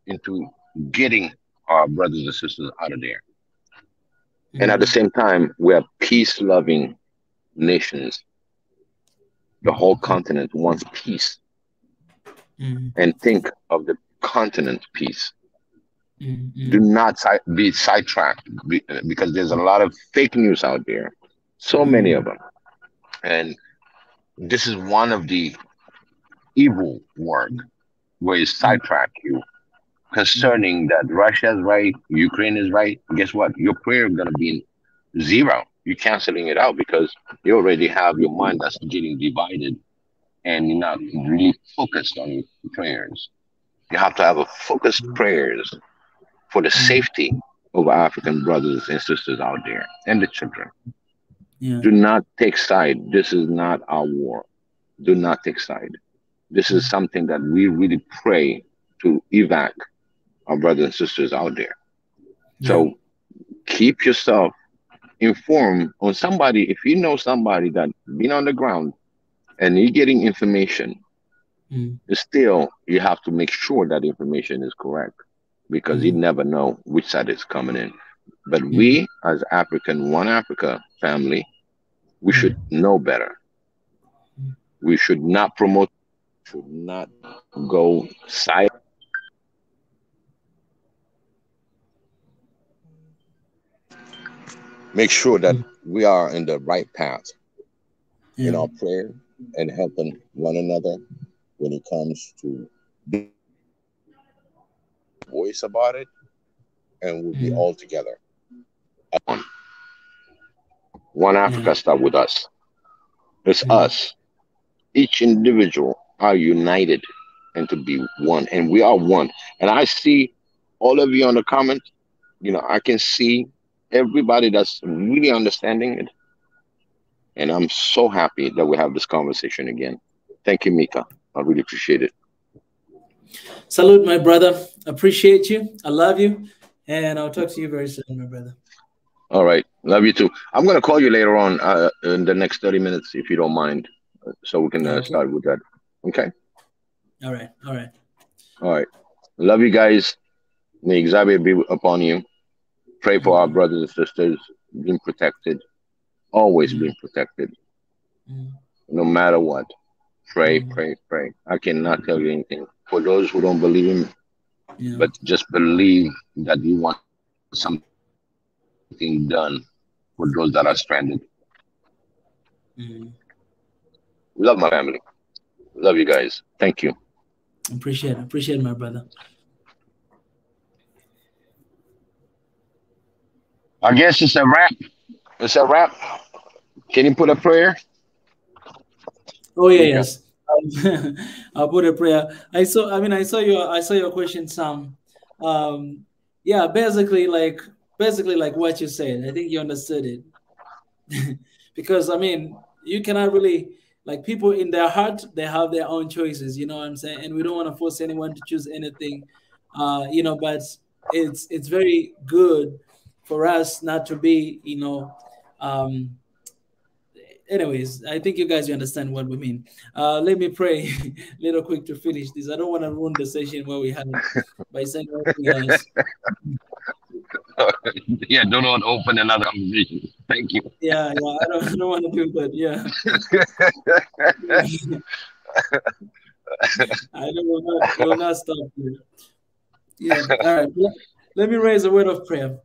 Speaker 5: into getting our brothers and sisters out of there. And at the same time, we're peace-loving nations. The whole continent wants peace. And think of the continent peace. Do not be sidetracked because there's a lot of fake news out there. So many of them. And this is one of the evil work where it sidetrack you concerning that Russia is right, Ukraine is right. Guess what? Your prayer is going to be zero. You're canceling it out because you already have your mind that's getting divided and you're not really focused on your prayers. You have to have a focused prayers for the safety of our African brothers and sisters out there and the children.
Speaker 1: Yeah.
Speaker 5: Do not take side. This is not our war. Do not take side. This is something that we really pray to evac our brothers and sisters out there. So keep yourself informed on somebody. If you know somebody that been on the ground and you're getting information, still you have to make sure that information is correct, because you never know which side is coming in. But we, as African One Africa family, we should know better. We should not promote, should not go side. Make sure that we are in the right path in our prayer and helping one another when it comes to voice about it, and we'll be all together. One Africa start with us. It's us. Each individual are united and to be one, and we are one. And I see all of you on the comment. You know, I can see everybody that's really understanding it, and I'm so happy that we have this conversation again. Thank you, Mika. I really appreciate it.
Speaker 1: Salute, my brother. Appreciate you. I love you, and I'll talk to you very soon, my brother.
Speaker 5: All right. Love you too. I'm going to call you later on in the next 30 minutes, if you don't mind, so we can start with that. Okay?
Speaker 1: All right. All right.
Speaker 5: All right. Love you guys. May Xavier be upon you. Pray for our brothers and sisters being protected. Always being protected. No matter what. Pray, pray, pray. I cannot tell you anything. For those who don't believe in, but just believe that you want something done for those that are stranded. Love my family. Love you guys. Thank you.
Speaker 1: Appreciate it, my brother.
Speaker 5: I guess it's a wrap. It's a wrap. Can you put a prayer?
Speaker 1: Oh yeah, yes. I'll put a prayer. I saw your question, Sam. Yeah, basically like what you said. I think you understood it. Because I mean, you cannot really, like, people in their heart, they have their own choices, you know what I'm saying? And we don't want to force anyone to choose anything. You know, but it's very good for us not to be, you know, anyways, I think you guys understand what we mean. Let me pray little quick to finish this. I don't want to ruin the session where we had by saying everything else.
Speaker 5: Yeah, don't want to open another conversation. Thank you.
Speaker 1: Yeah, I don't want to do that. Yeah. I will not stop here. Yeah. All right. Let me raise a word of prayer.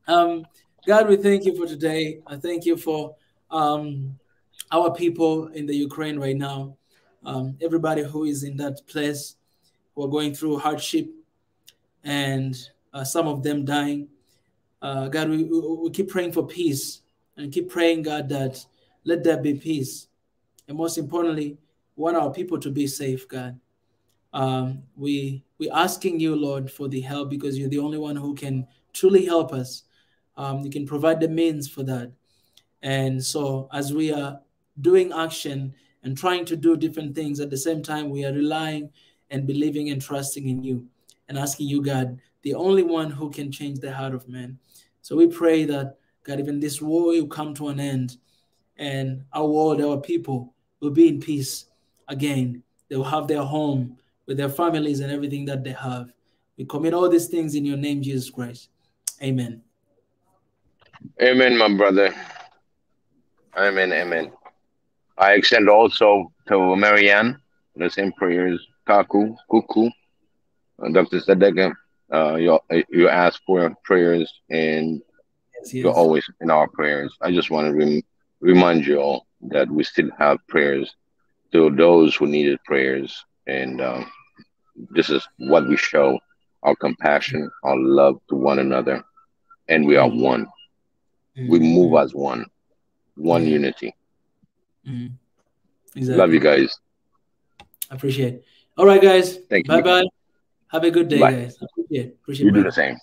Speaker 1: God, we thank you for today. I thank you for our people in the Ukraine right now. Everybody who is in that place, who are going through hardship, and some of them dying. God, we keep praying for peace, and keep praying, God, that let there be peace. And most importantly, we want our people to be safe, God. We're asking you, Lord, for the help, because you're the only one who can truly help us. You can provide the means for that. And so as we are doing action and trying to do different things, at the same time, we are relying and believing and trusting in you and asking you, God, the only one who can change the heart of man. So we pray that, God, even this war will come to an end, and our world, our people will be in peace again. They will have their home with their families and everything that they have. We commit all these things in your name, Jesus Christ. Amen.
Speaker 5: Amen, my brother. Amen, amen. I extend also to Marianne the same prayers. Kaku, Kuku, Dr. Sadega, you ask for prayers, and you're always in our prayers. I just want to remind you all that we still have prayers to those who needed prayers, and this is what we show: our compassion, our love to one another, and we are one. We move as one unity. Exactly. Love you guys.
Speaker 1: Appreciate it. All right, guys. Bye-bye. Have a good day, guys. Appreciate
Speaker 5: you
Speaker 1: it.
Speaker 5: do the same.